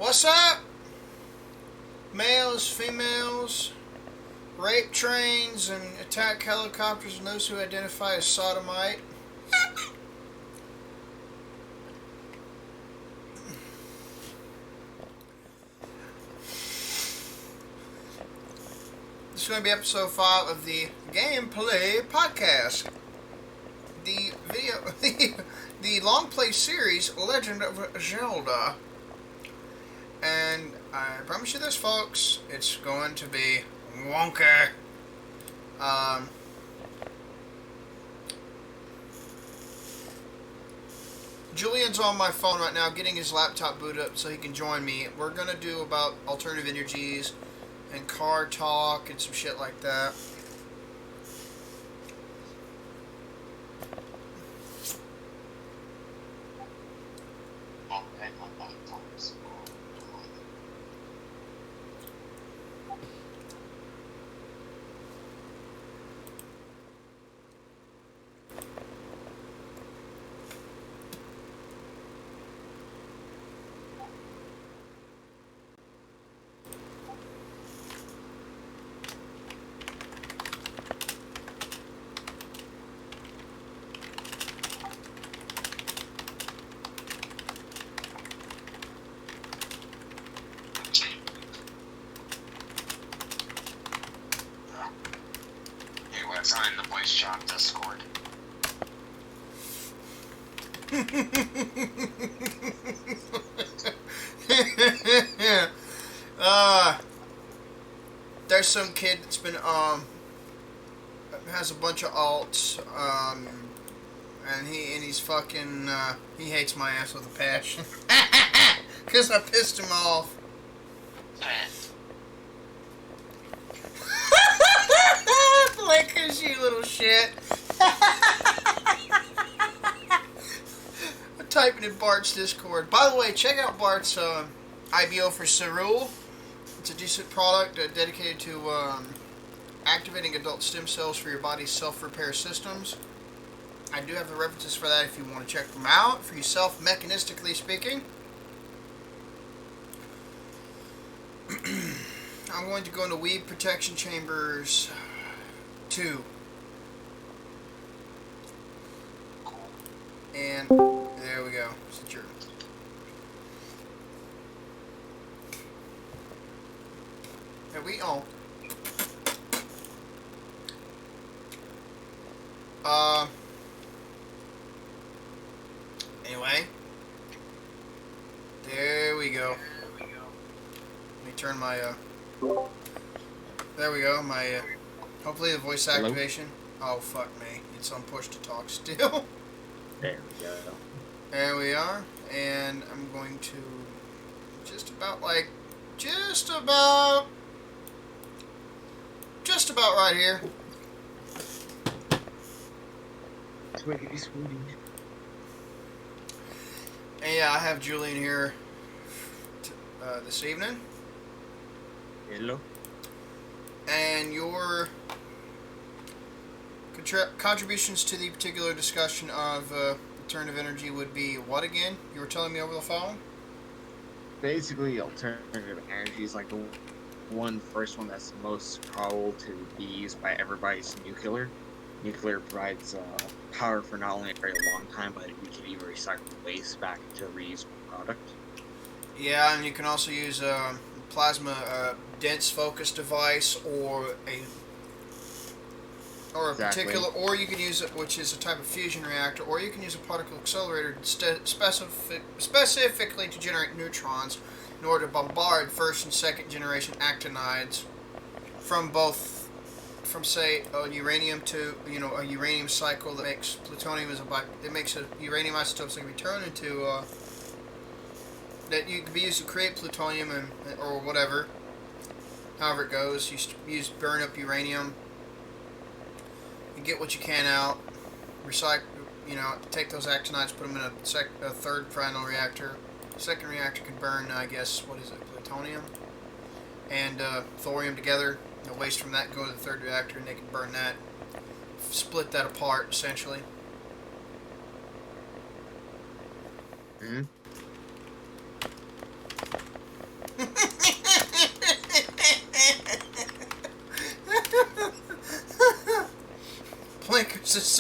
What's up? Males, females, rape trains, and attack helicopters, and those who identify as sodomite. This is going to be episode 5 of the Gameplay Podcast. The Longplay series, Legend of Zelda. And I promise you this, folks, it's going to be wonky. Julian's on my phone right now getting his laptop booted up so he can join me. We're going to do about alternative energies and car talk and some shit like that. Sign the voice chat Discord. There's some kid that's been has a bunch of alts, and he's fucking he hates my ass with a passion because I pissed him off. Flickers, you little shit. I'm typing in Bart's Discord. By the way, check out Bart's IBO for Cerule. It's a decent product dedicated to activating adult stem cells for your body's self-repair systems. I do have the references for that if you want to check them out for yourself, mechanistically speaking. I'm going to go into weed protection chambers 2. And there we go. Secure. There we go. Anyway. There we go. Let me turn my, there we go, my, hopefully the voice activation. Hello? Oh, fuck me. It's on push to talk still. There we go. There we are. And I'm going to just about right here. Sweetie, sweetie. And yeah, I have Julian here this evening. Hello. And your contributions to the particular discussion of alternative energy would be what again? You were telling me over the phone? Basically, alternative energy is like the first one that's most probable to be used by everybody is nuclear. Nuclear provides power for not only a very long time, but we can even recycle waste back into a reusable product. Yeah, and you can also use a plasma dense focus device or a particular, or you can use it, which is a type of fusion reactor, or you can use a particle accelerator specifically to generate neutrons in order to bombard first and second generation actinides from say a uranium to a uranium cycle that makes plutonium it makes a uranium isotopes that can be turned into that you can be used to create plutonium or whatever, however it goes. You burn up uranium. You get what you can out, recycle, take those actinides, put them in a third final reactor. Second reactor can burn, I guess, plutonium and thorium together. The waste from that can go to the third reactor, and they can burn that, split that apart, essentially. Mm-hmm.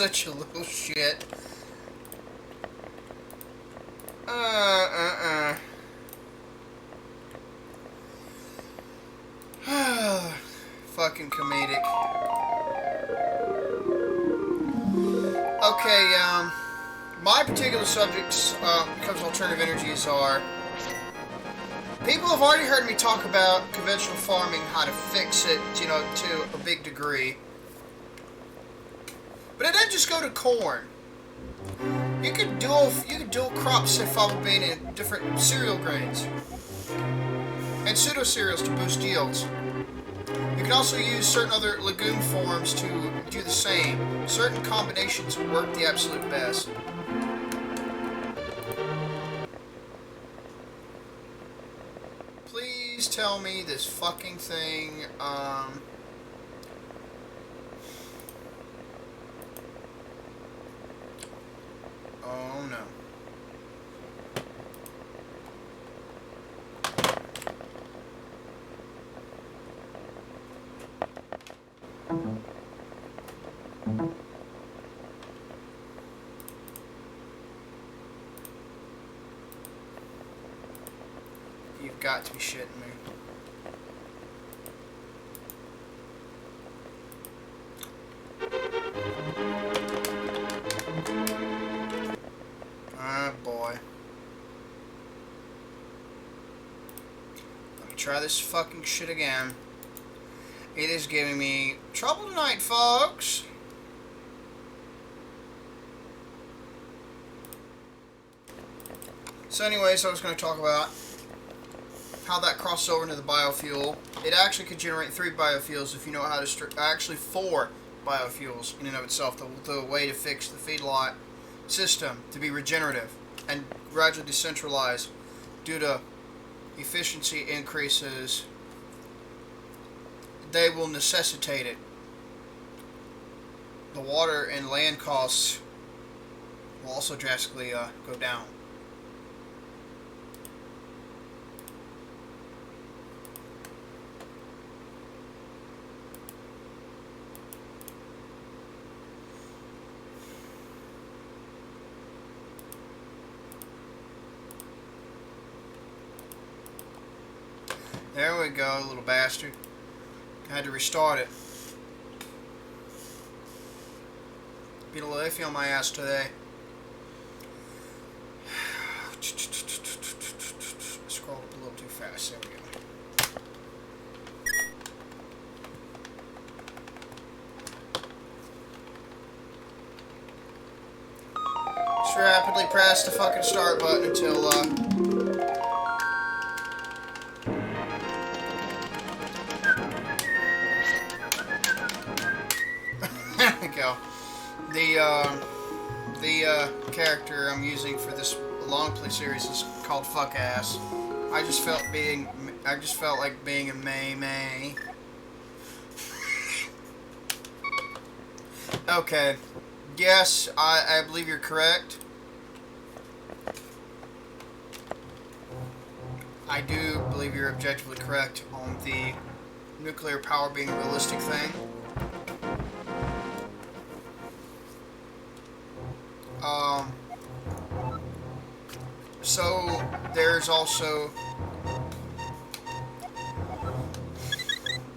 such a little shit. Fucking comedic. Okay, my particular subjects, because alternative energies are... People have already heard me talk about conventional farming, how to fix it, you know, to a big degree. But it doesn't just go to corn. You could dual crop cephalobean in different cereal grains and pseudo cereals to boost yields. You can also use certain other legume forms to do the same. Certain combinations work the absolute best. Please tell me this fucking thing, oh no. You've got to be shitting me. Ah, boy. Let me try this fucking shit again. It is giving me trouble tonight, folks. So anyways, I was going to talk about how that crosses over into the biofuel. It actually could generate 3 biofuels if you know how to actually 4 biofuels in and of itself. The way to fix the feedlot system to be regenerative and gradually decentralized due to efficiency increases. They will necessitate it. The water and land costs will also drastically go down. There we go, little bastard. I had to restart it. Been a little iffy on my ass today. Scroll up a little too fast. There we go. Just rapidly press the fucking start button until there we go. The character I'm using for this Longplay series is called Fuck Ass. I just felt like being a May. Okay. Yes, I believe you're correct. I do believe you're objectively correct on the nuclear power being a realistic thing. So there's also,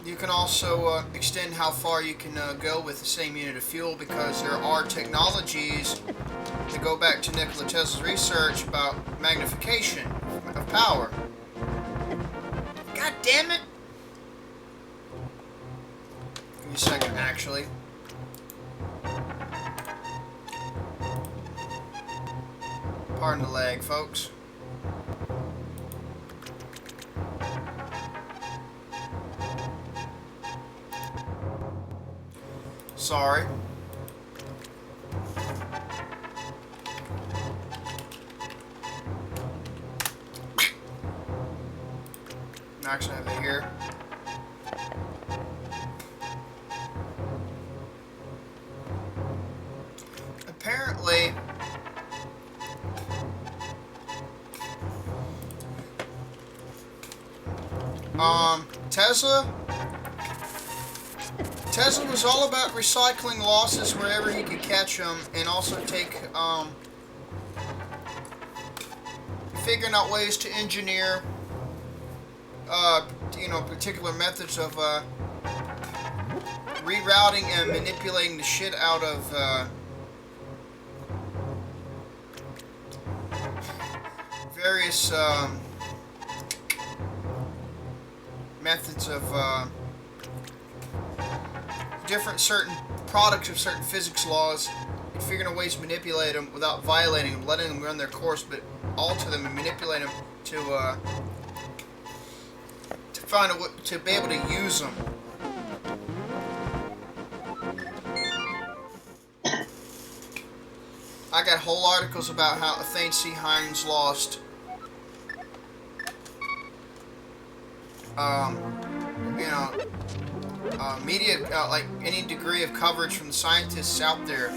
you can also extend how far you can go with the same unit of fuel, because there are technologies that go back to Nikola Tesla's research about magnification of power. God damn it! Give me a second, actually. Pardon the lag, folks. Sorry. Actually, I have it here. Apparently, Tesla Tesla was all about recycling losses wherever he could catch them, and also figuring out ways to engineer, particular methods of rerouting and manipulating the shit out of various methods of different certain products of certain physics laws, and figuring out ways to manipulate them without violating them, letting them run their course, but alter them and manipulate them to find a way to be able to use them. I got whole articles about how Thane C. Hines lost media, like any degree of coverage from the scientists out there,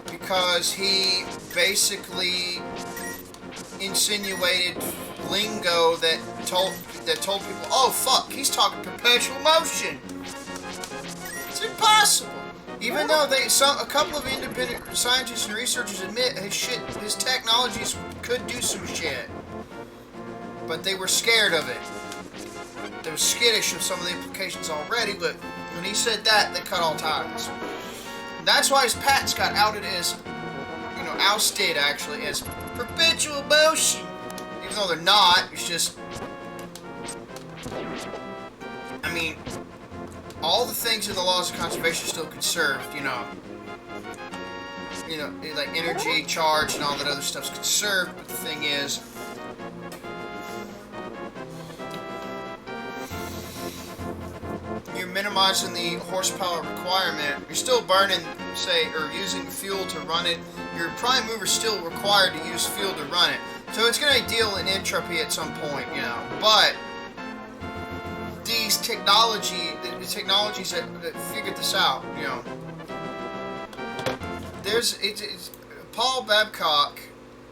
because he basically insinuated lingo that told people, oh fuck, he's talking perpetual motion. It's impossible. Even though a couple of independent scientists and researchers admit his technologies could do some shit, but they were scared of it. They were skittish of some of the implications already, but when he said that, they cut all ties. And that's why his patents got outed as, ousted actually, as perpetual motion. Even though they're not, it's just, all the things in the laws of conservation are still conserved, like energy, charge, and all that other stuff's conserved, but the thing is, you're minimizing the horsepower requirement. You're still burning, or using fuel to run it. Your prime mover's still required to use fuel to run it. So it's going to deal in entropy at some point, But these the technologies that figured this out, it's Paul Babcock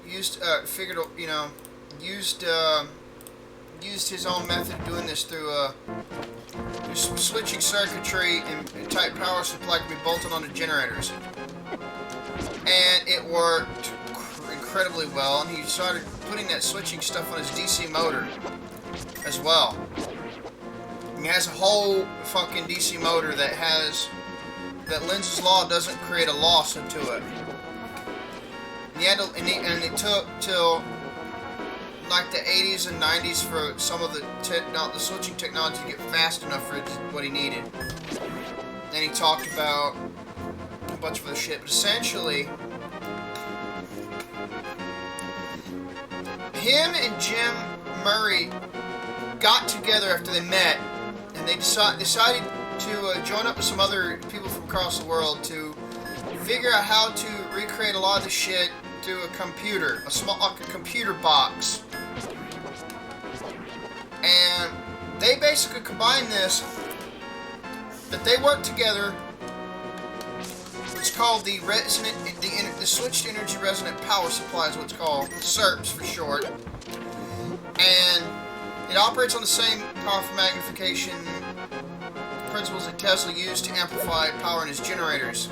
used his own method of doing this through switching circuitry and type power supply can be bolted onto generators, and it worked incredibly well. And he started putting that switching stuff on his DC motor as well. And he has a whole fucking DC motor that Lenz's law doesn't create a loss into it. And it took till like the 80s and 90s for some of the switching technology to get fast enough for what he needed. Then he talked about a bunch of other shit, but essentially, him and Jim Murray got together after they met, and they decided to join up with some other people from across the world to figure out how to recreate a lot of the shit through a computer, like a computer box. And they basically combined this, that they worked together. It's called the Resonant, the Switched Energy Resonant Power Supply is what it's called, SERPs for short. And it operates on the same powerful magnification principles that Tesla used to amplify power in his generators.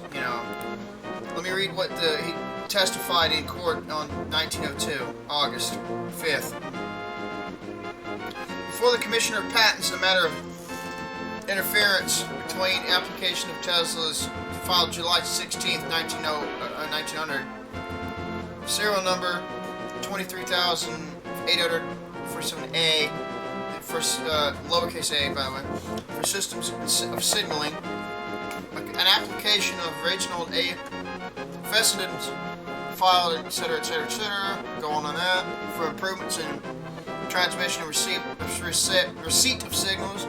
Let me read what he testified in court on 1902, August 5th. Before the Commissioner of Patents, in a matter of interference between application of Tesla's filed July 16th, 1900, serial number 23,847A, for lowercase a, by the way, for systems of signaling, an application of Reginald A. Fessenden filed, etc., go on that, for improvements in transmission and receipt of signals.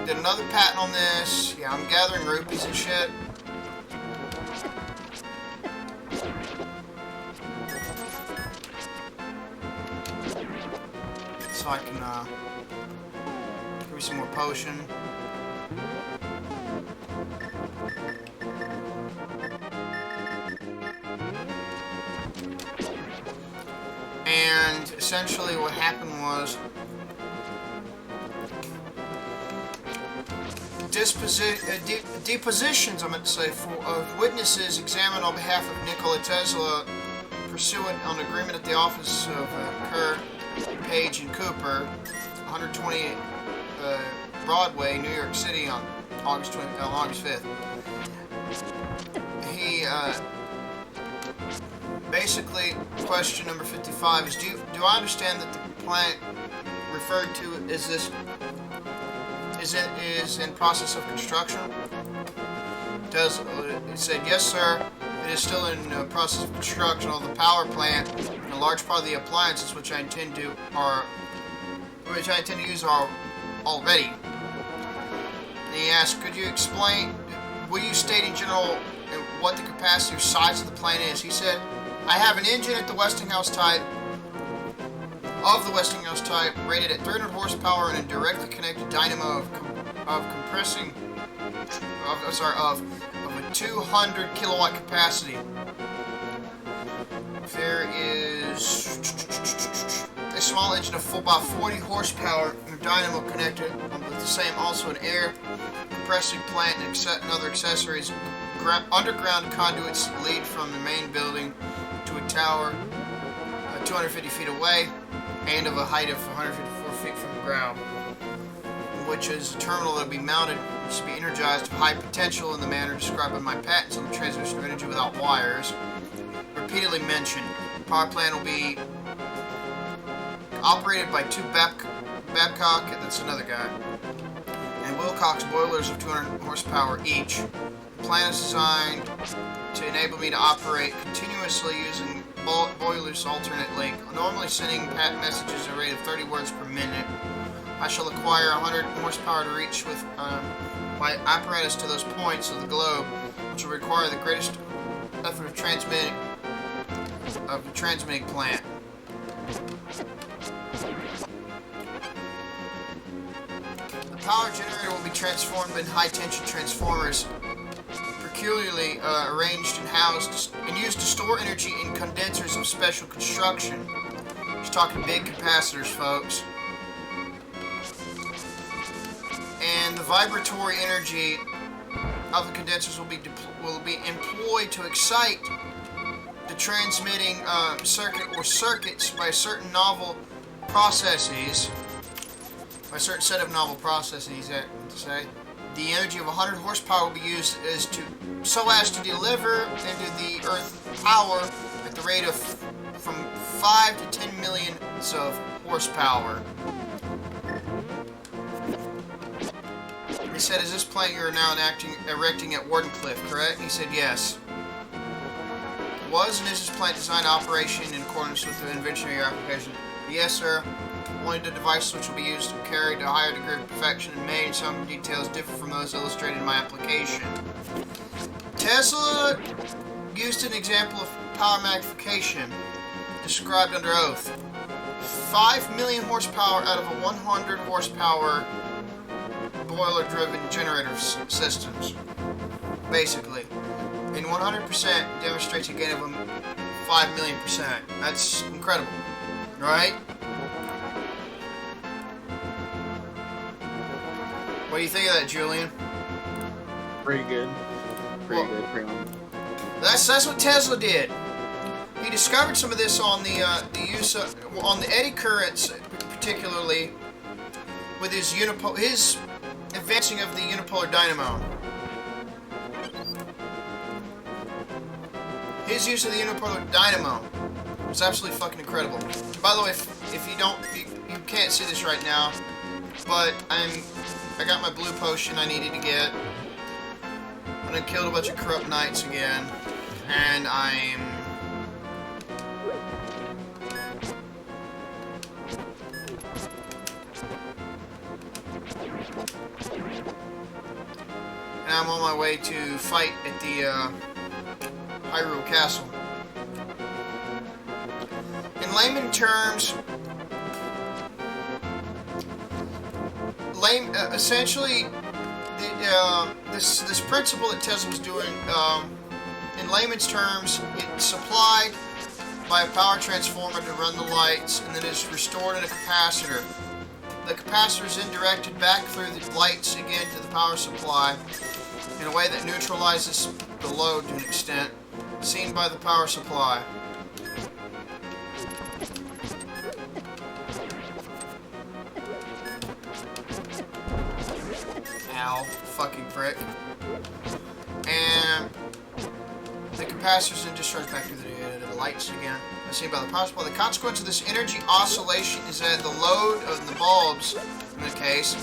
Did another patent on this. Yeah, I'm gathering rupees and shit. So I can give me some more potion. And essentially what happened was depositions, I meant to say, of witnesses examined on behalf of Nikola Tesla, pursuant on agreement at the office of Kerr, Page, and Cooper, 120 Broadway, New York City, on August 5th. He basically, question number 55 is: Do I understand that the plant referred to is in process of construction? It said yes, sir. It is still in process of construction of the power plant, and a large part of the appliances which I intend to use are already. And he asked, could you explain? Will you state in general what the capacity or size of the plant is? He said, I have an engine at the Westinghouse type. Of the Westinghouse type, rated at 300 horsepower and a directly connected dynamo of a 200 kilowatt capacity. There is a small engine of about 40 horsepower and a dynamo connected with the same, also an air compressing plant and other accessories. Underground conduits lead from the main building to a tower 250 feet away and of a height of 154 feet from the ground, which is a terminal that will be mounted, which will be energized to high potential in the manner described in my patents on the transmission of energy without wires. Repeatedly mentioned, the power plant will be operated by two Babcock, that's another guy, and Wilcox boilers of 200 horsepower each. The plant is designed to enable me to operate continuously using boilers alternately, normally sending patent messages at a rate of 30 words per minute. I shall acquire 100 horsepower to reach with my apparatus to those points of the globe, which will require the greatest effort of the transmitting plant. The power generator will be transformed in high-tension transformers, peculiarly arranged and housed and used to store energy in condensers of special construction. He's talking big capacitors, folks. And the vibratory energy of the condensers will be employed to excite the transmitting circuit or circuits by certain novel processes. By a certain set of novel processes, that to say. The energy of 100 horsepower will be used so as to deliver into the Earth power at the rate of from 5 to 10 million of horsepower. He said, is this plant you are now erecting at Wardenclyffe, correct? He said, yes. Was and is this plant designed operation in accordance with the invention of your application? Yes, sir. Only the devices which will be used to carry to a higher degree of perfection and made some details differ from those illustrated in my application. Tesla used an example of power magnification described under oath. 5 million horsepower out of a 100 horsepower boiler-driven generator systems, basically. And 100% demonstrates a gain of 5 million percent. That's incredible, right? What do you think of that, Julian? Pretty good. Pretty good. That's what Tesla did. He discovered some of this on the use of, on the eddy currents, particularly with his advancing of the unipolar dynamo. His use of the unipolar dynamo was absolutely fucking incredible. By the way, if you can't see this right now, but I got my blue potion I needed to get. And I killed a bunch of corrupt knights again. And I'm... And I'm on my way to fight at the Hyrule Castle. In layman terms, essentially, this principle that Tesla was doing, in layman's terms, it's supplied by a power transformer to run the lights, and then it's restored in a capacitor. the capacitor is then directed back through the lights again to the power supply in a way that neutralizes the load to an extent seen by the power supply. Ow, fucking prick. And the capacitors then discharge back through the lights again. As seen by the power supply. The consequence of this energy oscillation is that the load of the bulbs, in the case,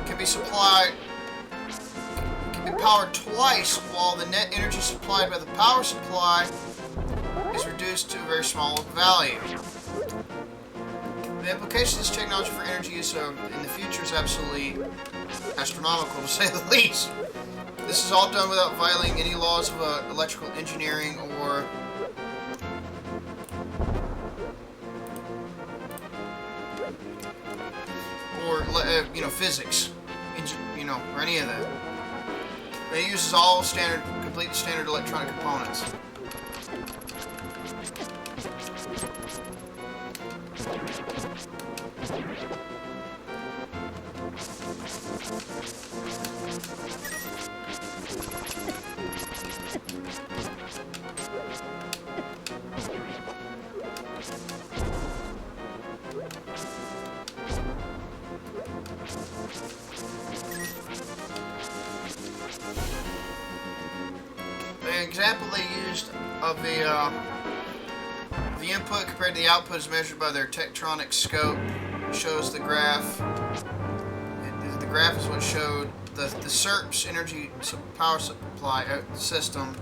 can be powered twice, while the net energy supplied by the power supply is reduced to a very small value. The implication of this technology for energy use in the future is absolutely astronomical, to say the least. This is all done without violating any laws of electrical engineering or physics, or any of that. It uses all completely standard electronic components. The example they used of the input compared to the output is measured by their Tektronix scope. It shows the graph. The graph is what showed the SERP's energy power supply system.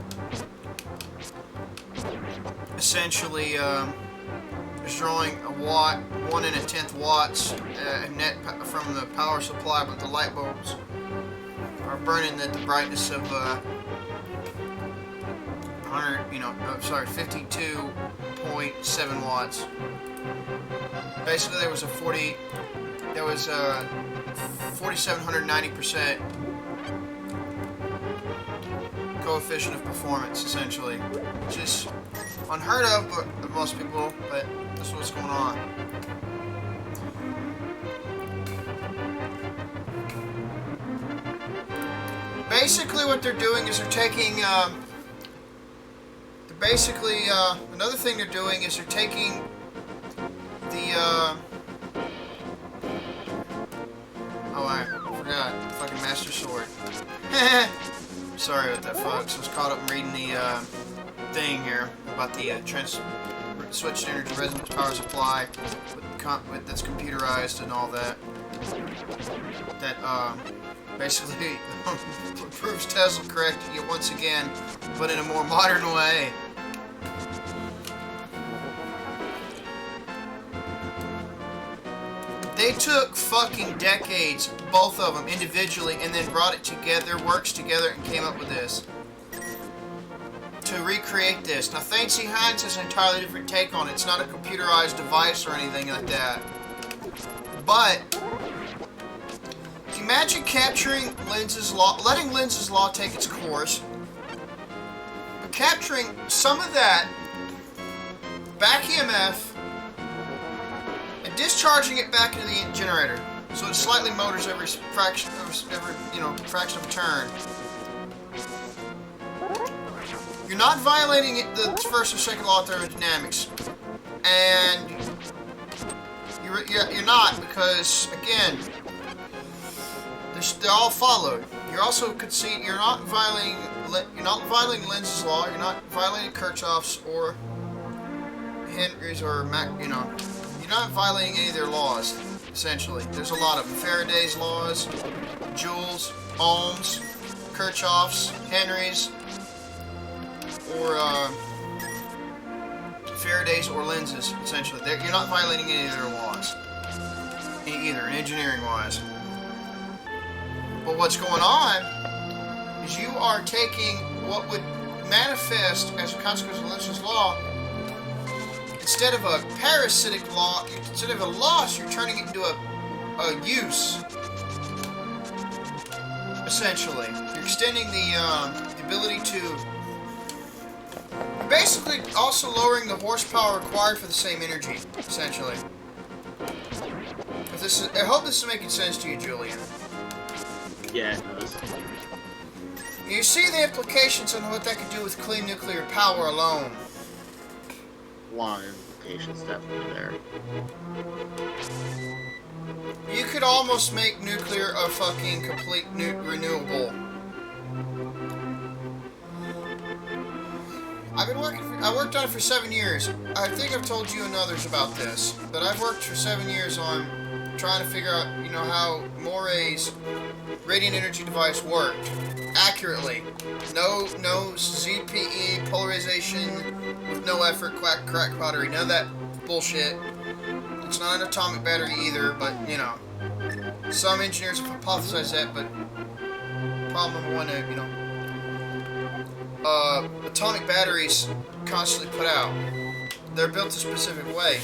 Essentially, is drawing a watt, 1 1/10 watts net from the power supply, but the light bulbs are burning at the brightness of 52.7 watts. Basically, there was a 4,790% coefficient of performance, essentially, which is unheard of for most people, but that's what's going on. Basically, what they're doing is they're taking another thing they're doing is they're taking the, oh, I forgot, fucking Master Sword. Sorry about that, folks. I was caught up in reading the, thing here about the, switched energy resonance power supply that's computerized and all that. That, basically proves Tesla correct yet once again, but in a more modern way. They took fucking decades, both of them individually, and then brought it together, works together, and came up with this. To recreate this. Now, Fancy Hines has an entirely different take on it. It's not a computerized device or anything like that. But imagine capturing Lenz's law, letting Lenz's law take its course, capturing some of that back EMF and discharging it back into the generator, so it slightly motors every fraction of a turn. You're not violating the first or second law of thermodynamics, and you're not, because again, they're all followed. You're also conceding you're not violating Lenz's law. You're not violating Kirchhoff's or Henry's or you're not violating any of their laws. Essentially, there's a lot of them. Faraday's laws, Joule's, Ohm's, Kirchhoff's, Henry's, or Faraday's or Lenz's. Essentially, you're not violating any of their laws, either engineering-wise. But what's going on is you are taking what would manifest as a consequence of Lenz's law, instead of a parasitic law, instead of a loss, you're turning it into a use. Essentially, you're extending the ability to, basically also lowering the horsepower required for the same energy. Essentially, I hope this is making sense to you, Julian. Yeah, it does. You see the implications on what that could do with clean nuclear power alone. A lot of implications definitely there. You could almost make nuclear a fucking complete renewable. I worked on it for 7 years. I think I've told you and others about this, but I've worked for 7 years on trying to figure out, how Moray's radiant energy device worked accurately. No ZPE polarization with no effort, crack pottery, none of that bullshit. It's not an atomic battery either, but some engineers have hypothesized that. But problem number one, atomic batteries constantly put out. They're built a specific way.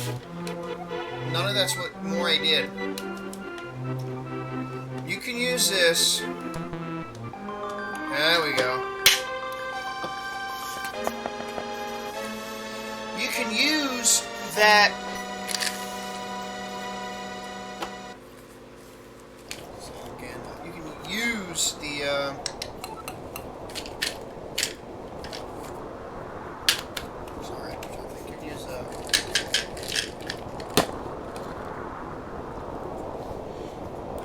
None of that's what Moray did. You can use this. There we go. You can use that. You can use the.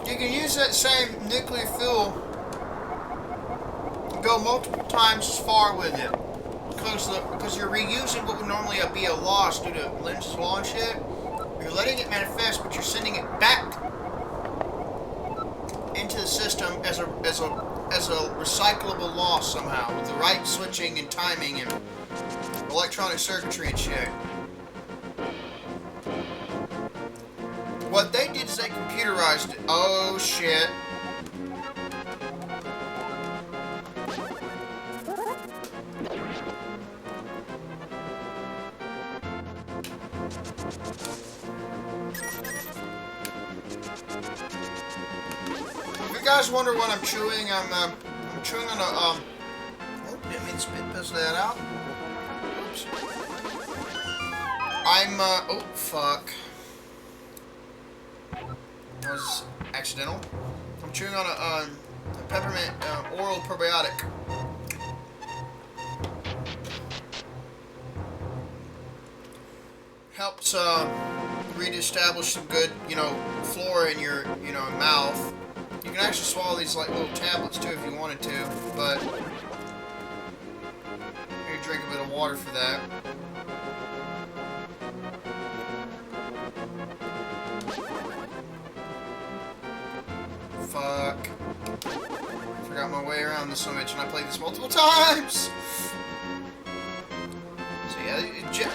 You can use that same nuclear fuel and go multiple times as far with it. Because you're reusing what would normally be a loss due to Lenz's law and shit. You're letting it manifest, but you're sending it back into the system as a recyclable loss somehow, with the right switching and timing and electronic circuitry and shit. What they did is they computerized it. Oh shit. If you guys wonder what I'm chewing, I'm chewing on a oh, didn't mean to spit that out. Oops. Oh fuck. That was accidental. I'm chewing on a peppermint oral probiotic. Helps reestablish some good, flora in your, mouth. You can actually swallow these like little tablets too if you wanted to, but here, drink a bit of water for that. Fuck. I forgot my way around this so much, and I played this multiple times. So yeah,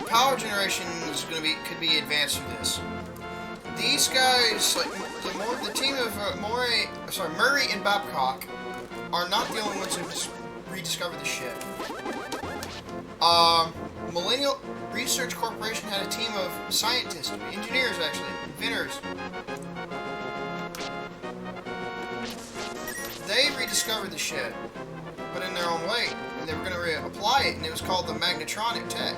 power generation is could be advanced through this. These guys, like the team of Murray and Babcock, are not the only ones who rediscovered the shit. Millennial Research Corporation had a team of scientists, engineers actually, inventors. They rediscovered the shit, but in their own way, and they were going to reapply it, and it was called the magnetronic tech.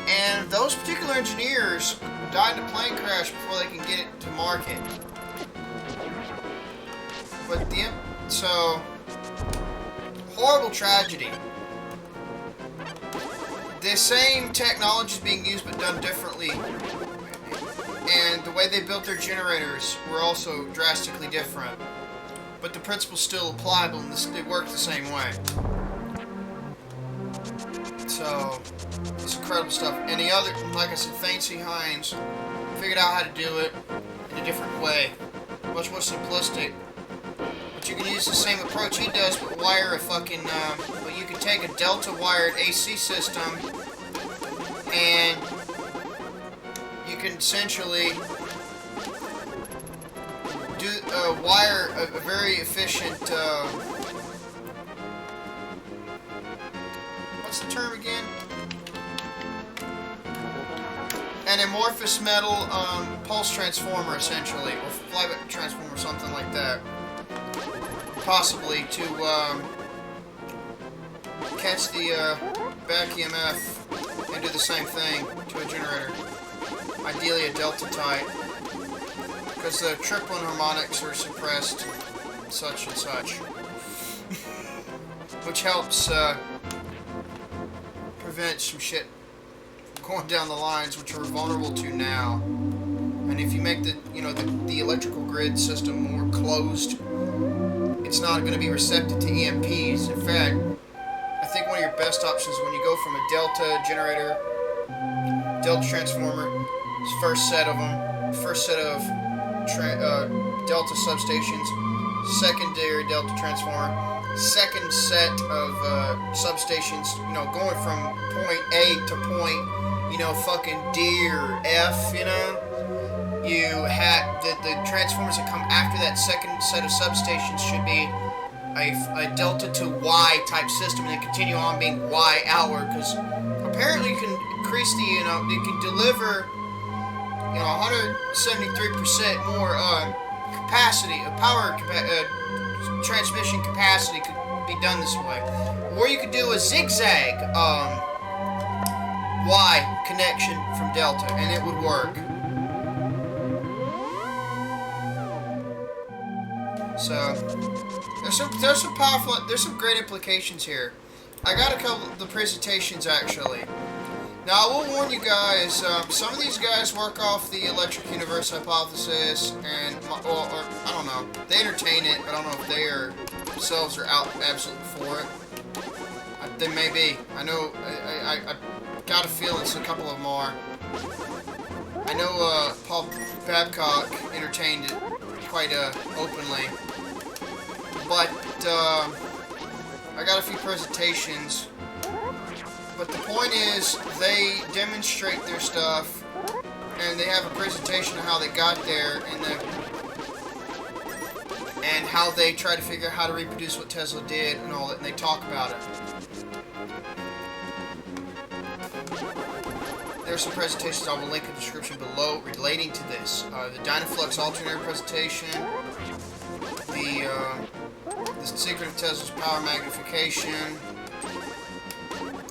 And those particular engineers died in a plane crash before they can get it to market. But so horrible tragedy. The same technology is being used but done differently. And the way they built their generators were also drastically different. But the principles still applicable and they work the same way. So, it's incredible stuff. And the other, like I said, Fancy Hines figured out how to do it in a different way. Much more simplistic. But you can use the same approach he does, but wire a fucking, but you can take a delta wired AC system and you can essentially wire a very efficient, what's the term again? An amorphous metal pulse transformer, essentially, or flyback transformer, something like that. Possibly to catch the back EMF and do the same thing to a generator. Ideally a delta type, because the triplet harmonics are suppressed, such and such, which helps prevent some shit going down the lines, which we're vulnerable to now. And if you make the electrical grid system more closed, it's not going to be receptive to EMPs. In fact, I think one of your best options when you go from a delta generator, delta transformer, first set of delta substations, secondary delta transformer, second set of substations, going from point A to point, fucking D or F, the transformers that come after that second set of substations should be a delta to Y type system, and then continue on being Y hour, because apparently you can increase the, you can deliver, 173% more capacity, transmission capacity could be done this way. Or you could do a zigzag Y connection from delta, and it would work. So there's some great implications here. I got a couple of the presentations actually. Now I will warn you guys, some of these guys work off the electric universe hypothesis, and I don't know, they entertain it, but I don't know if they themselves are out absolutely for it. They may be. I know. I got a feeling a couple of them are. I know Paul Babcock entertained it quite openly. But I got a few presentations. But the point is, they demonstrate their stuff, and they have a presentation of how they got there, and how they try to figure out how to reproduce what Tesla did and all that, and they talk about it. There's some presentations I will link in the description below relating to this. The Dynaflux alternator presentation, the secret of Tesla's power magnification,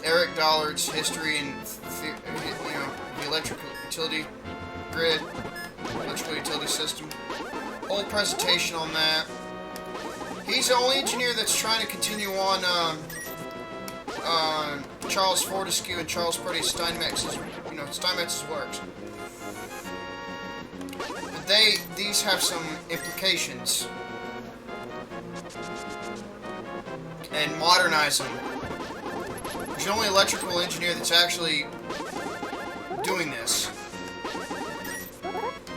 Eric Dollard's history and the electrical utility grid, electrical utility system. Whole presentation on that. He's the only engineer that's trying to continue on Charles Fortescue and Charles Purdy Steinmetz's works. But these have some implications. And modernize them. There's the only electrical engineer that's actually doing this.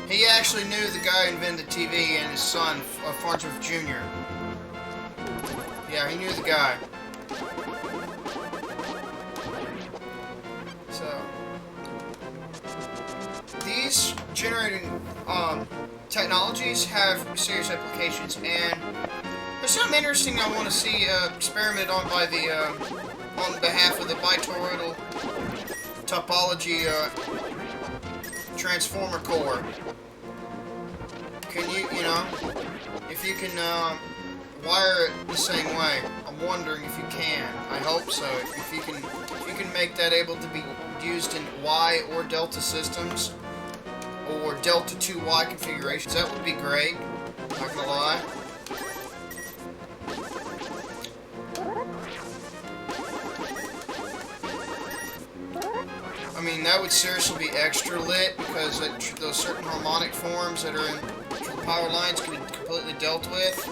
He actually knew the guy who invented the TV and his son, Farnsworth Jr. Yeah, he knew the guy. So, these generating technologies have serious applications, and there's something interesting I want to see experimented on by the on behalf of the bitoroidal topology transformer core. Can you if you can wire it the same way? I'm wondering if you can. I hope so. If you can make that able to be used in Y or Delta systems, or Delta 2Y configurations, that would be great. Not gonna lie. I mean, that would seriously be extra lit, because those certain harmonic forms that are in power lines could be completely dealt with,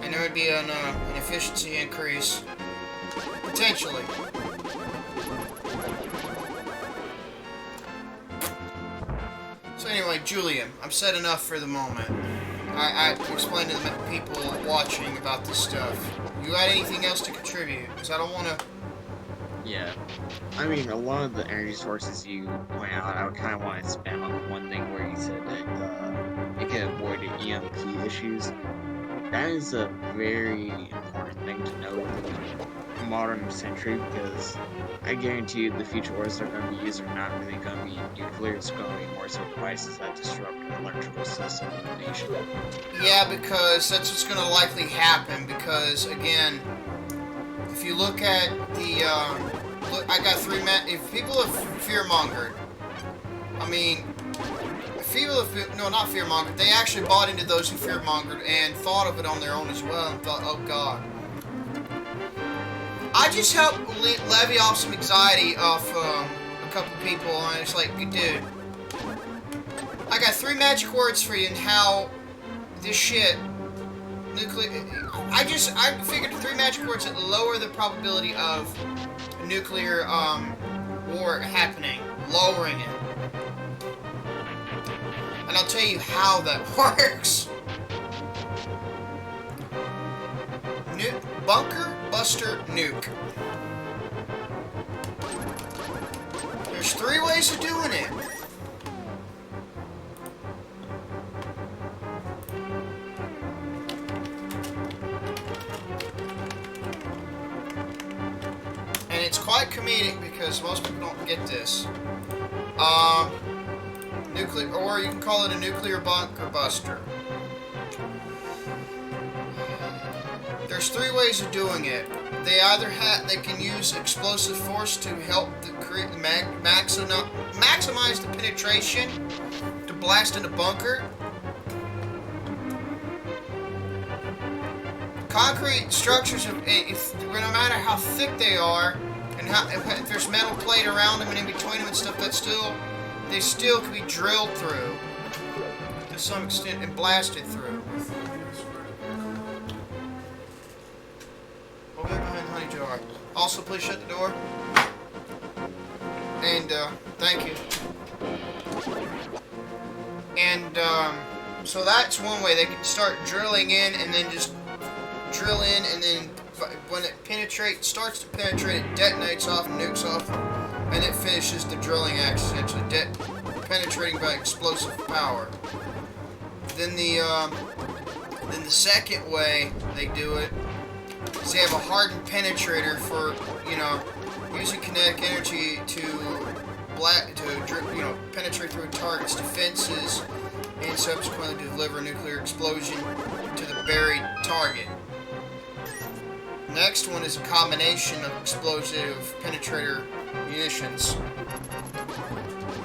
and there would be an efficiency increase, potentially. So anyway, Julian, I've said enough for the moment. I explained to the people watching about this stuff. You got anything else to contribute? Because I don't want to... Yeah, I mean, a lot of the energy sources you point out, I would kind of want to spam on the one thing where you said that it can avoid the EMP issues. That is a very important thing to know in the modern century, because I guarantee you the future wars they're going to be used are not really going to be nuclear. It's going to be more so devices that disrupt the electrical system of the nation. Yeah, because that's what's going to likely happen, because, again, if you look at the, I got if people have fear-mongered, I mean, not fear-mongered. They actually bought into those who fear-mongered and thought of it on their own as well and thought, oh god. I just helped levy off some anxiety off a couple people, and it's like, dude, I got 3 magic words for you and how this shit, nuclear, I figured 3 magic words that lower the probability of nuclear war happening, lowering it. And I'll tell you how that works. Bunker, buster, nuke. There's 3 ways of doing it. And it's quite comedic because most people don't get this. Nuclear, or you can call it a nuclear bunker buster. There's 3 ways of doing it. They either they can use explosive force to help maximize the penetration to blast in a bunker. Concrete structures, no matter how thick they are, and if there's metal plate around them and in between them and stuff, they still can be drilled through to some extent and blasted through. Go back behind the honey jar. Also, please shut the door. And thank you. And so that's one way. They can start drilling in and then just drill in, and then when it starts to penetrate, it detonates off and nukes off, and it finishes the drilling act, essentially penetrating by explosive power. Then the second way they do it is they have a hardened penetrator for, using kinetic energy to penetrate through a target's defenses and subsequently deliver a nuclear explosion to the buried target. Next one is a combination of explosive penetrator munitions.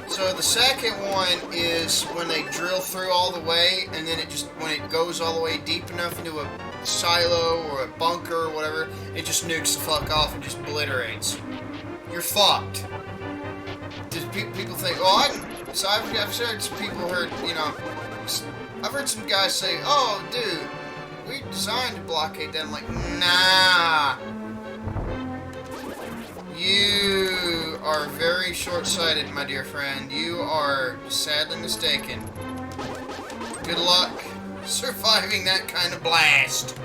So the second one is when they drill through all the way, and then when it goes all the way deep enough into a silo or a bunker or whatever, it just nukes the fuck off and just obliterates. You're fucked. People think, I've heard some people I've heard some guys say, oh, dude, we designed to blockade that. I'm like, nah. You are very short-sighted, my dear friend. You are sadly mistaken. Good luck surviving that kind of blast.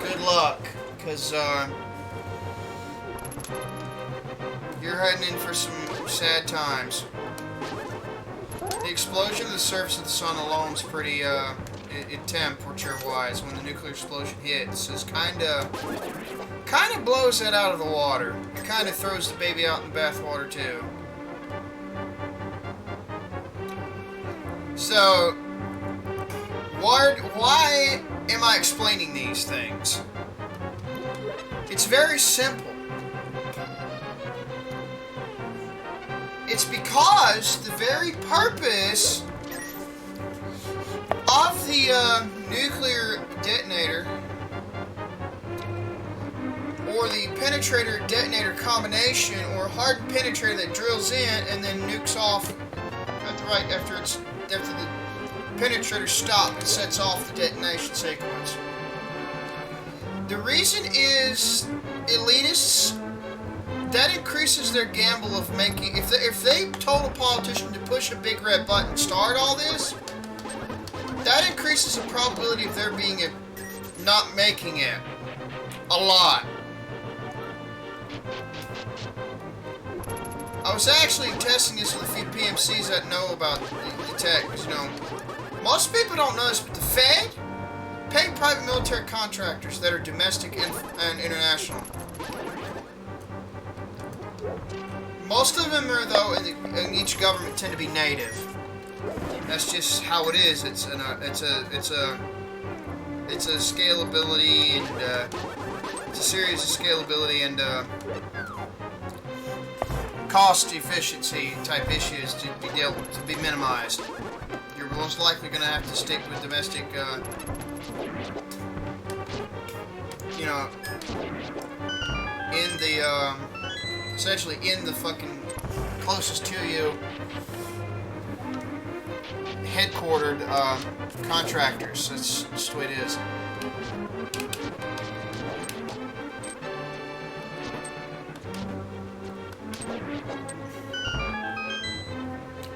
Good luck, because you're heading in for some sad times. The explosion of the surface of the sun alone is pretty, temperature-wise, when the nuclear explosion hits, is kind of blows that out of the water. It kind of throws the baby out in the bathwater, too. So, why am I explaining these things? It's very simple. It's because the very purpose of the nuclear detonator, or the penetrator-detonator combination, or hard penetrator that drills in and then nukes off after the penetrator stops and sets off the detonation sequence. The reason is elitists. That increases their gamble of making. If they told a politician to push a big red button and start all this, that increases the probability of there being not making it a lot. I was actually testing this with a few PMCs that know about the tech, because most people don't know this, but the Fed pay private military contractors that are domestic and international. Most of them are, though, in each government tend to be native. That's just how it is. It's a scalability, and it's a series of scalability and cost efficiency type issues to be minimized. You're most likely going to have to stick with domestic, you know, in the, essentially in the fucking closest to you headquartered contractors. That's just the way it is.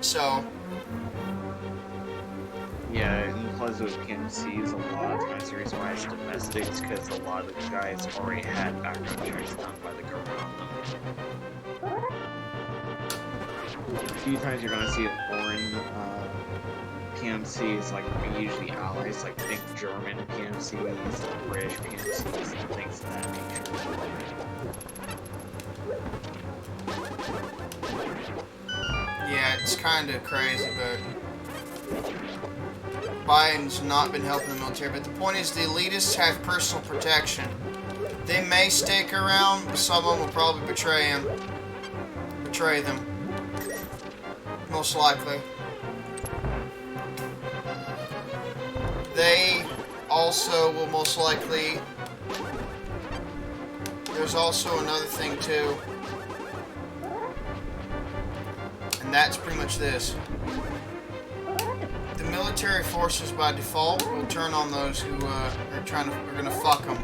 So, yeah, and plus with PMCs, a lot of times the reason why it's domestic is because a lot of the guys already had background checks done by the government on them. A few times you're gonna see a foreign PMCs, like usually allies, like think German PMCs, British PMCs, and things of that nature. yeah, it's kind of crazy, but Biden's not been helping the military. But the point is, the elitists have personal protection. They may stick around, but some of them will probably betray them. Most likely. They also will most likely... There's also another thing too. And that's pretty much this. The military forces by default will turn on those who are gonna fuck them.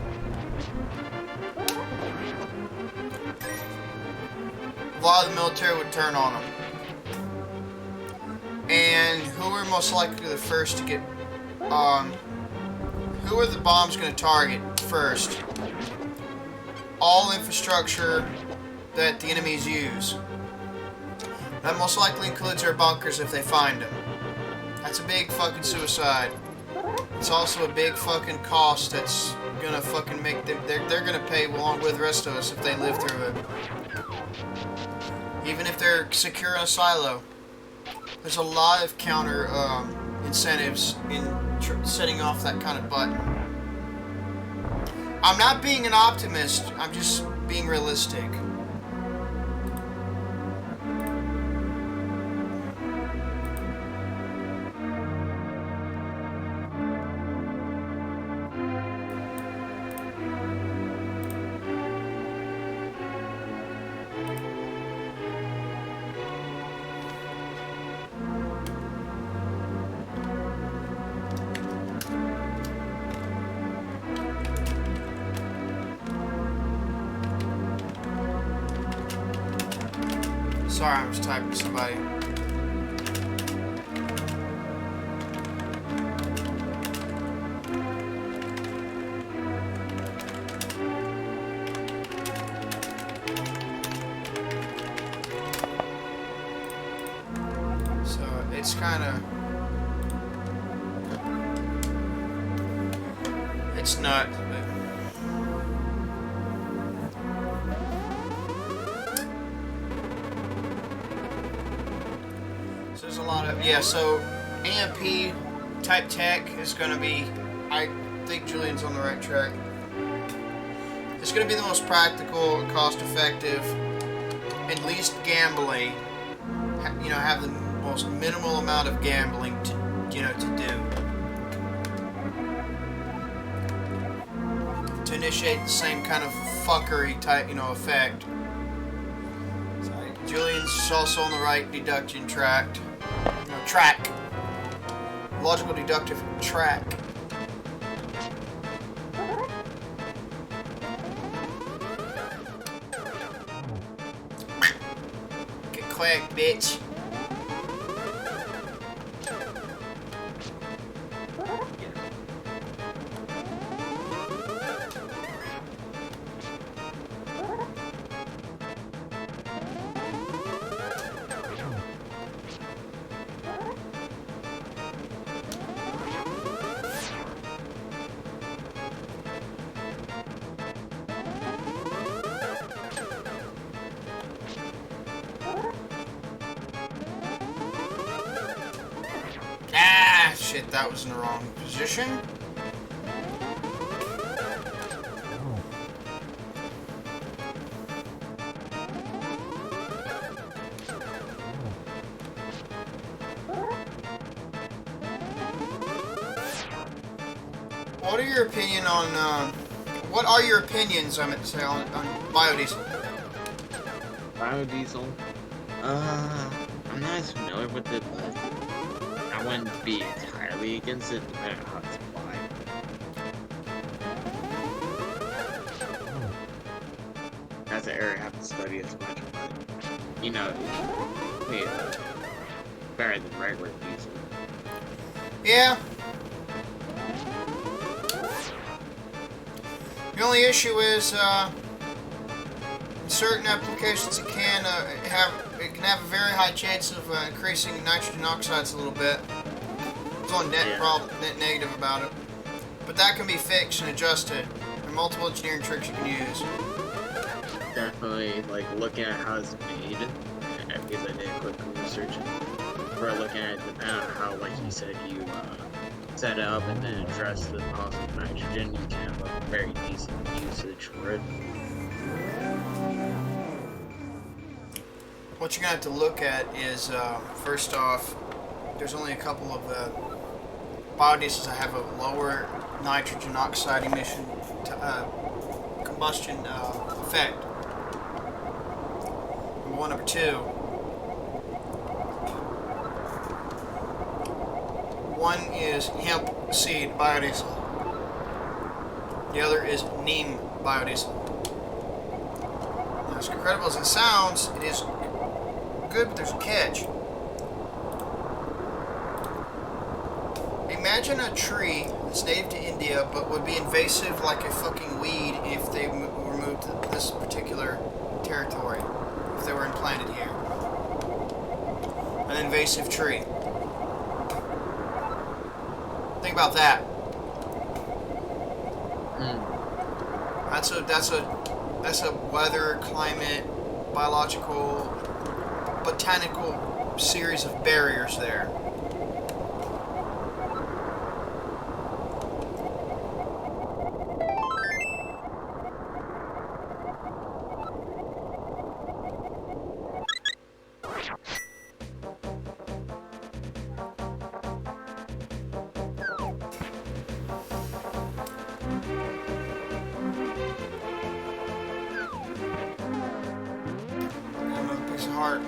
A lot of the military would turn on them. And who are most likely the first to get, who are the bombs going to target first? All infrastructure that the enemies use. That most likely includes their bunkers if they find them. That's a big fucking suicide. It's also a big fucking cost that's gonna fucking make them, they're gonna pay along with the rest of us if they live through it. Even if they're secure in a silo. There's a lot of counter incentives in setting off that kind of button. I'm not being an optimist, I'm just being realistic. Sorry, I was typing to somebody. So it's kind of, it's not. There's a lot of, yeah, so AMP type tech is going to be, I think Julian's on the right track. It's going to be the most practical and cost effective and least gambling, you know, have the most minimal amount of gambling to, you know, to do. To initiate the same kind of fuckery type, you know, effect. Julian's also on the right deduction track. Logical deductive track. Get quick, bitch. Shit, that was in the wrong position. what are your opinion on, what are your opinions, I meant to say, on biodiesel? Biodiesel. I'm not as familiar with it, but I wouldn't be entirely against it, depending on how it's applied. That's an area I haven't studied as much, but you know, yeah, better than regular diesel. Yeah. The only issue is, in certain applications it can have a very high chance of increasing nitrogen oxides a little bit. It's one net negative about it. But that can be fixed and adjusted. There are multiple engineering tricks you can use. Definitely, like, looking at how it's made, because I did a quick research, for looking at depending on how, like you said, you set it up and then address the positive nitrogen, you can have a very decent usage for it. What you're going to have to look at is, first off, there's only a couple of biodiesels that have a lower nitrogen oxide emission combustion effect. Number one. Number two, one is hemp seed biodiesel. The other is neem biodiesel. Now, as incredible as it sounds, it is good, but there's a catch. Imagine a tree that's native to India, but would be invasive like a fucking weed if they were moved to this particular territory, if they were implanted here. An invasive tree. Think about that. That's a weather, climate, biological, botanical series of barriers there. Another piece of heart.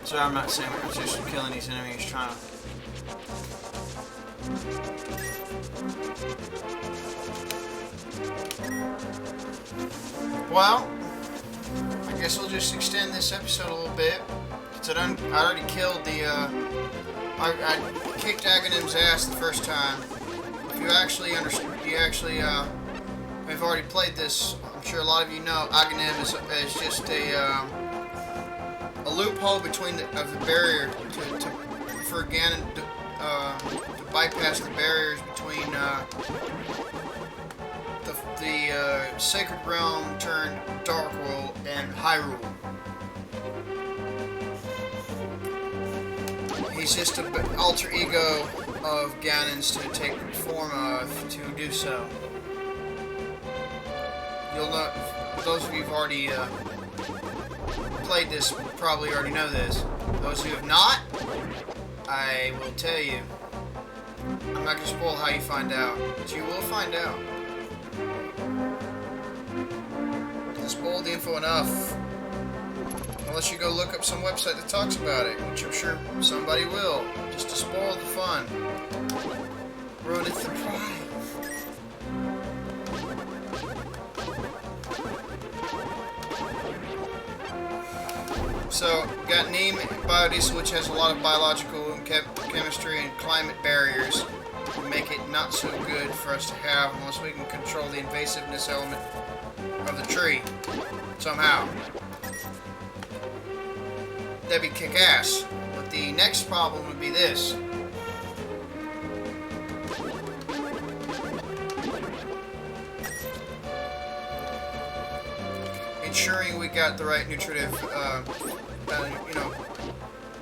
So I'm not saying we're just killing these enemies, trying to... Well, I guess we'll just extend this episode a little bit. Since I already killed the, I kicked Aghanim's ass the first time. If you actually have already played this, I'm sure a lot of you know Aghanim is just a loophole between the barrier for Ganon to bypass the barriers between the Sacred Realm turned Dark World and Hyrule. He's just an alter ego of Ganon's to take the form of to do so. You'll know, those of you who've already played this probably already know this. Those who have not, I will tell you. I'm not going to spoil how you find out, but you will find out. Don't spoil the info enough. Unless you go look up some website that talks about it, which I'm sure somebody will, just to spoil the fun. Ruineth the pride. So, we got neem biodiesel, which has a lot of biological and chemistry, and climate barriers make it not so good for us to have unless we can control the invasiveness element of the tree somehow. That'd be kick-ass. But the next problem would be this. Ensuring we got the right nutritive,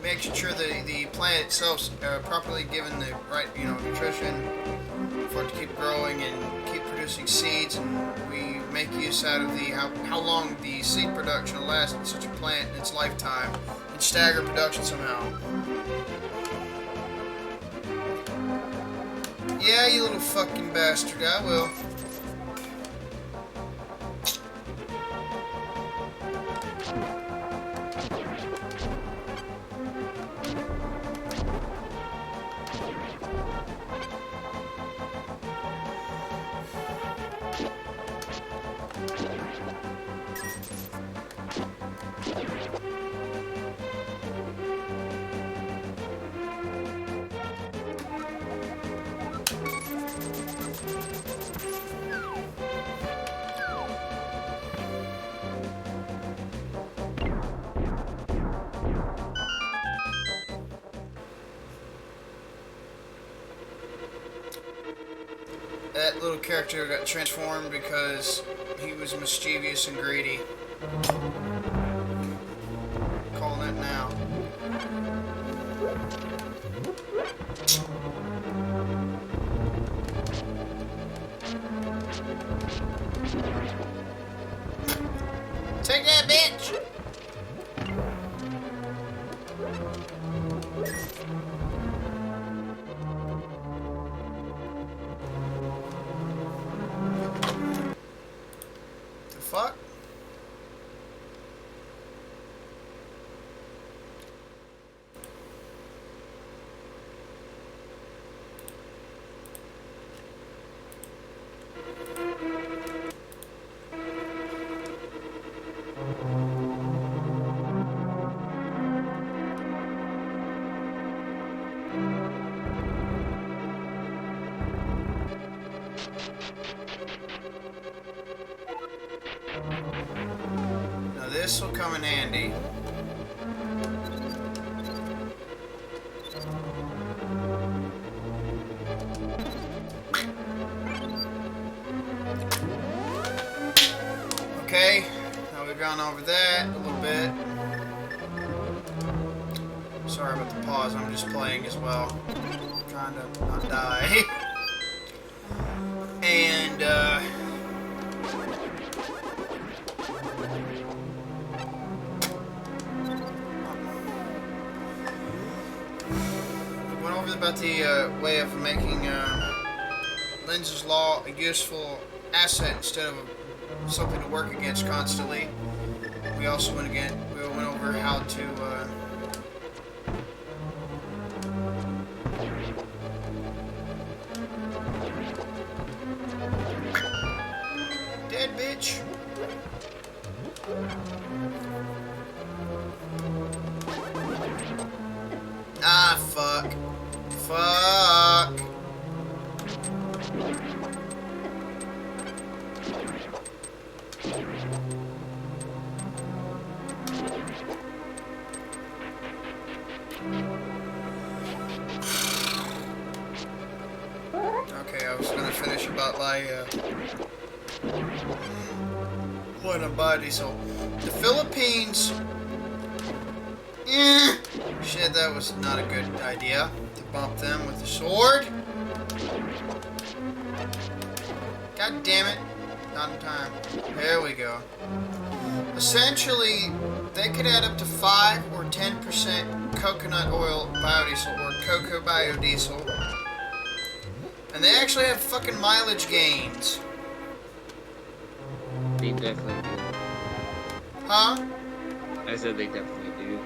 making sure the plant itself's properly given the right, nutrition for it to keep growing and keep producing seeds, and we make use out of the how long the seed production will last in such a plant in its lifetime, and stagger production somehow. Yeah, you little fucking bastard, I will. That little character got transformed because he was mischievous and greedy. Calling it now. Take that, bitch! Fuck. This will come in handy. Okay, now we've gone over that a little bit. Sorry about the pause, I'm just playing as well. I'm trying to not die. And, about the way of making Lenz's Law a useful asset instead of something to work against constantly. We also went over how to dead bitch. Ah, fuck. Fuck. Okay, I was gonna finish about my point of biodiesel. The Philippines. Shit, that was not a good idea to bump them with the sword. God damn it. Not in time. There we go. Essentially, they could add up to 5 or 10% coconut oil biodiesel or cocoa biodiesel. And they actually have fucking mileage gains. They definitely do. Huh? I said they definitely do.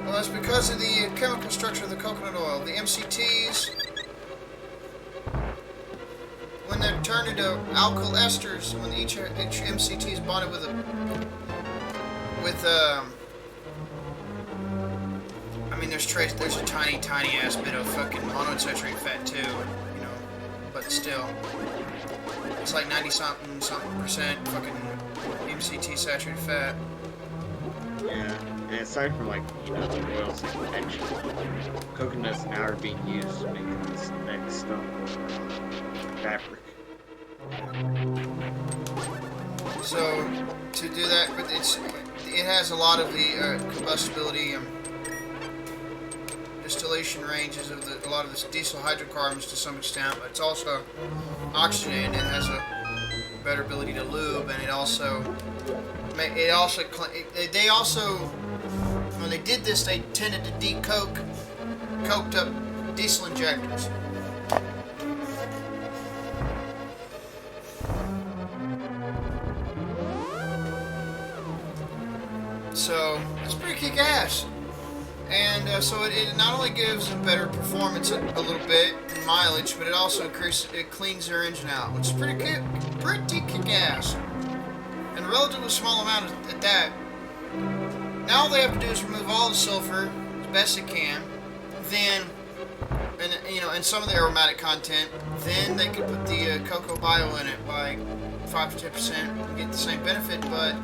Well, that's because of the chemical structure of the coconut oil. The MCTs, when they're turned into alkyl esters, when each MCT is bonded mean, there's a tiny ass bit of fucking monounsaturated fat too, you know, but still, it's like 90 something percent fucking MCT saturated fat. Yeah, and aside from like, you know, the oils and convention, coconuts now are being used to make this next fabric. So to do that, but it has a lot of the combustibility and distillation ranges of a lot of the diesel hydrocarbons to some extent, but it's also oxygenated. It has a better ability to lube, and they also when they did this, they tended to coked up diesel injectors. So it's pretty kick-ass, and so it not only gives them better performance a little bit in mileage, but it also cleans their engine out, which is pretty kick-ass, and a relatively small amount at that. Now all they have to do is remove all the sulfur as best they can, then, and some of the aromatic content. Then they can put the cocoa bio in it, like 5 to 10%, and get the same benefit, but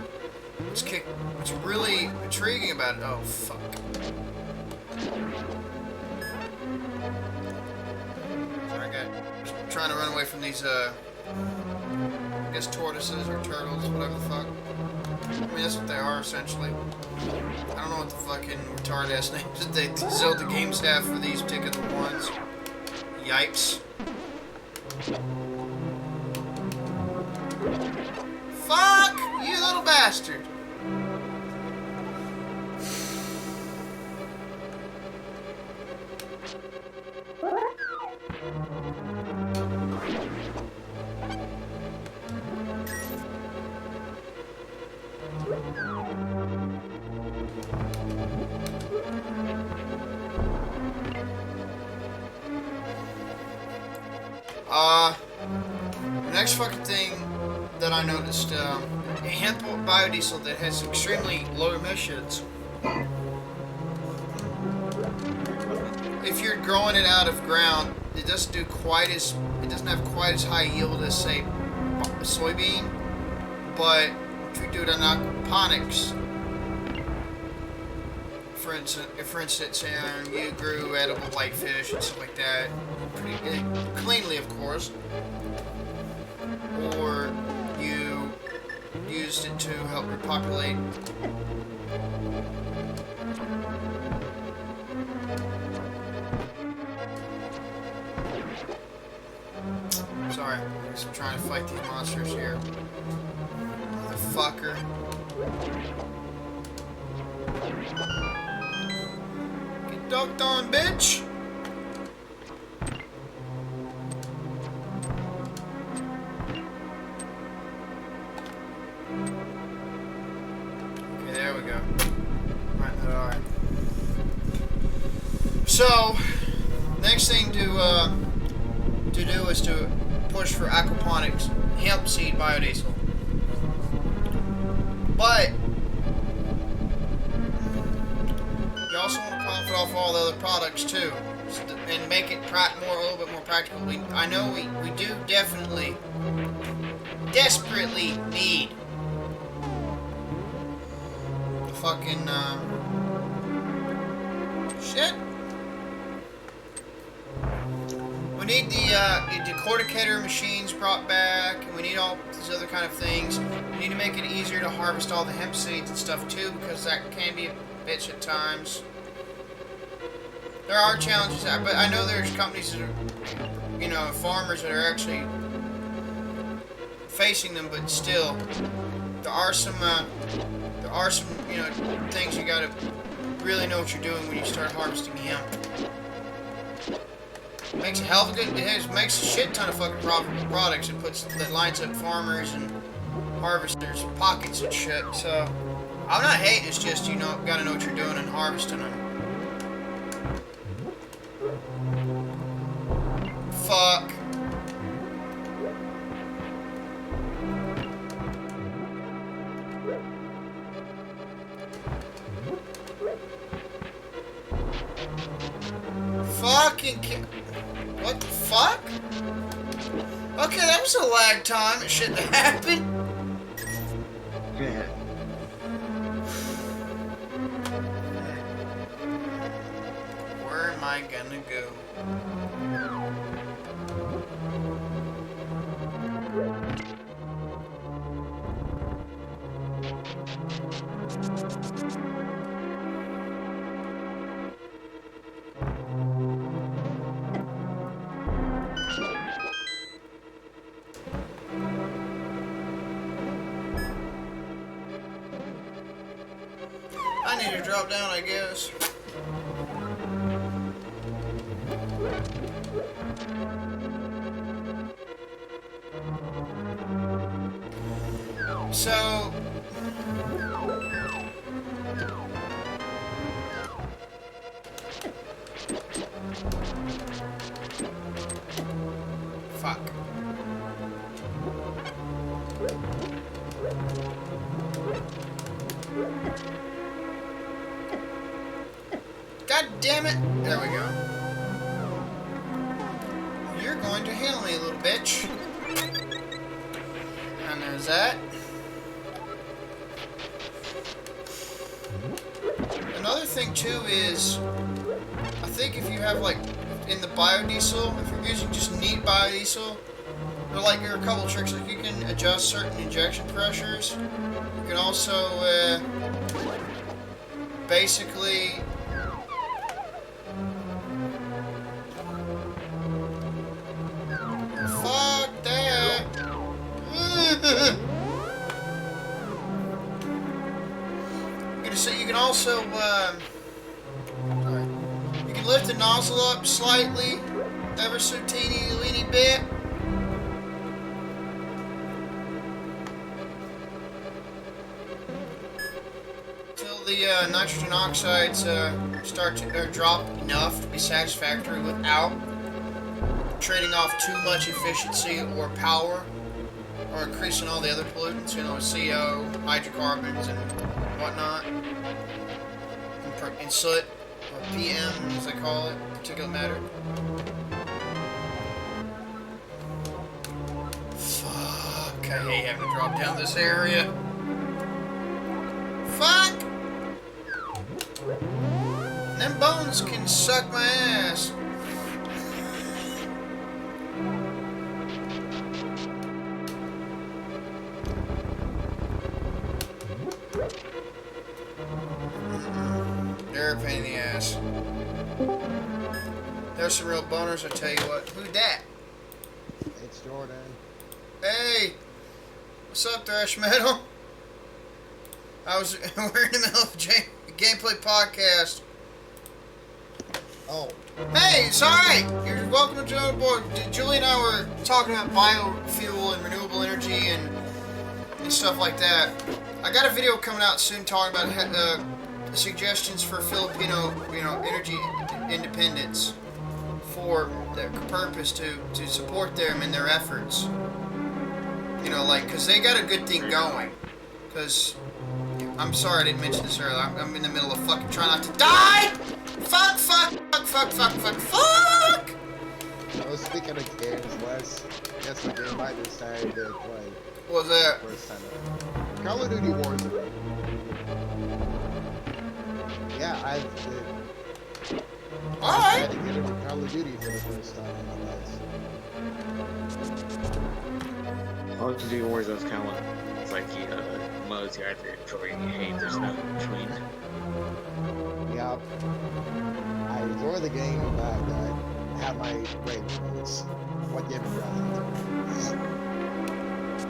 what's really intriguing about it, oh fuck. Sorry, I'm trying to run away from these, I guess tortoises or turtles, whatever the fuck. I mean, that's what they are, essentially. I don't know what the fucking retarded-ass names that the Zelda games have for these particular ones. Yipes. Fuck! You little bastard! The next fucking thing that I noticed, a hemp biodiesel that has extremely low emissions. If you're growing it out of ground, it doesn't have quite as high yield as, say, a soybean. But if you do it on aquaponics, for instance, you grew edible whitefish and stuff like that, pretty cleanly, of course, or you used it to help repopulate. Sorry, I'm trying to fight these monsters here. Motherfucker. Get ducked on, bitch! Okay, there we go. Right in the eye. So, next thing to do is to push for aquaponics, hemp seed biodiesel. But you also want to profit off all the other products too, and make it a little bit more practical. I know we do desperately need the fucking shit. We need the decorticator machines brought back, and we need all these other kind of things. We need to make it easier to harvest all the hemp seeds and stuff too, because that can be a bitch at times. There are challenges, but I know there's companies that are, farmers that are actually facing them, but still, there are some, things you gotta really know what you're doing when you start harvesting hemp. It makes a hell of a good, it makes a shit ton of fucking profitable products. That lines up farmers and harvesters' pockets and shit. So, I'm not hating, it's just, gotta know what you're doing and harvesting them. Fuck. fucking what the fuck? Okay, that was a lag time. It shouldn't have happened. Yeah. Where am I gonna go? I need to drop down, I guess. So... Fuck. God damn it! There we go. You're going to handle me, little bitch. And there's that. Another thing too is, I think if you have like in the biodiesel, if you're using just neat biodiesel, there are a couple tricks. Like you can adjust certain injection pressures. You can also basically fuck that. You can also you can lift the nozzle up slightly, ever so teeny bit. Till the nitrogen oxides start to drop enough to be satisfactory without trading off too much efficiency or power, or increasing all the other pollutants, you know, CO, hydrocarbons, and whatnot, and soot, or PM as they call it, particulate matter. Fuck, I hate having to drop down this area. Fuck! And them bones can suck my ass. They're a pain in the ass. There's some real boners, I tell you what. Who that? It's Jordan. Hey! What's up, Thrash Metal? We're in the middle of a gameplay podcast. Oh. Hey, it's alright! You're welcome to join the board. Julian and I were talking about biofuel and renewable energy and stuff like that. I got a video coming out soon talking about suggestions for Filipino, energy independence for the purpose to support them in their efforts. Because they got a good thing going. Because, I'm sorry I didn't mention this earlier. I'm in the middle of fucking trying not to die! Fuck! I was speaking of games, Les. Guess what game I decided to play? What was that? First time ever. Call of Duty Warzone. Yeah, I Alright! had to get into Call of Duty for the first time in my life. Call of Duty Warzone's kind of it's like modes you either enjoy or you hate. There's no in between. Yeah. I enjoy the game, but I have my ratings. What game is that?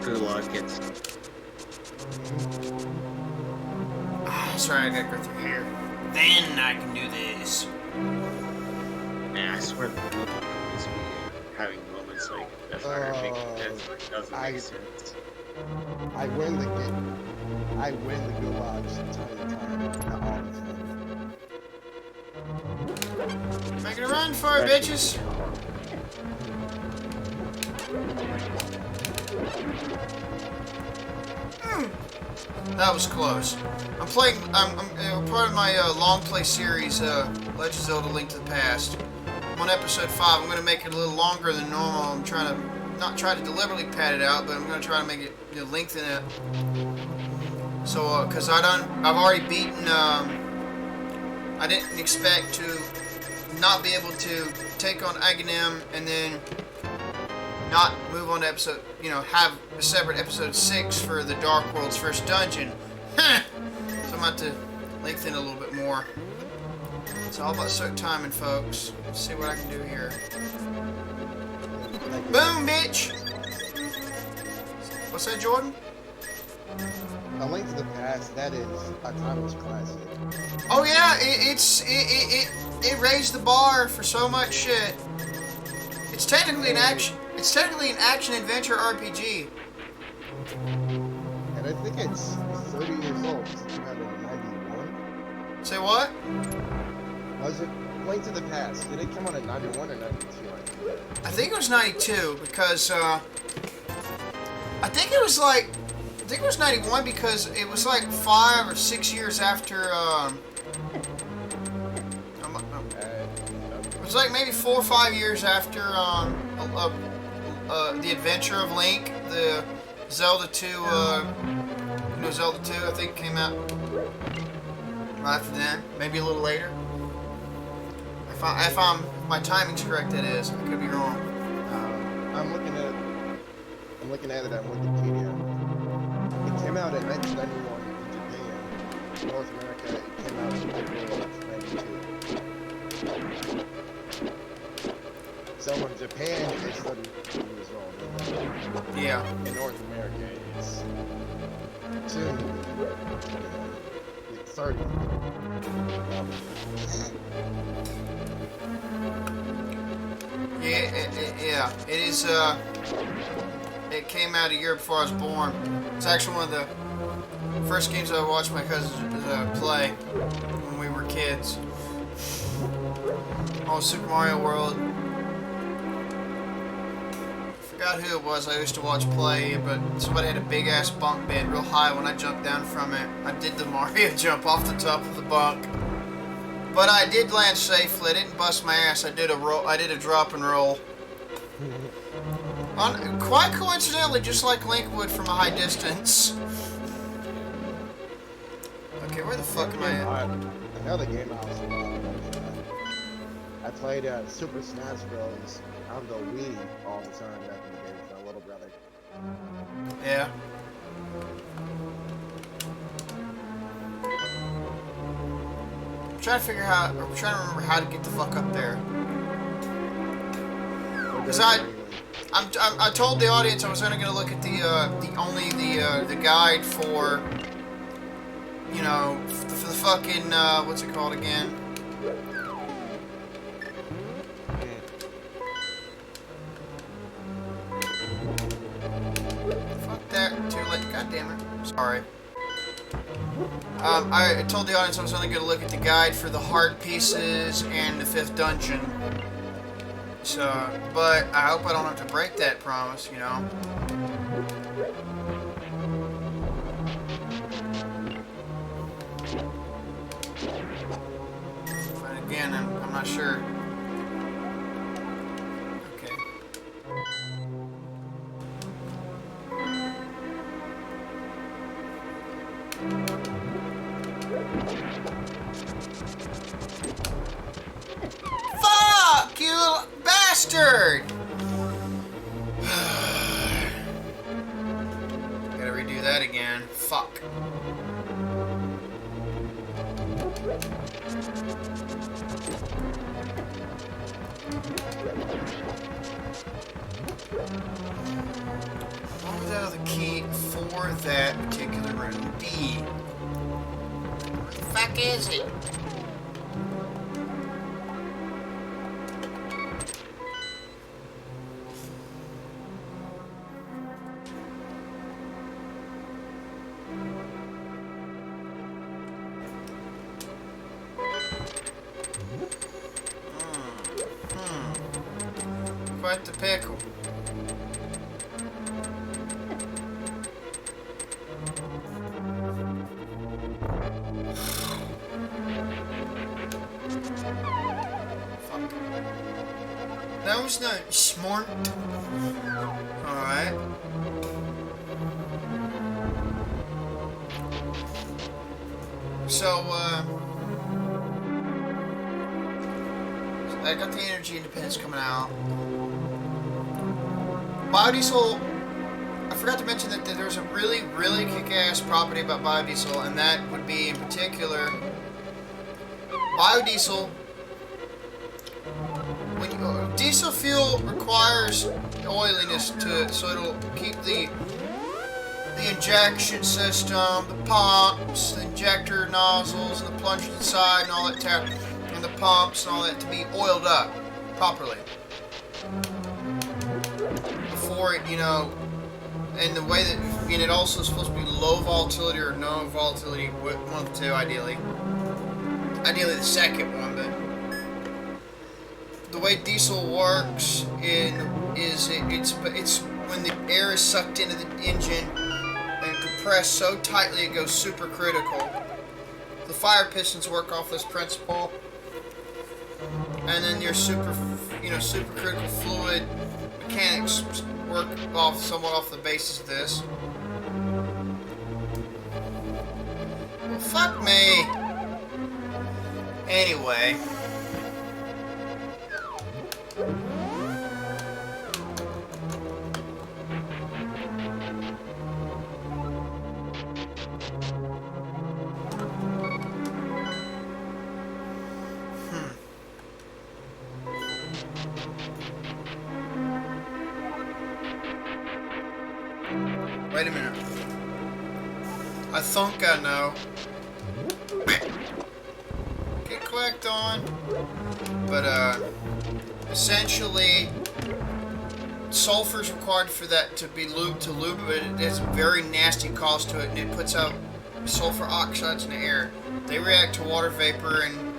Good luck, it's Sorry, I gotta go through here. Then I can do this. man, I swear the book is having moments like that are that doesn't make sense. I win the game. I win the gulags time and time, not all the time. Making a run for it, bitches. That was close. I'm playing. I'm part of my Longplay series, Legend of Zelda: Link to the Past. I'm on episode 5. I'm gonna make it a little longer than normal. I'm trying to not try to deliberately pad it out, but I'm gonna try to make it, you know, lengthen it. So, cause I've already beaten. I didn't expect to not be able to take on Aghanim and then not move on to episode, you know, have a separate episode 6 for the Dark World's first dungeon. So I'm about to lengthen a little bit more. It's all about certain timing, folks. Let's see what I can do here. Boom, bitch! What's that, Jordan? A Link to the Past, that is a timeless classic. Oh yeah, it raised the bar for so much shit. It's technically an action adventure RPG. And I think it's 30 years old. It's 1991. Say what? Was it Link to the Past? Did it come out in 91 or 92? I think it was 92 because I think it was 91 because it was like 5 or 6 years after it was like maybe 4 or 5 years after the Adventure of Link, the Zelda 2 Zelda 2 I think came out right after then, maybe a little later. If my timing's correct, it is. I could be wrong. I'm looking at it on Wikipedia. It came out in 1991 in Japan. In North America, it came out in April of 92. So in Japan, it's 30 years old. Yeah. In North America, it's soon. It's 30. Yeah, it is. It came out a year before I was born. It's actually one of the first games I watched my cousins play when we were kids. Oh, Super Mario World. Forgot who it was I used to watch play, but somebody had a big ass bunk bed real high. When I jumped down from it, I did the Mario jump off the top of the bunk. But I did land safely. I didn't bust my ass. I did a roll. I did a drop and roll. Quite coincidentally, just like Link would from a high distance. Okay, where the fuck am I at? Another game I was I played Super Smash Bros. On the Wii all the time back in the day with my little brother. Yeah. I'm trying to remember how to get the fuck up there. Cause I told the audience I was only gonna look at the guide for, you know, for the fucking what's it called again? Fuck that! Too late. God damn it! Sorry. I told the audience I was only going to look at the guide for the hard pieces and the 5th dungeon. So, but I hope I don't have to break that promise, you know. But again, I'm not sure. Okay. Fuck you, little bastard! Gotta redo that again. Fuck. What was that other key for that particular room? D. What the fuck is it? Quite the pickle. Fuck. was not smart. Alright. So, I got the energy independence coming out. Biodiesel, I forgot to mention that there's a really, really kick-ass property about biodiesel, and that would be, in particular, biodiesel. Diesel fuel requires oiliness to it, so it'll keep the injection system, the pumps, the injector nozzles, and the plunger inside, and all that and the pumps and all that to be oiled up properly before it, and the way that, it also is supposed to be low volatility or no volatility, one of the two, ideally the second one, but the way diesel works it's when the air is sucked into the engine and compressed so tightly it goes supercritical. The fire pistons work off this principle, and then your supercritical fluid mechanics work somewhat off the basis of this. Well, fuck me. Anyway. Wait a minute. I think I know. Get clicked on. But, essentially, sulfur is required for that to be lubed to lube, but it has a very nasty cost to it, and it puts out sulfur oxides in the air. They react to water vapor and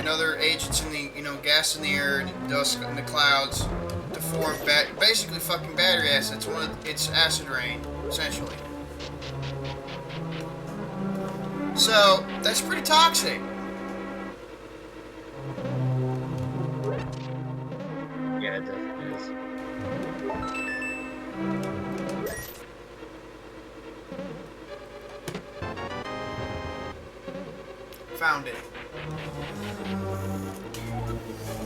other agents in the, gas in the air, and dust in the clouds, to form basically fucking battery acid. It's acid rain, essentially. So that's pretty toxic. Yeah, it definitely is. Found it.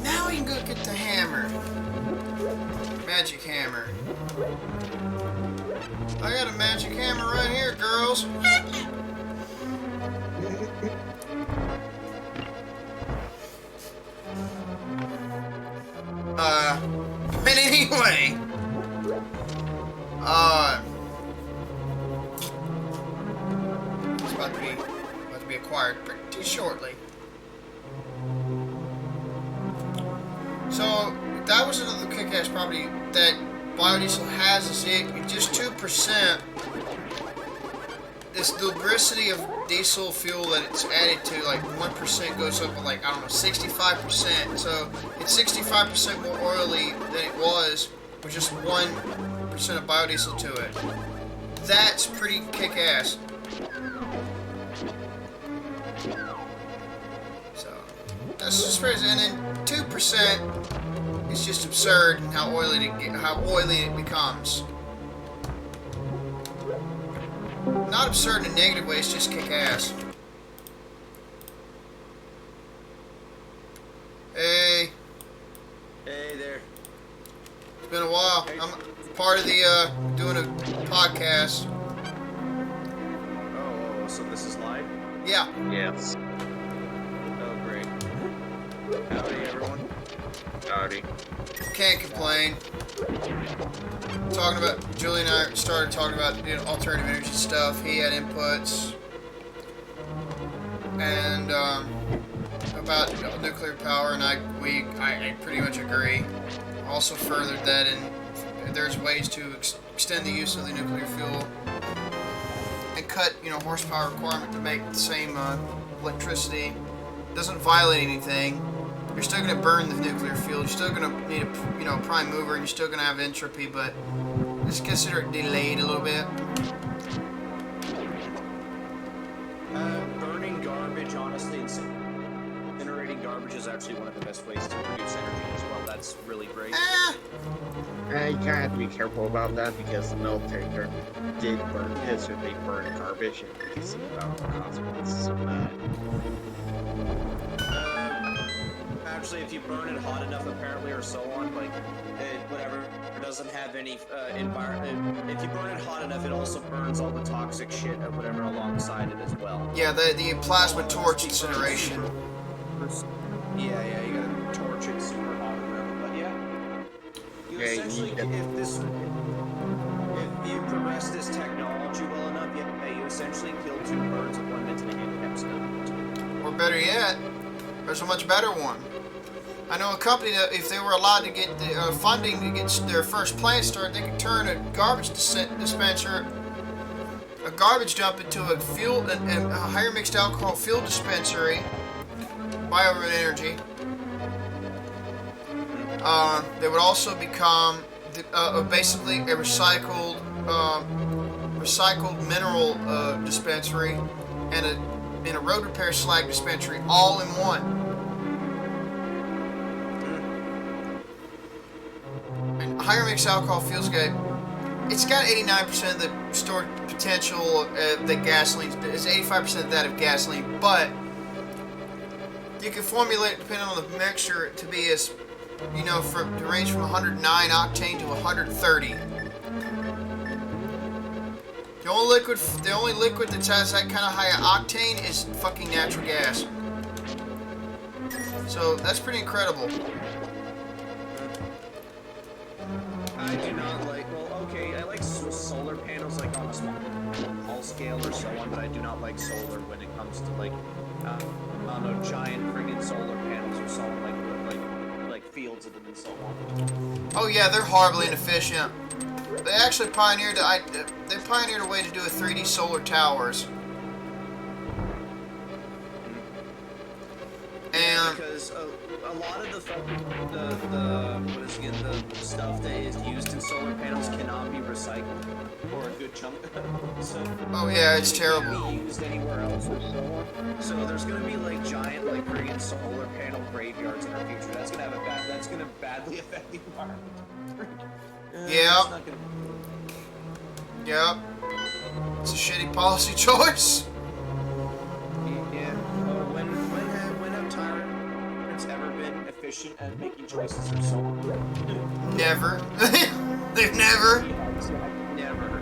Now we can go get the hammer. Magic hammer. I got a magic hammer right here, girls. But anyway, it's about to be acquired pretty shortly. So that was another kick-ass property that biodiesel has, is just 2%. This lubricity of diesel fuel that it's added to, like 1% goes up to, like, I don't know, 65%. So it's 65% more oily than it was with just 1% of biodiesel to it. That's pretty kick-ass. So that's just crazy. And then 2% is just absurd in how oily it becomes. Not absurd in a negative way, it's just kick-ass. Hey. Hey there. It's been a while. Hey. I'm part of the, doing a podcast. Oh, so this is live? Yeah. Yes. Oh, great. Howdy, everyone. Howdy. Can't complain. Julian and I started talking about alternative energy stuff. He had inputs. And, about nuclear power, and I pretty much agree. Also furthered that there's ways to extend the use of the nuclear fuel and cut, horsepower requirement to make the same electricity. Doesn't violate anything. You're still going to burn the nuclear fuel. You're still going to need a prime mover, and you're still going to have entropy, but just consider it delayed a little bit. Burning garbage, honestly, incinerating garbage is is actually one of the best ways to produce energy as well. That's really great. You kind of have to be careful about that because the military did burn pits or they burn garbage, and you can see about the consequences of that. Actually, if you burn it hot enough, apparently, or so on, like, whatever, it doesn't have any environment. If you burn it hot enough, it also burns all the toxic shit or whatever alongside it as well. Yeah, the plasma torch incineration. Yeah, you gotta torch it super hot or whatever. But yeah, you essentially, if you progress this technology well enough, you essentially kill 2 birds with 1 mentally handicapped stone. Or better yet, there's a much better one. I know a company that if they were allowed to get the funding to get their first plant started, they could turn a garbage dispenser, a garbage dump into a higher mixed alcohol fuel dispensary, bioenergy. They would also become basically a recycled mineral dispensary and a road repair slag dispensary all in one. And higher mixed alcohol fuels it's got 89% of the stored potential that gasoline, it's 85% of that of gasoline, but you can formulate it depending on the mixture to be as, to range from 109 octane to 130. The only liquid that has that kind of high octane is fucking natural gas. So that's pretty incredible. I do not like, I like solar panels like on a small scale or so on, but I do not like solar when it comes to like, I don't know, giant friggin' solar panels or so on, like fields of them and so on. Oh yeah, they're horribly inefficient. They actually pioneered a way to do a 3D solar towers. And because a lot of the stuff that is used in solar panels cannot be recycled for a good chunk. So oh yeah, it's terrible. Can't be used anywhere else or so on. So there's gonna be like giant like friggin' solar panel graveyards in our future. That's gonna badly affect the environment. Yeah. Yep. It's a shitty policy choice. Yeah. When have tyrants ever been efficient at making choices or so on? Never. They've never. Never.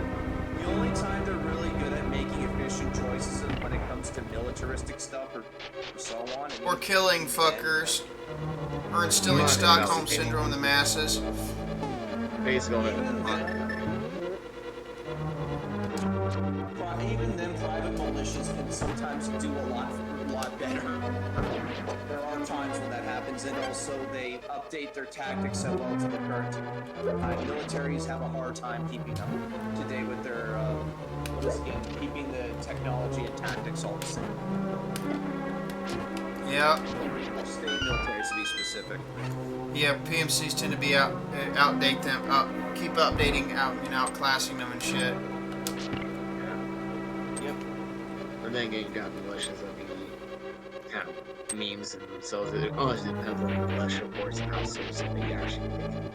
The only time they're really good at making efficient choices is when it comes to militaristic stuff or so on. Or killing fuckers. Or instilling Stockholm Syndrome in the masses. Basically, even then, private militias can sometimes do a lot better. There are times when that happens, and also they update their tactics so well to the current time. Militaries have a hard time keeping up to date with their keeping the technology and tactics all the same. Yeah. State militaries to be specific. Yeah, PMCs tend to be outdate them, keep updating, outclassing them and shit. Yep. And then you got militias that be kind of memes in themselves. It always depends on the militia force and how seriously they actually take it.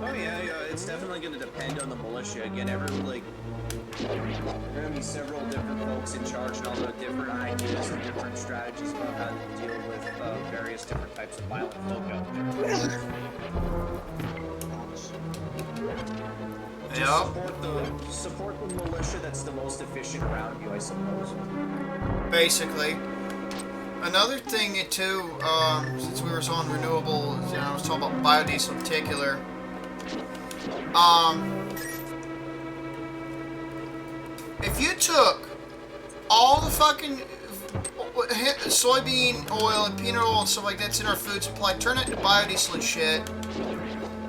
Oh yeah, it's definitely going to depend on the militia. Again, there are going to be several different folks in charge and all the different ideas and different strategies about how to deal with various different types of violent folk out there. Support the militia that's the most efficient around you, I suppose. Basically. Another thing too, since we were on renewables, I was talking about biodiesel in particular. If you took all the fucking soybean oil and peanut oil and stuff like that's in our food supply, turn it into biodiesel and shit,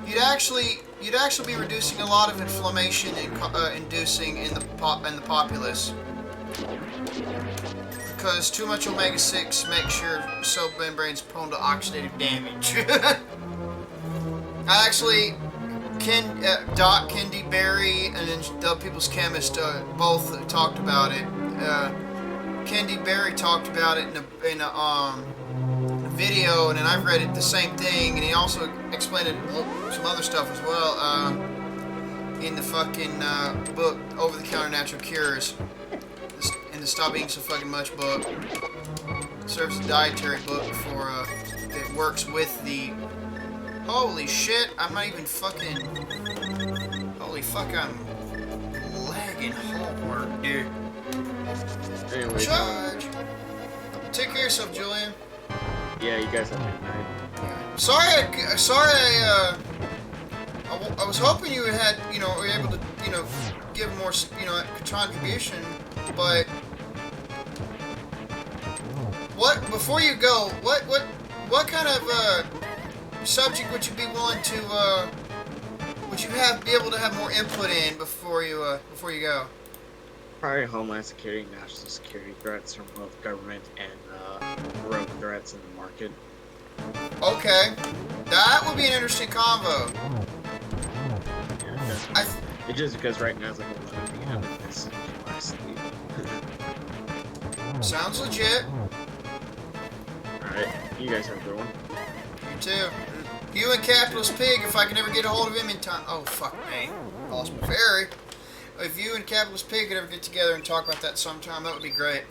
you'd actually be reducing a lot of inflammation inducing in the populace. Because too much omega-6 makes your cell membranes prone to oxidative damage. Doc Kendi Berry and then the People's Chemist both talked about it. Kendi Berry talked about it in a video, and then I've read it the same thing, and he also explained it, some other stuff as well, in the fucking book, Over the Counter Natural Cures, in the Stop Eating So Fucking Much book. It serves as a dietary book for, that works with the, holy shit, I'm not even fucking, holy fuck, I'm lagging hard, dude. Anyway, Charge! Take care of yourself, Julian. yeah, you guys have a good night. Sorry, I was hoping you had, you know, were able to, you know, give more, you know, contribution, but before you go, what kind of subject would you be willing to, would you be able to have more input in before you go? Probably Homeland Security, national security threats from both government and rogue threats in the market. Okay, that would be an interesting convo. Yeah, it's just because right now it's like 11 p.m. and it's my sleep. Sounds legit. Alright, you guys have a good one. You too. You and Capitalist Pig, if I can ever get a hold of him in time. Oh, fuck me. Lost my ferry. If you and Capitalist Pig could ever get together and talk about that sometime, that would be great.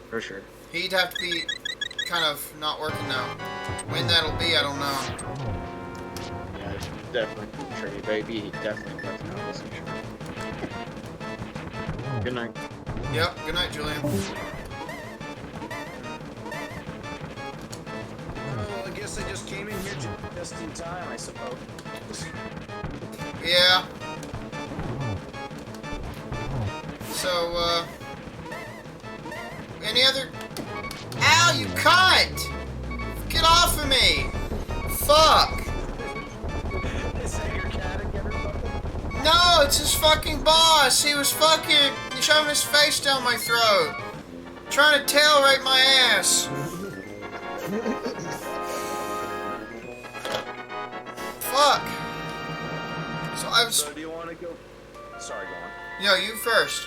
For sure. He'd have to be kind of not working now. When that'll be, I don't know. Yeah, definitely trade, baby. Definitely worth the conversation. Good night. Yep, good night, Julian. Well, I guess I just came in here just in time, I suppose. Yeah. So, any other... Ow, you cunt! Get off of me! Fuck! Is that your cat again or something? No, it's his fucking boss! He was fucking shoving his face down my throat! Trying to tail rape my ass! Fuck! So do you want to go... Sorry, go on. Yo, you first.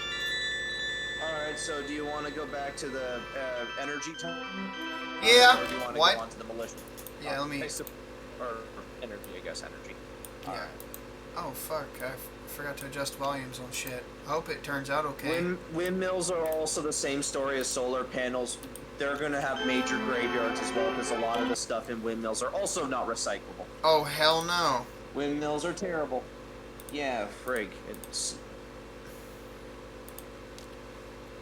Alright, so do you want to go back to the energy time? Yeah. Or do you want to What? go on to the militia? Yeah, let me... Or energy, I guess, energy. Yeah. Oh, fuck. I forgot to adjust volumes on shit. I hope it turns out okay. Windmills are also the same story as solar panels. They're going to have major graveyards as well, because a lot of the stuff in windmills are also not recyclable. Oh, hell no. Windmills are terrible. Yeah, frig. It's...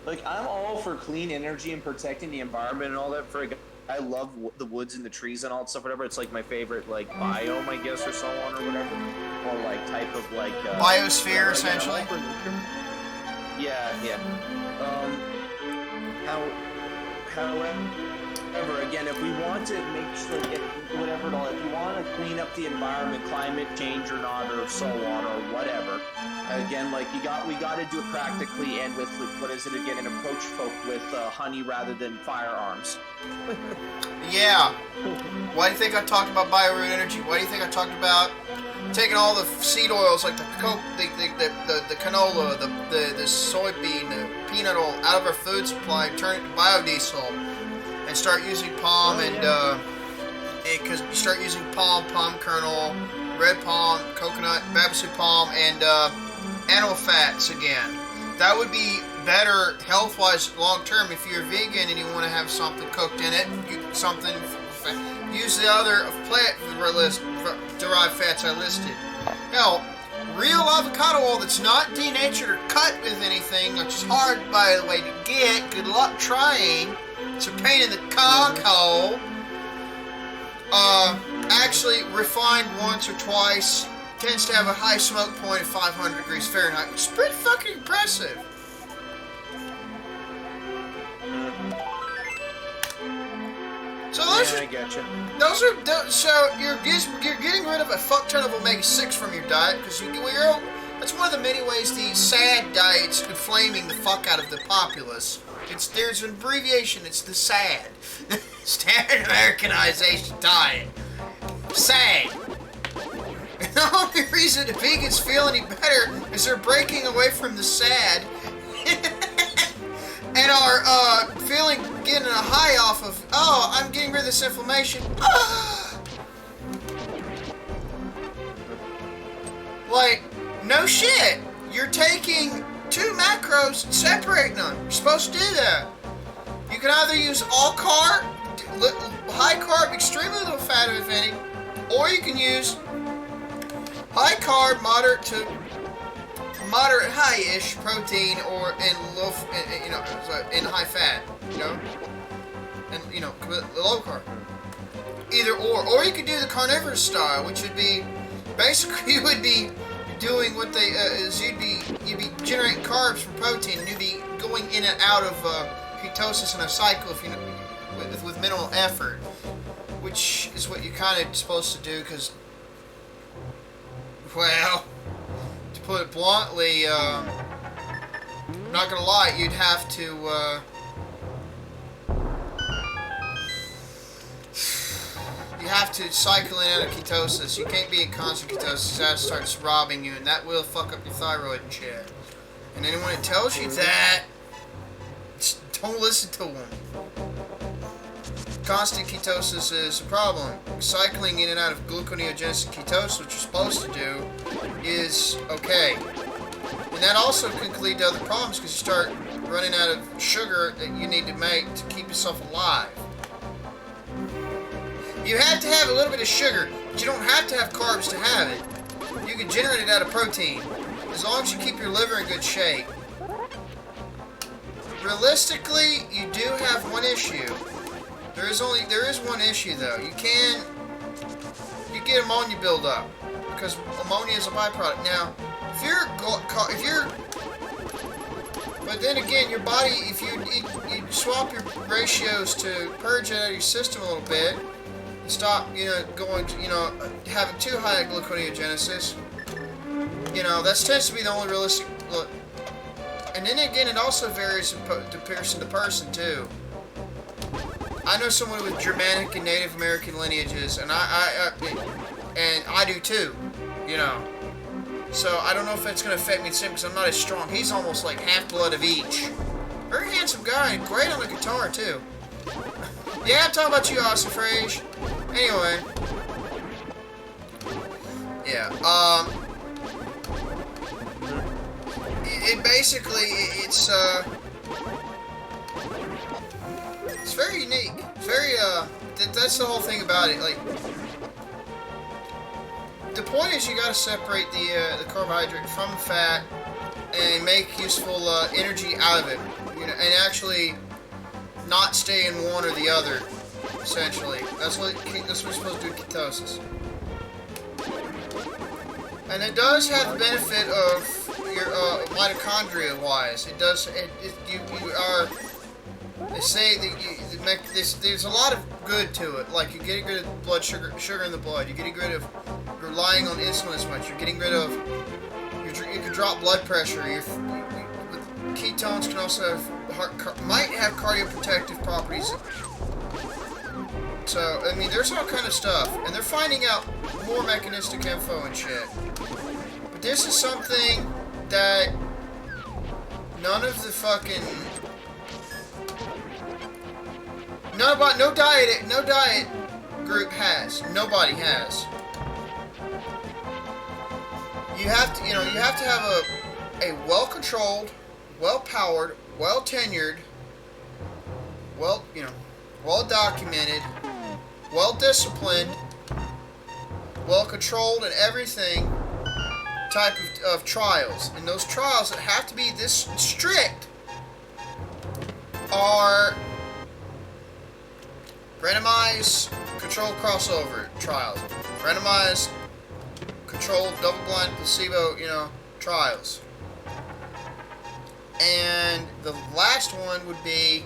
Like, I'm all for clean energy and protecting the environment and all that, frig. I love the woods and the trees and all that stuff, whatever. It's like my favorite, like, biome, I guess, or so on, or whatever. Or, like, type of, like... Biosphere, essentially. Yeah. However, again, if we want to make sure, whatever, if you want to clean up the environment, climate change or not, or so on, or whatever, again, like, we got to do it practically and with, what is it again, and approach folk with honey rather than firearms. Yeah. Why do you think I talked about bio-root energy? Why do you think I talked about taking all the seed oils, like the canola, the soybean, the peanut oil out of our food supply, turn it to biodiesel, and start using palm because you start using palm kernel, red palm, coconut, babasu palm, and animal fats again. That would be better health-wise long-term if you're vegan and you want to have something cooked in it. Use the other plant-derived fats I listed. Hell, real avocado oil that's not denatured or cut with anything, which is hard, by the way, to get. Good luck trying. It's a pain in the cock hole. Actually refined once or twice. Tends to have a high smoke point of 500 degrees Fahrenheit. It's pretty fucking impressive. So I get you. So you're getting rid of a fuck ton of omega-6 from your diet because that's one of the many ways these SAD diets inflaming the fuck out of the populace. There's an abbreviation. It's the SAD, Standard Americanization Diet. SAD. And the only reason the vegans feel any better is they're breaking away from the SAD and are getting a high off of, oh, I'm getting rid of this inflammation. Like, no shit. You're taking 2 macros and separating them. You're supposed to do that. You can either use all carb, high carb, extremely low fat, if any, or you can use high carb, moderate high-ish protein, or in high fat, and low carb. Either or you could do the carnivorous style, which would be basically you would be doing what they you'd be generating carbs from protein, and you'd be going in and out of ketosis in a cycle with minimal effort, which is what you're kind of supposed to do, because, well, to put it bluntly, I'm not gonna lie, you'd have to cycle in and out of ketosis. You can't be in constant ketosis. That starts robbing you, and that will fuck up your thyroid and shit. And anyone that tells you that, don't listen to them. Constant ketosis is a problem. Cycling in and out of gluconeogenesis and ketosis, which you're supposed to do, is okay. And that also can lead to other problems, because you start running out of sugar that you need to make to keep yourself alive. You have to have a little bit of sugar, but you don't have to have carbs to have it. You can generate it out of protein, as long as you keep your liver in good shape. Realistically, you do have one issue. There is one issue though. You get ammonia buildup, because ammonia is a byproduct. Now, but then again, your body, if you swap your ratios to purge it out of your system a little bit, and stop, having too high a gluconeogenesis, that tends to be the only realistic look. And then again, it also varies from person to person too. I know someone with Germanic and Native American lineages, and I do too, So I don't know if that's going to affect me the same, because I'm not as strong. He's almost like half-blood of each. Very handsome guy, and great on the guitar too. Yeah, I'm talking about you, Austin Frage. Anyway. Yeah, it basically, it's very unique. It's very, that's the whole thing about it. Like, the point is you gotta separate the carbohydrate from fat and make useful energy out of it. And actually not stay in one or the other, essentially. That's what we're supposed to do with ketosis. And it does have the benefit of your mitochondria-wise. It does. You are. They say that there's a lot of good to it. Like, you're getting rid of blood sugar in the blood. You're getting rid of relying on insulin as much. You're getting rid of. You can drop blood pressure. Ketones can also might have cardioprotective properties. So, I mean, there's all kind of stuff, and they're finding out more mechanistic info and shit. But this is something that none of the fucking no diet group has. Nobody has. You have to have a well-controlled, well-powered, well-tenured, well-documented, well-disciplined, well-controlled and everything type of trials. And those trials that have to be this strict are randomized controlled crossover trials. Randomized controlled double-blind placebo, trials. And the last one would be,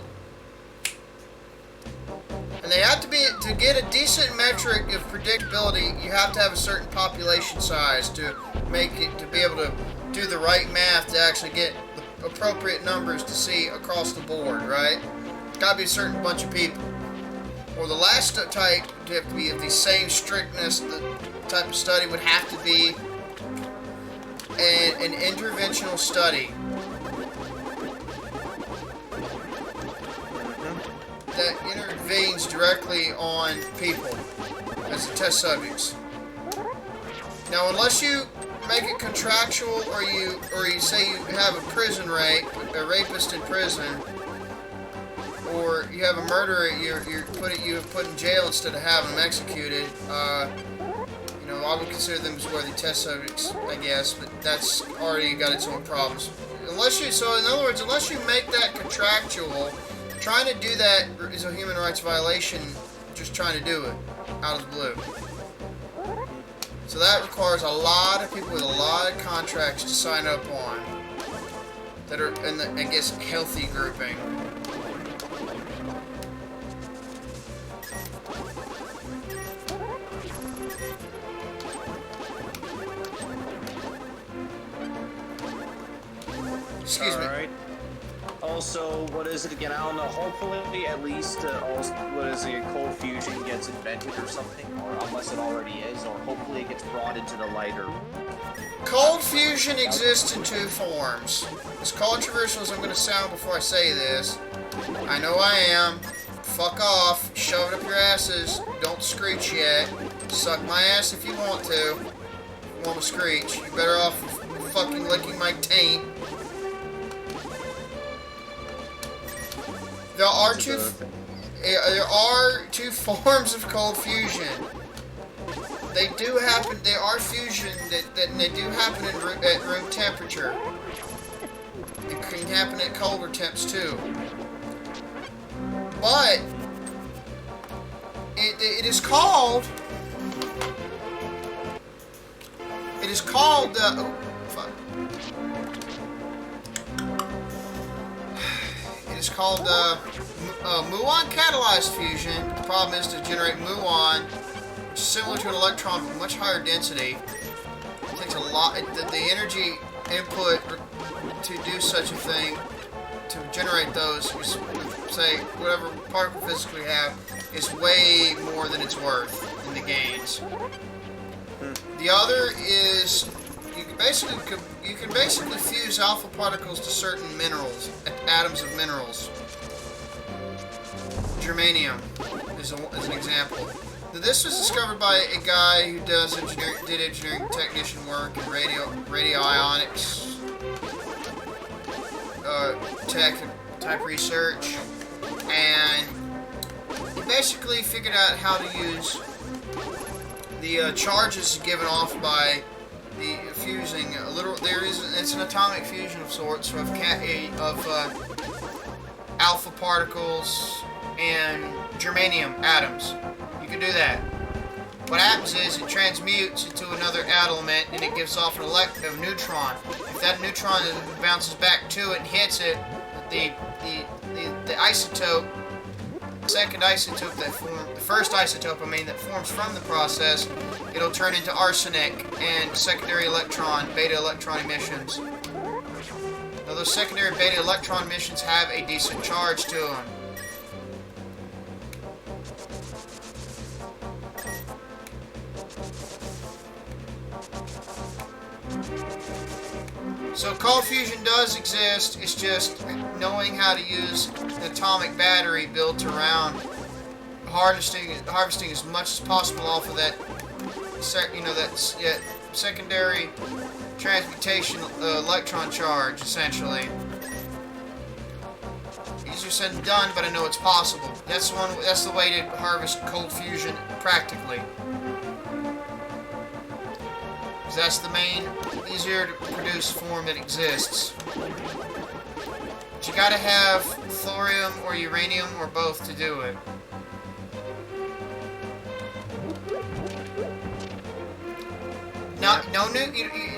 and they have to be, to get a decent metric of predictability, you have to have a certain population size to make it, to be able to do the right math to actually get the appropriate numbers to see across the board, right? It's got to be a certain bunch of people. Or the last type to have to be of the same strictness, the type of study would have to be an interventional study. civilians directly on people as the test subjects. Now, unless you make it contractual, or you say you have a prison rape, a rapist in prison, or you have a murderer you have put in jail instead of having them executed. You know, I would consider them as worthy test subjects, I guess, but that's already got its own problems. So in other words, unless you make that contractual, trying to do that is a human rights violation. Just trying to do it out of the blue. So that requires a lot of people with a lot of contracts to sign up on that are in the, I guess, healthy grouping. Excuse me. Alright. Also, what is it again? I don't know. Hopefully, at least, also, what is it? Cold fusion gets invented or something, or unless it already is, or hopefully it gets brought into the light. Or Cold fusion exists in two forms. As controversial as I'm going to sound before I say this, I know I am. Fuck off. Shove it up your asses. Don't screech yet. Suck my ass if you want to. If you want to screech. You're better off fucking licking my taint. There are two forms of cold fusion. They do happen. They are fusion that they do happen at room temperature. It can happen at colder temps too. But it is called. It is called. Oh, fuck. It's called Muon Catalyzed fusion. The problem is to generate Muon, which is similar to an electron with much higher density. It takes a lot. The energy input to do such a thing, to generate those, is, say, whatever particle physics we have, is way more than it's worth in the gains. The other is you can basically fuse alpha particles to certain minerals, atoms of minerals. Germanium is an example. Now, this was discovered by a guy who did engineering technician work in radioionics type research, and he basically figured out how to use the charges given off by the fusing it's an atomic fusion of sorts of alpha particles and germanium atoms. You can do that. What happens is it transmutes into another element and it gives off a neutron. If that neutron bounces back to it and hits it, the isotope, second isotope the first isotope that forms from the process, it'll turn into arsenic and secondary beta electron emissions. Now those secondary beta electron emissions have a decent charge to them. So cold fusion does exist. It's just knowing how to use an atomic battery built around harvesting as much as possible off of that, secondary transmutation electron charge, essentially. Easier said than done, but I know it's possible. That's the way to harvest cold fusion practically. That's the main, easier to produce form that exists. But you gotta have thorium or uranium or both to do it.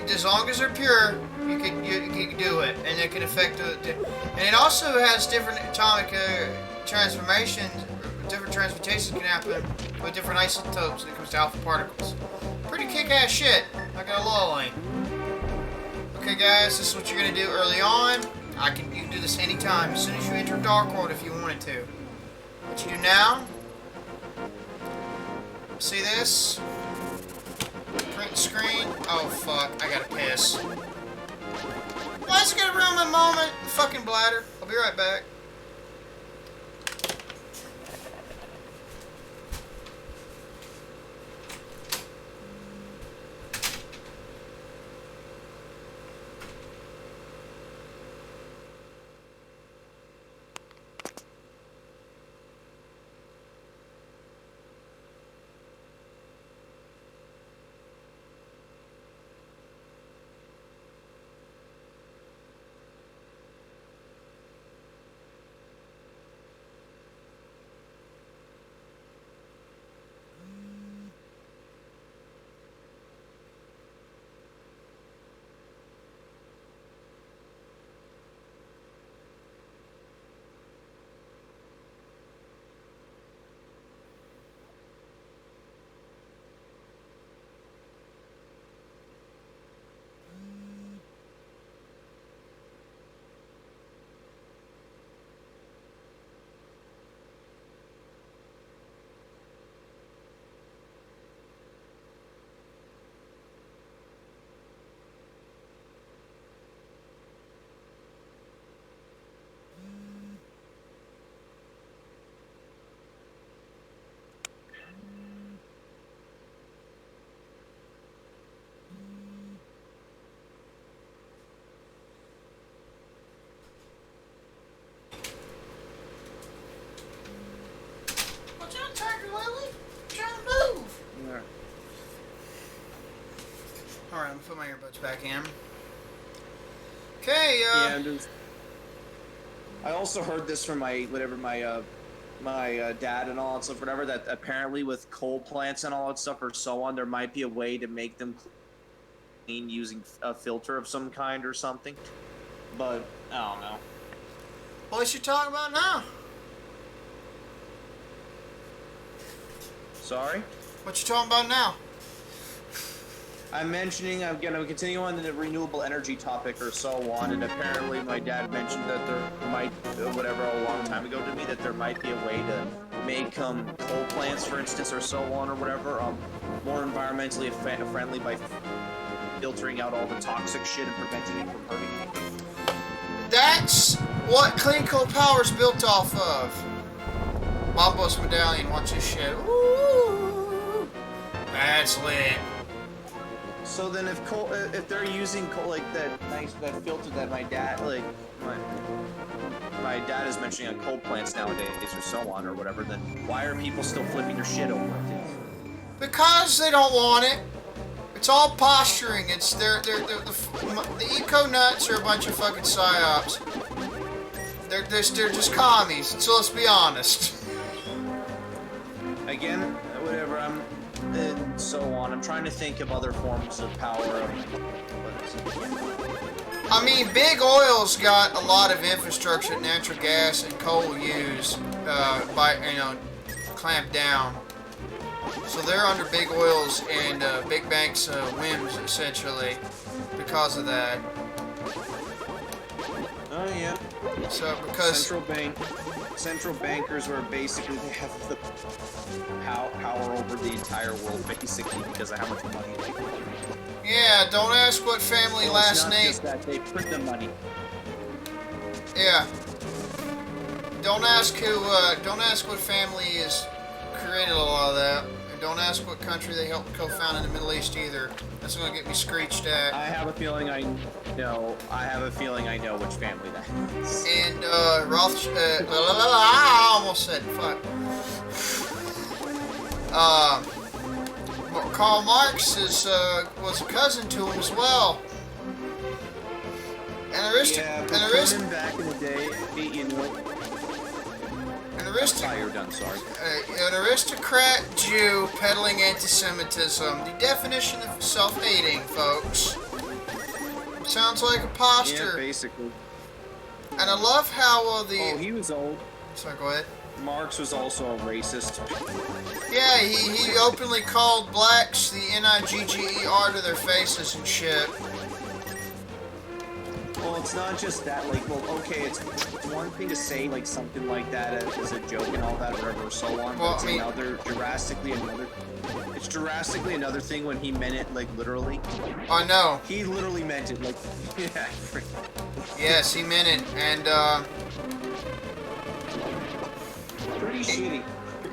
As long as they're pure, you can do it, and it can affect and it also has different atomic transformations. Different transmutations can happen with different isotopes when it comes to alpha particles. Pretty kick-ass shit, not gonna lie. Okay guys, this is what you're gonna do early on. You can do this anytime, as soon as you enter Dark World if you wanted to. What you do now, see this? Print screen. Oh fuck, I gotta piss. Why is it gonna ruin my moment? The fucking bladder. I'll be right back. Alright, I'm gonna put my earbuds back in. Okay, Yeah, I also heard this from my dad and all that stuff, whatever, that apparently with coal plants and all that stuff or so on, there might be a way to make them clean using a filter of some kind or something. But, I don't know. what you talking about now? Sorry? What you talking about now? I'm gonna continue on the renewable energy topic or so on, and apparently my dad mentioned that there might, whatever, a long time ago to me, that there might be a way to make coal plants, for instance, or so on, or whatever, more environmentally friendly by filtering out all the toxic shit and preventing it from hurting anything. That's what clean coal power is built off of. Mambo's medallion, watch this shit. Ooh, that's lit. So then, if they're using coal like that filter that my dad my dad is mentioning on coal plants nowadays or so on or whatever, then why are people still flipping their shit over it? Because they don't want it. It's all posturing. It's the eco nuts are a bunch of fucking psyops. They're just commies. So let's be honest. Again, whatever. And so on. I'm trying to think of other forms of power. I mean, big oil's got a lot of infrastructure that natural gas and coal use clamp down. So they're under big oils and big banks' whims, essentially, because of that. Oh yeah. So because central bankers were basically, they have the power over the entire world, basically, because of how much money they have. yeah, don't ask what family Well, last it's not name. just that, they print the money. Yeah. Don't ask what family has created a lot of that. And don't ask what country they helped co-found in the Middle East either. That's gonna get me screeched at. I have a feeling I know which family that is. And I almost said fuck. Karl Marx was a cousin to him as well. Back in the day, you're done, sorry. An aristocrat Jew peddling anti-Semitism. The definition of self-hating, folks. Sounds like a posture. Yeah, basically. And I love how Oh, he was old. Sorry, go ahead. Marx was also a racist. Yeah, he openly called blacks the N-I-G-G-E-R to their faces and shit. Well, it's not just that, okay, it's one thing to say, something like that as a joke and all that, whatever, so on, Well, but it's drastically another thing when he meant it, literally. I know. He literally meant it, yeah. Yes, he meant it, and, Pretty shitty.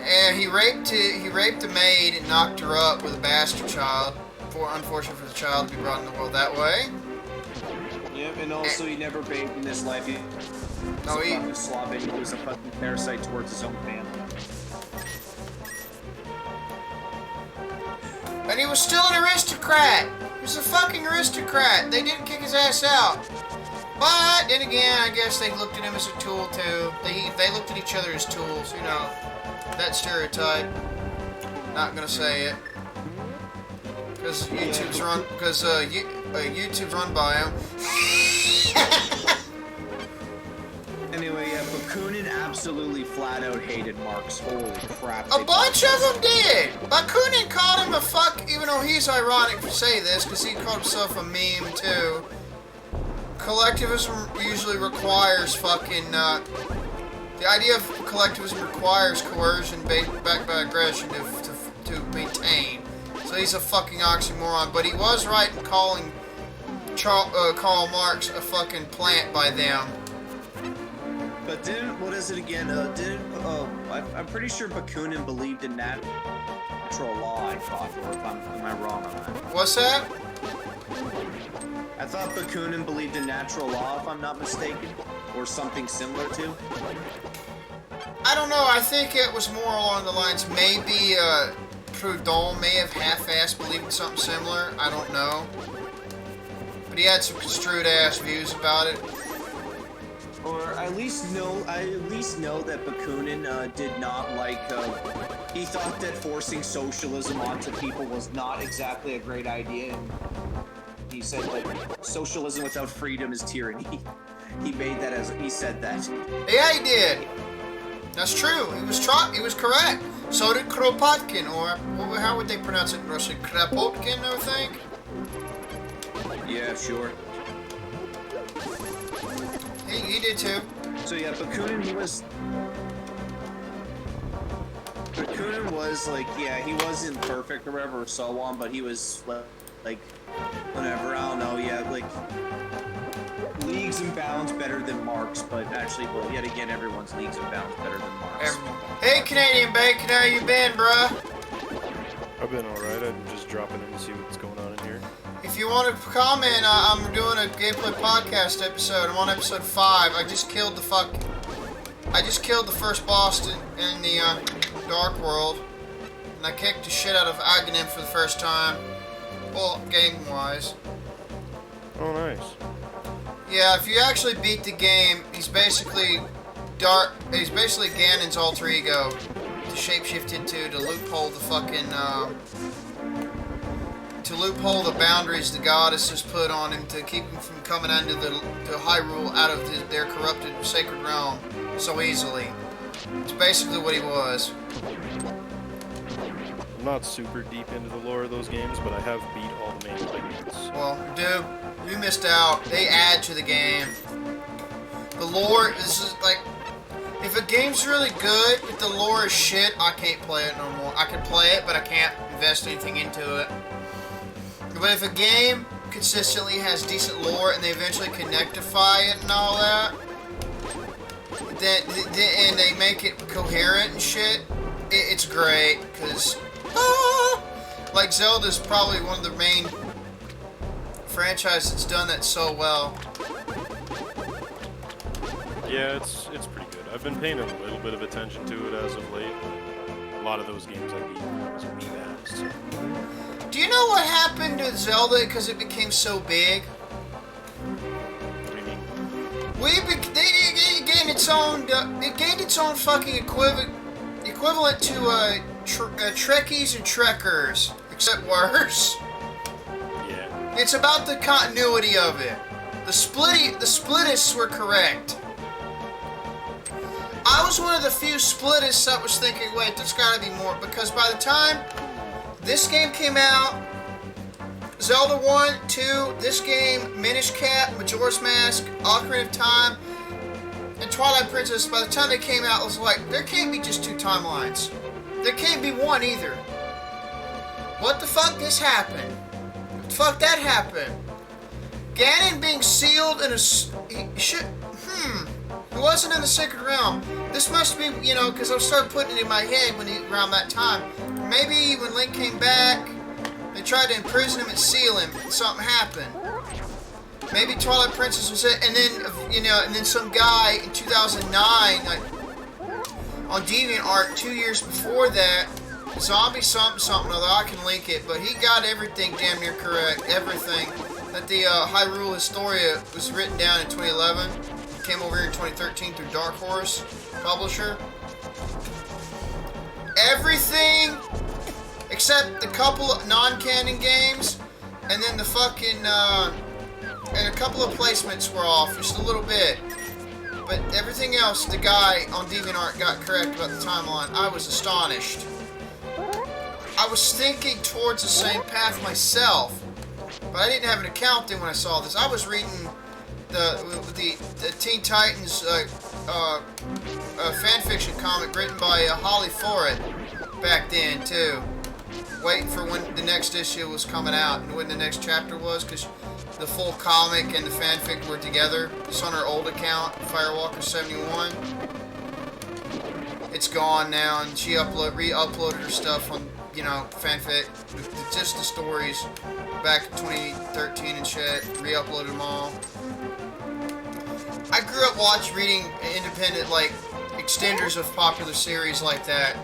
and he raped a maid and knocked her up with a bastard child. Unfortunate for the child to be brought in the world that way. Yep, and also he never bathed in his life. He was a slob, and he was a fucking parasite towards his own family. And he was still an aristocrat. He was a fucking aristocrat. They didn't kick his ass out. But then again, I guess they looked at him as a tool too. They looked at each other as tools. You know, that stereotype. Not gonna say it. Because YouTube's run by him. Anyway, yeah, Bakunin absolutely flat out hated Marx. Holy crap. A bunch of them did. Bakunin called him a fuck, even though he's ironic to say this, because he called himself a meme too. Collectivism usually requires fucking, the idea of collectivism requires coercion backed by aggression to maintain. So he's a fucking oxymoron, but he was right in calling Karl Marx a fucking plant by them. But what is it again? I'm pretty sure Bakunin believed in natural law, I thought, or am I wrong on that? What's that? I thought Bakunin believed in natural law, if I'm not mistaken, or something similar to. I don't know, I think it was more along the lines, maybe, Proudhon may have half-assed believed in something similar. I don't know. But he had some construed ass views about it. Or I at least know that Bakunin did not like. He thought that forcing socialism onto people was not exactly a great idea, and he said that socialism without freedom is tyranny. He said that. Yeah, he did. That's true. He was correct. So did Kropotkin, or how would they pronounce it in Russian? Kropotkin, I think. Yeah, sure. He did too. So yeah, Bakunin was like, yeah, he wasn't perfect or whatever or so on, but he was like whatever, I don't know, yeah, like leagues and bounds better than Marx, but actually, well, yet again, everyone's leagues and bounds better than Marx. Hey, Canadian Bacon, how you been, bruh? I've been alright. I'm just dropping in to see what's going on in here. If you want to comment, I'm doing a gameplay podcast episode. I'm on episode 5. I just killed the first boss in the Dark World, and I kicked the shit out of Aghanim for the first time. Well, game-wise. Oh, nice. Yeah, if you actually beat the game, he's basically Ganon's alter ego, to shapeshift into, to loophole the fucking, to loophole the boundaries the goddesses put on him to keep him from coming under the Hyrule out of their corrupted sacred realm so easily. It's basically what he was. I'm not super deep into the lore of those games, but I have beat all the main ingredients. Well, dude, you missed out. They add to the game. The lore, this is like, if a game's really good, if the lore is shit, I can't play it no more. I can play it, but I can't invest anything into it. But if a game consistently has decent lore and they eventually connectify it and all that, then and they make it coherent and shit, it's great, because like Zelda's probably one of the main franchises that's done that so well. Yeah, it's pretty good. I've been paying a little bit of attention to it as of late. A lot of those games I beat was me that. So. Do you know what happened to Zelda because it became so big? What do you mean? It gained its own fucking equivalent to Trekkies and Trekkers, except worse. Yeah. It's about the continuity of it. The splitists were correct. I was one of the few splitists that was thinking, wait, there's gotta be more, because by the time this game came out, Zelda 1, 2, this game, Minish Cap, Majora's Mask, Ocarina of Time, and Twilight Princess, by the time they came out, I was like, there can't be just 2 timelines. There can't be one either. What the fuck this happened? What the fuck that happened? Ganon being sealed in a... It wasn't in the Sacred Realm. This must be, you know, because I started putting it in my head around that time. Maybe when Link came back, they tried to imprison him and seal him, and something happened. Maybe Twilight Princess was it, and then, you know, and then some guy in 2009, like, on DeviantArt 2 years before that, Zombie something other, I can link it, but he got everything damn near correct, everything. That the Hyrule Historia was written down in 2011, came over here in 2013 through Dark Horse Publisher. Everything except the couple of non-canon games, and then the fucking, and a couple of placements were off, just a little bit. But everything else, the guy on DeviantArt got correct about the timeline. I was astonished. I was thinking towards the same path myself, but I didn't have an account then when I saw this. I was reading the Teen Titans fanfiction comic written by Holly Forrett back then too. Waiting for when the next issue was coming out and when the next chapter was, because the full comic and the fanfic were together. It's on her old account, Firewalker71. It's gone now, and she re-uploaded her stuff on, you know, fanfic, just the stories back in 2013 and shit. Re-uploaded them all. I grew up reading independent, like, extenders of popular series like that.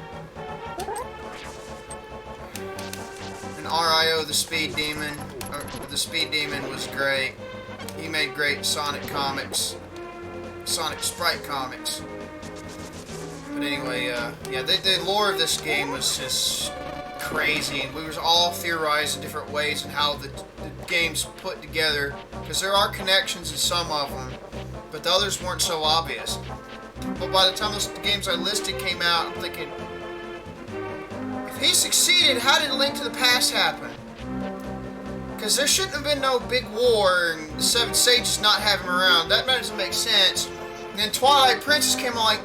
And RIO, the Speed Demon, or the the Speed Demon was great. He made great Sonic comics, Sonic Sprite comics. But anyway, yeah, the lore of this game was just crazy, and we was all theorizing different ways and how the game's put together, because there are connections in some of them, but the others weren't so obvious. But by the time those games I listed came out, I'm thinking, if he succeeded, how did Link to the Past happen? Because there shouldn't have been no big war and the Seven Sages not have him around. That doesn't make sense. And then Twilight Princess came on like,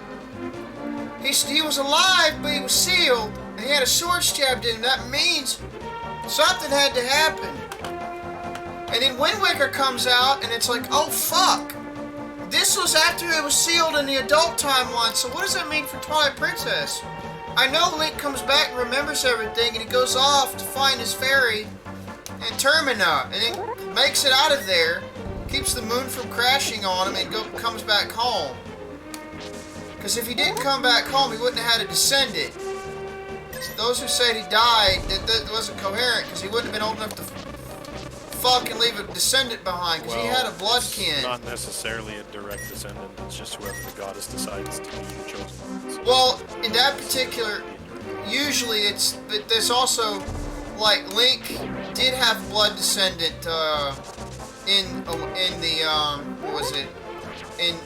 he was alive, but he was sealed, and he had a sword stabbed in him. That means something had to happen. And then Wind Waker comes out, and it's like, oh fuck. This was after it was sealed in the adult timeline, so what does that mean for Twilight Princess? I know Link comes back and remembers everything, and he goes off to find his fairy and Termina, and then makes it out of there, keeps the moon from crashing on him, and comes back home. Because if he didn't come back home, he wouldn't have had a descendant. So those who said he died, that wasn't coherent, because he wouldn't have been old enough to fucking leave a descendant behind, because he had a blood kin. Not necessarily a direct descendant, it's just whoever the goddess decides to be the chosen one. So well, in that particular, usually it's, but there's also, like, Link did have a blood descendant in the, what was it, in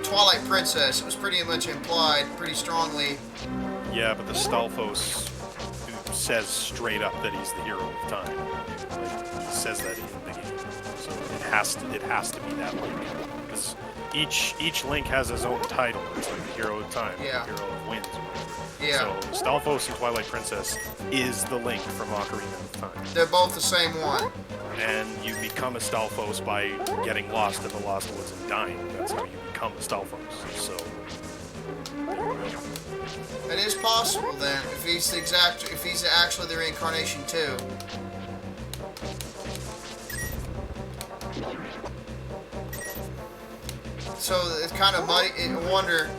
Twilight Princess. It was pretty much implied, pretty strongly. yeah, but the Stalfos says straight up that he's the hero of time. Like, he says that in the game, so it has to be that way. Because each Link has his own title. It's like the hero of time, Yeah. the hero of winds, or whatever. Yeah. So Stalfos and Twilight Princess is the Link from Ocarina of Time. They're both the same one. And you become a Stalfos by getting lost in the Lost Woods and dying. That's how you become a Stalfos. So there you go. It is possible then, if he's actually the reincarnation too. So it's kind of muddy. I wonder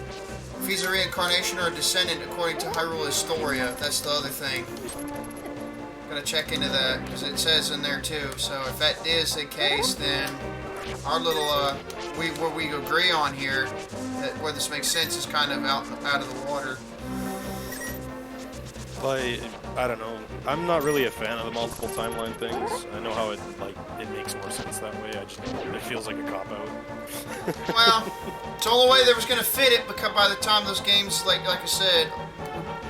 if he's a reincarnation or a descendant according to Hyrule Historia. That's the other thing. Gotta check into that, because it says in there too. So if that is the case, then our little what we agree on here, that where this makes sense, is kind of out of the water. Like, I don't know. I'm not really a fan of the multiple timeline things. I know how it makes more sense that way. It feels like a cop out. Well, it's the only way they was gonna fit it, because by the time those games, like I said,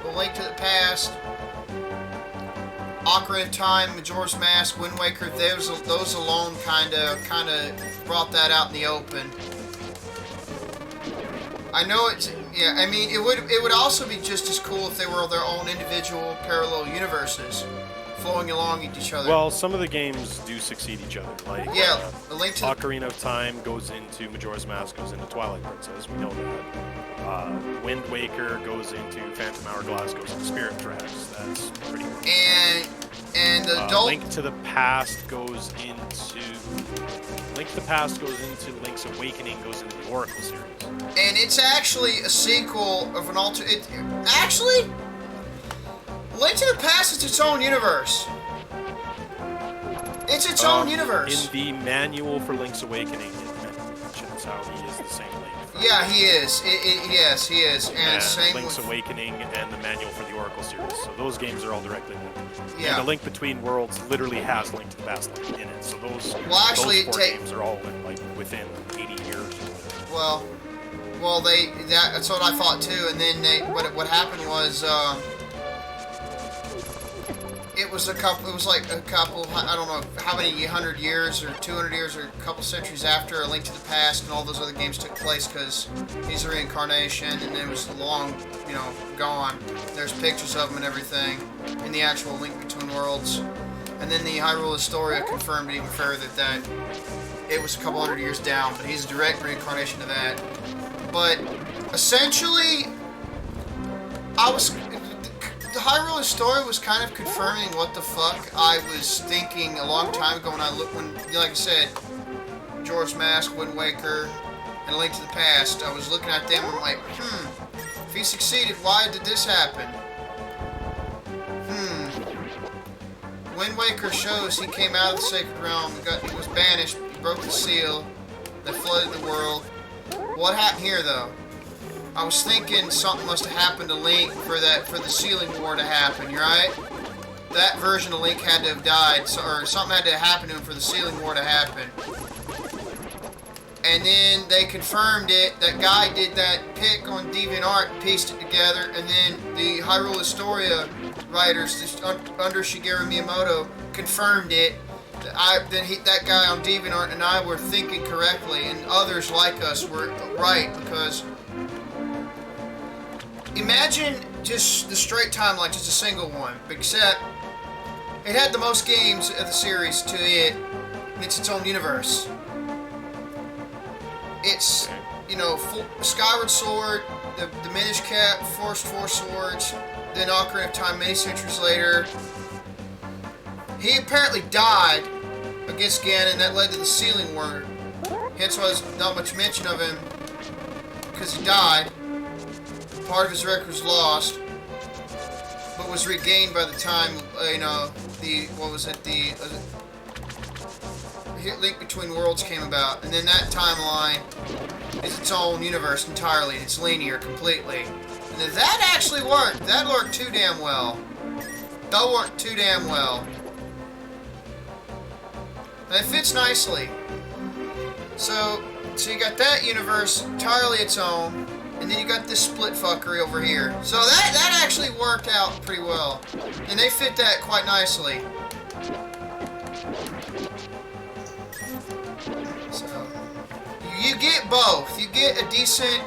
A Link to the Past, Ocarina of Time, Majora's Mask, Wind Waker, those alone kind of brought that out in the open. I know it's, yeah, I mean, it would also be just as cool if they were their own individual parallel universes flowing along each other. Well, some of the games do succeed each other. Like, yeah, A Link to Ocarina of Time goes into Majora's Mask, goes into Twilight Princess. We know that. Wind Waker goes into Phantom Hourglass, goes into Spirit Tracks. That's pretty much. And the adult Link to the Past goes into Link's Awakening, goes into the Oracle series. And it's actually a sequel of an actually, Link to the Past is its own universe. It's its own universe. In the manual for Link's Awakening, it mentions how he is the same Link. Yeah, he is. Yes, he is. And same Link's with Awakening and the manual for the Oracle series. So those games are all directly linked. Yeah. And the Link Between Worlds literally has Link to the Past in it. So those, actually, those four games are all in, like, within 80 years. Well, that's what I thought too. And then what happened was, it was like a couple, I don't know how many 100 years or 200 years or a couple centuries after A Link to the Past and all those other games took place, because he's a reincarnation, and it was long, gone. There's pictures of him and everything in the actual Link Between Worlds. And then the Hyrule Historia confirmed even further that it was a couple hundred years down, but he's a direct reincarnation of that. But essentially, the Hyrule Historia was kind of confirming what the fuck I was thinking a long time ago when like I said, Majora's Mask, Wind Waker, and A Link to the Past. I was looking at them and I'm like, if he succeeded, why did this happen? Wind Waker shows he came out of the Sacred Realm, he was banished, he broke the seal that flooded the world. What happened here, though? I was thinking something must have happened to Link for the Sealing War to happen, right? That version of Link had to have died, or something had to happen to him for the Sealing War to happen. And then they confirmed it. That guy did that pick on DeviantArt and pieced it together. And then the Hyrule Historia writers, just under Shigeru Miyamoto, confirmed it. That guy on DeviantArt and I were thinking correctly, and others like us were right, because imagine just the straight timeline, just a single one, except it had the most games of the series to it. It's its own universe. It's, you know, Skyward Sword, the Minish Cap, Forced Four Swords, then Ocarina of Time many centuries later. He apparently died against Ganon, that led to the Sealing War. Hence why there's not much mention of him, because he died. Part of his record was lost, but was regained by the time, you know, the Link Between Worlds came about, and then that timeline is its own universe entirely. It's linear completely, and if that actually worked. That worked too damn well. That worked too damn well, and it fits nicely. So you got that universe entirely its own, and then you got this split fuckery over here. So that actually worked out pretty well, and they fit that quite nicely. So you get both. You get a decent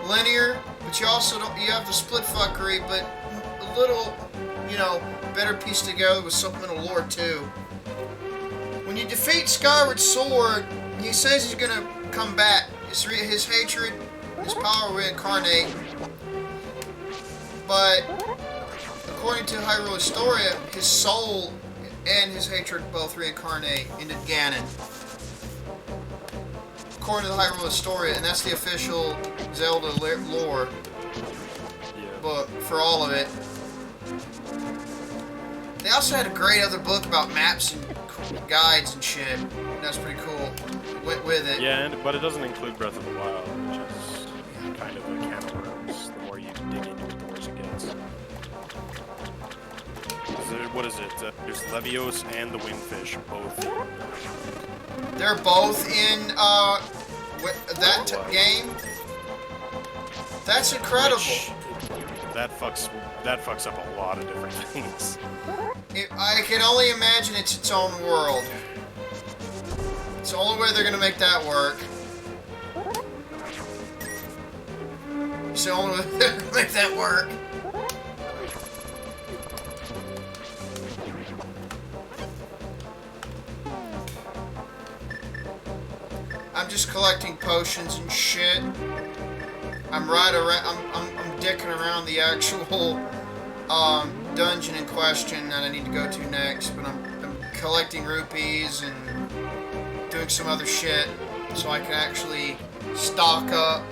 linear, but you also you have the split fuckery, but a little, you know, better pieced together with supplemental lore too. When you defeat Skyward Sword, he says he's gonna come back. His hatred, his power will reincarnate. But according to Hyrule Historia, his soul and his hatred both reincarnate into Ganon. According to the Hyrule Historia, and that's the official Zelda lore book for all of it. They also had a great other book about maps and guides and shit. That's pretty cool. Went with it. Yeah, but it doesn't include Breath of the Wild, which is kind of a can of worms. The more you dig into it, the worse it gets. What is it? There's Levios and the Windfish, both. They're both in that game. That's incredible. That fucks up a lot of different things. I can only imagine it's its own world. It's the only way they're gonna make that work. It's the only way they're gonna make that work. I'm just collecting potions and shit. I'm dicking around the actual dungeon in question that I need to go to next, but I'm collecting rupees and doing some other shit so I can actually stock up.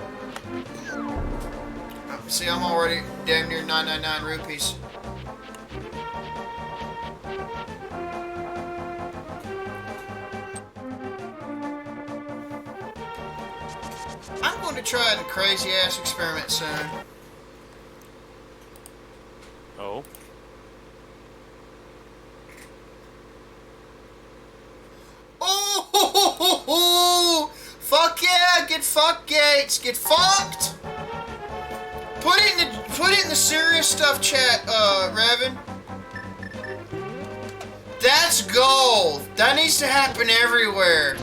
See, I'm already damn near 999 rupees. I'm going to try the crazy ass experiment soon. Oh? Oh! Fuck yeah! Get fucked, Gates! Get fucked! Put it in the serious stuff chat, Revan. That's gold. That needs to happen everywhere.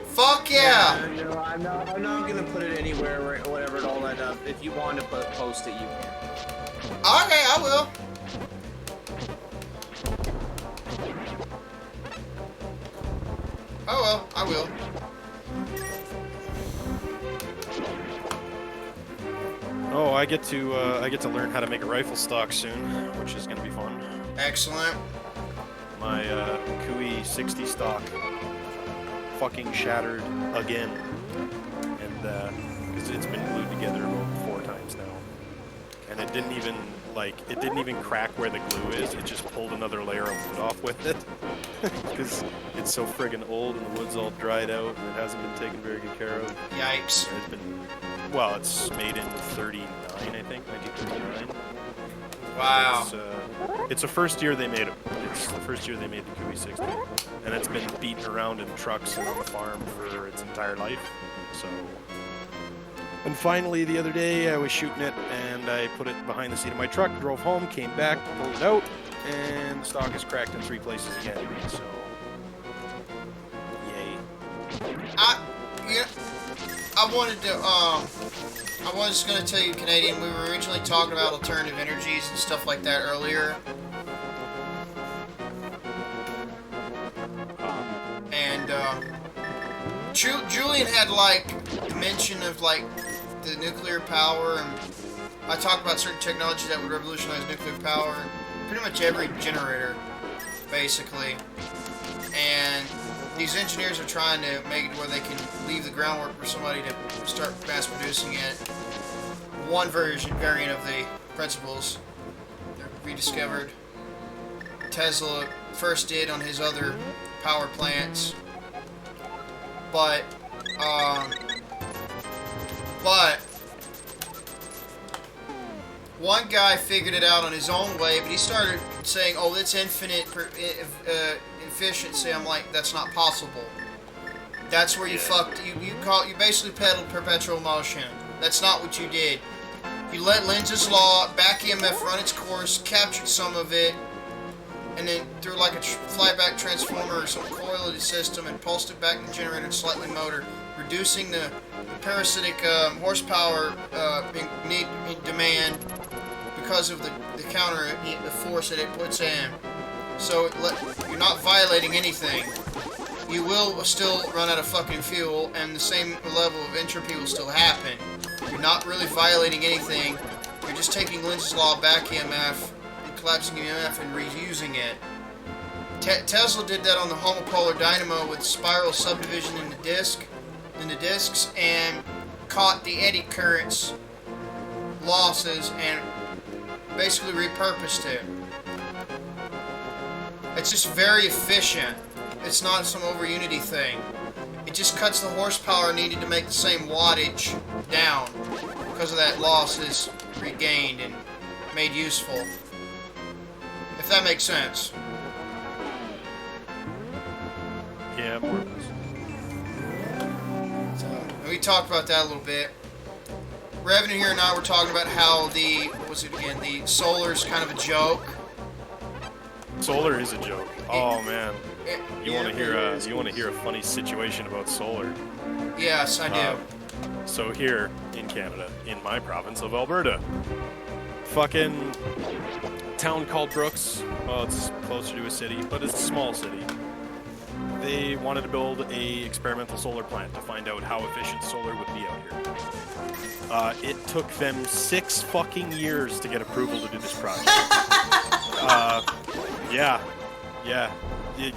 Fuck yeah! No, I'm not gonna put it anywhere or whatever and all that. If you want to post it, you can. Okay, I will. Oh well, I will. Oh, I get to learn how to make a rifle stock soon, which is gonna be fun. Excellent. My Kui 60 stock fucking shattered again, and because it's been glued together about 4 times now, and it didn't even like, it didn't even crack where the glue is. It just pulled another layer of wood off with it. Because it's so friggin' old and the wood's all dried out and it hasn't been taken very good care of. Yikes. It's been, well, it's made in 39, I think, 1939. Wow. It's the first year they made it. It's the first year they made the QE60. And it's been beaten around in trucks and on the farm for its entire life. So... And finally, the other day, I was shooting it, and I put it behind the seat of my truck, drove home, came back, pulled it out, and the stock is cracked in 3 places again. So, yay. I wanted to, I was going to tell you, Canadian, we were originally talking about alternative energies and stuff like that earlier. And, Julian had, like, mention of, like, the nuclear power, and I talked about certain technology that would revolutionize nuclear power, and pretty much every generator, basically. And these engineers are trying to make it where they can leave the groundwork for somebody to start mass producing it. One variant of the principles they're rediscovered. Tesla first did on his other power plants, but one guy figured it out on his own way, but he started saying, oh, it's infinite efficiency. I'm like, that's not possible. That's where you fucked. You basically peddled perpetual motion. That's not what you did. You let Lenz's law, back EMF, run its course, captured some of it, and then through like a flyback transformer or some coiled system and pulsed it back in the generator and slightly motor, reducing the parasitic horsepower need demand because of the counter the force that it puts in. So you're not violating anything. You will still run out of fucking fuel, and the same level of entropy will still happen. You're not really violating anything. You're just taking Lenz's law back EMF and collapsing EMF and reusing it. Tesla did that on the homopolar dynamo with spiral subdivision in the discs, and caught the eddy currents losses and basically repurposed it. It's just very efficient. It's not some over unity thing. It just cuts the horsepower needed to make the same wattage down because of that loss is regained and made useful. If that makes sense. Yeah, more or less. We talked about that a little bit. Revan here and I were talking about how the solar's kind of a joke. Solar is a joke. Oh man, you want to hear a funny situation about solar? Yes, I do. So here in Canada, in my province of Alberta, fucking town called Brooks. Well, it's closer to a city, but it's a small city. They wanted to build a experimental solar plant to find out how efficient solar would be out here. It took them 6 fucking years to get approval to do this project. Yeah.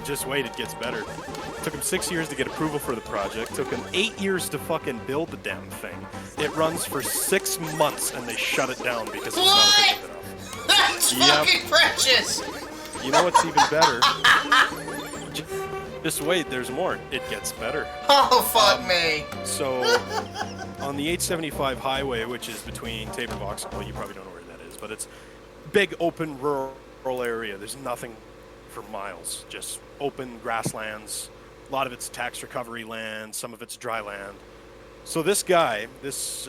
Just wait, it gets better. It took them 6 years to get approval for the project. It took them 8 years to fucking build the damn thing. It runs for 6 months and they shut it down because it's not efficient enough. That's fucking precious! You know what's even better? Just wait, there's more. It gets better. Oh, fuck me. So, on the 875 highway, which is between Taberbox, well, you probably don't know where that is, but it's big, open, rural area. There's nothing for miles. Just open grasslands. A lot of it's tax recovery land. Some of it's dry land. So this guy, this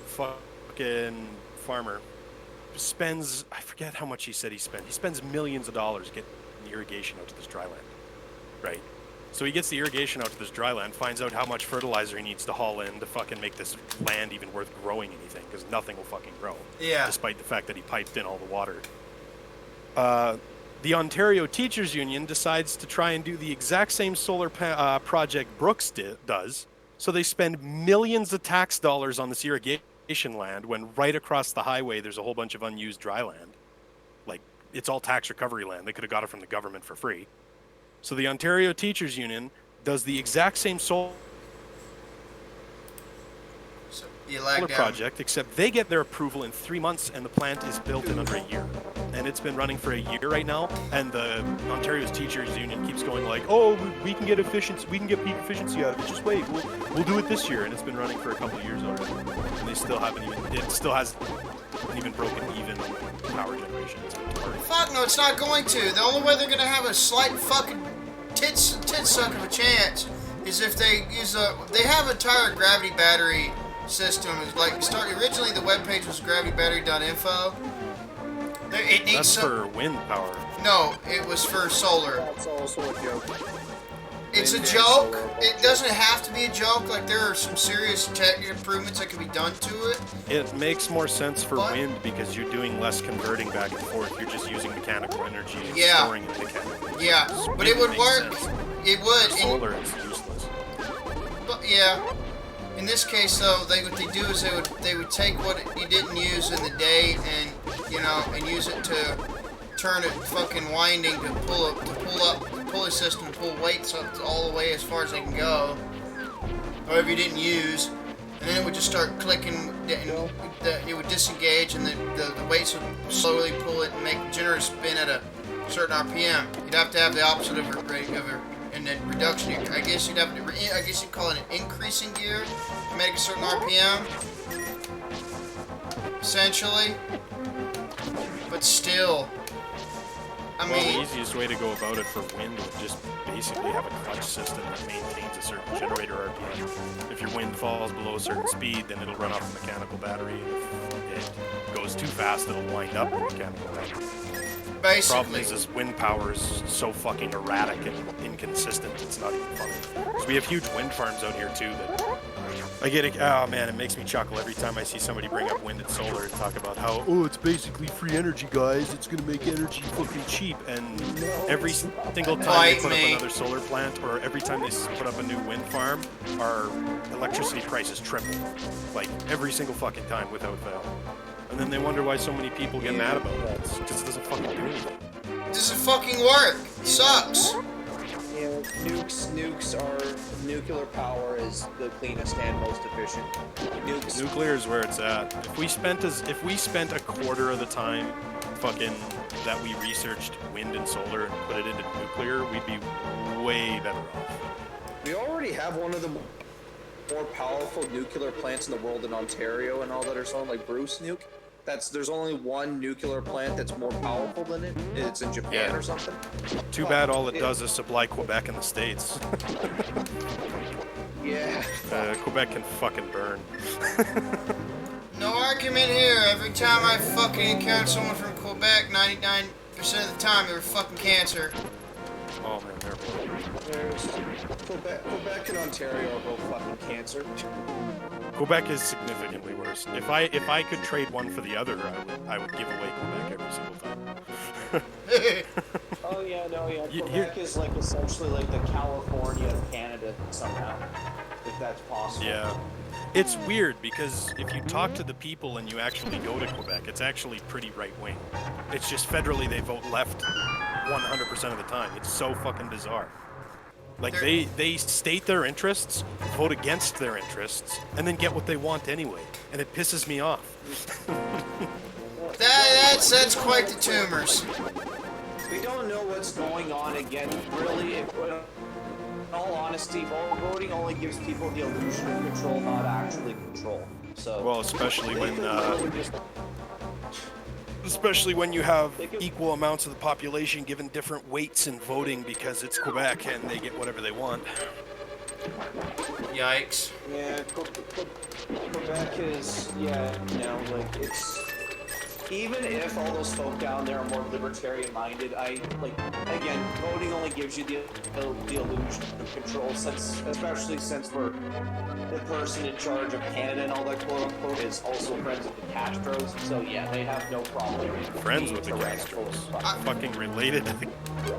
fucking farmer, spends, I forget how much he said he spent. He spends millions of dollars getting irrigation out to this dry land. Right. So he gets the irrigation out to this dry land, finds out how much fertilizer he needs to haul in to fucking make this land even worth growing anything, because nothing will fucking grow. Yeah. Despite the fact that he piped in all the water. The Ontario Teachers Union decides to try and do the exact same solar project Brooks does. So they spend millions of tax dollars on this irrigation land when right across the highway there's a whole bunch of unused dry land. Like, it's all tax recovery land. They could have got it from the government for free. So the Ontario Teachers Union does the exact same You solar lagged out. project, except they get their approval in 3 months, and the plant is built in under a year. And it's been running for a year right now, and the Ontario's teachers union keeps going like, "Oh, we can get efficiency, we can get peak efficiency out of it. Just wait, we'll do it this year." And it's been running for a couple of years already, and they still haven't even. It still hasn't even broken even power generation. It's retarded. Fuck no, it's not going to. The only way they're gonna have a slight fucking tit suck of a chance is if they use they have a entire gravity battery system. It's like originally the webpage was gravitybattery.info. It needs That's some, for wind power. no, it was for solar. That's also a joke. It's a joke. It doesn't have to be a joke. Like there are some serious tech improvements that can be done to it. It makes more sense for What? wind because you're doing less converting back and forth. You're just using mechanical energy and Yeah. storing it mechanically. Yeah, So but it would makes work. sense. It would. For And, solar, it's useless. but yeah. In this case, though, what they do is they would take what you didn't use in the day and and use it to turn it fucking winding to pull the system, pull weights up all the way as far as they can go. Whatever you didn't use, and then it would just start clicking. And it would disengage, and the weights would slowly pull it and make the generator spin at a certain RPM. You'd have to have the opposite of a rate of a. And then reduction, I guess you'd have to, I guess you'd call it an increasing gear to make a certain RPM, essentially. But still, I Well, the mean, easiest way to go about it for wind would just basically have a clutch system that maintains a certain generator RPM. If your wind falls below a certain speed, then it'll run off a mechanical battery. And if it goes too fast, it'll wind up the mechanical battery. The problem basically, is wind power is so fucking erratic and inconsistent, it's not even funny. So we have huge wind farms out here too that I get it. Oh man, it makes me chuckle every time I see somebody bring up wind and solar and talk about how, oh, it's basically free energy, guys. It's gonna make energy fucking cheap. And every single time they Bite put me. up another solar plant or every time they put up a new wind farm, our electricity prices triple. Like every single fucking time without fail. And then they wonder why so many people get mad about that. It's because it doesn't fucking do anything. it doesn't fucking work. It sucks. Nukes are nuclear power is the cleanest and most efficient. Nukes. Nuclear is where it's at. If we spent a quarter of the time fucking that we researched wind and solar and put it into nuclear, we'd be way better off. We already have one of the more powerful nuclear plants in the world in Ontario and all that are so like Bruce Nuke. There's only one nuclear plant that's more powerful than it. It's in Japan Yeah. or something. Too bad all it does is supply Quebec and the States. Yeah. Quebec can fucking burn. No argument here. Every time I fucking encounter someone from Quebec, 99% of the time they're fucking cancer. Oh man, they're horrible. There's Quebec and Ontario are both fucking cancer. Quebec is significantly worse. If I could trade one for the other, I would give away Quebec every single time. Oh yeah, no, yeah. You- Quebec is like essentially like the California of Canada somehow, if that's possible. Yeah. It's weird because if you talk to the people and you actually go to Quebec, it's actually pretty right-wing. It's just federally they vote left 100% of the time. It's so fucking bizarre. Like they state their interests, vote against their interests, and then get what they want anyway. And it pisses me off. That's quite the tumors. We don't know what's going on again. Really, in all honesty, voting only gives people the illusion of control, not actually control. So. Well, especially they when could really just- especially when you have equal amounts of the population given different weights in voting because it's Quebec and they get whatever they want. Yikes. Yeah, Quebec is, like, it's... Even if all those folk down there are more libertarian-minded, again, voting only gives you the illusion of control, especially since we're the person in charge of Canada and all that, quote-unquote, is also friends with the Castros, so yeah, they have no problem. Friends being with the tyrannical. Castros. Fucking related to the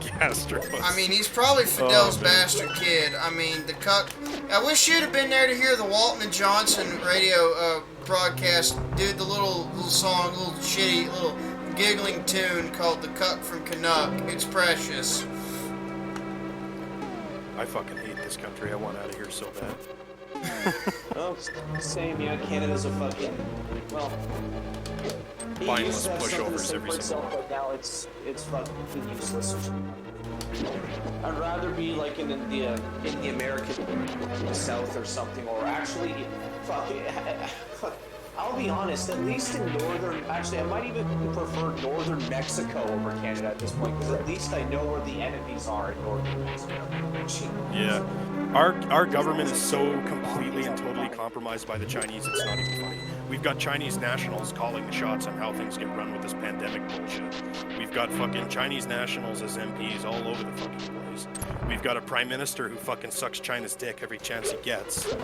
Castros. I mean, he's probably Fidel's man. bastard kid. I mean, the cuck. I wish you'd have been there to hear the Walton and Johnson radio broadcast. Dude, the little song, little shitty, little giggling tune called "The Cuck from Canuck." It's precious. I fucking hate this country. I want out of here so bad. Oh, same, yeah. Canada's a fucking, well, it Mindless used to have something to pushovers say every for itself, single but now it's fucking useless. I'd rather be like in the American South or something, or actually, fuck it. I'll be honest, at least in northern, actually I might even prefer northern Mexico over Canada at this point, because at least I know where the enemies are in northern Mexico. Yeah. Our government is so completely and totally compromised by the Chinese, it's not even funny. We've got Chinese nationals calling the shots on how things get run with this pandemic bullshit. We've got fucking Chinese nationals as MPs all over the fucking place. We've got a prime minister who fucking sucks China's dick every chance he gets.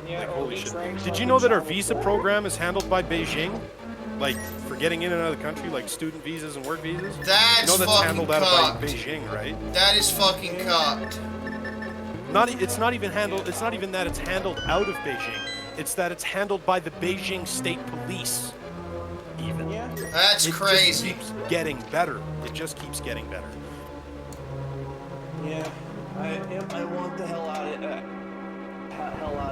Yeah, Like, holy shit. Did you know that our visa program is handled by Beijing? Like, for getting in and out of the country, like student visas and work visas? That's You know that's fucking handled out cocked. by Beijing, right? That is fucking cocked. It's not even that it's handled out of Beijing. It's that it's handled by the Beijing State Police. Even. Yeah. That's crazy. It just keeps getting better. It just keeps getting better. Yeah. I want the hell out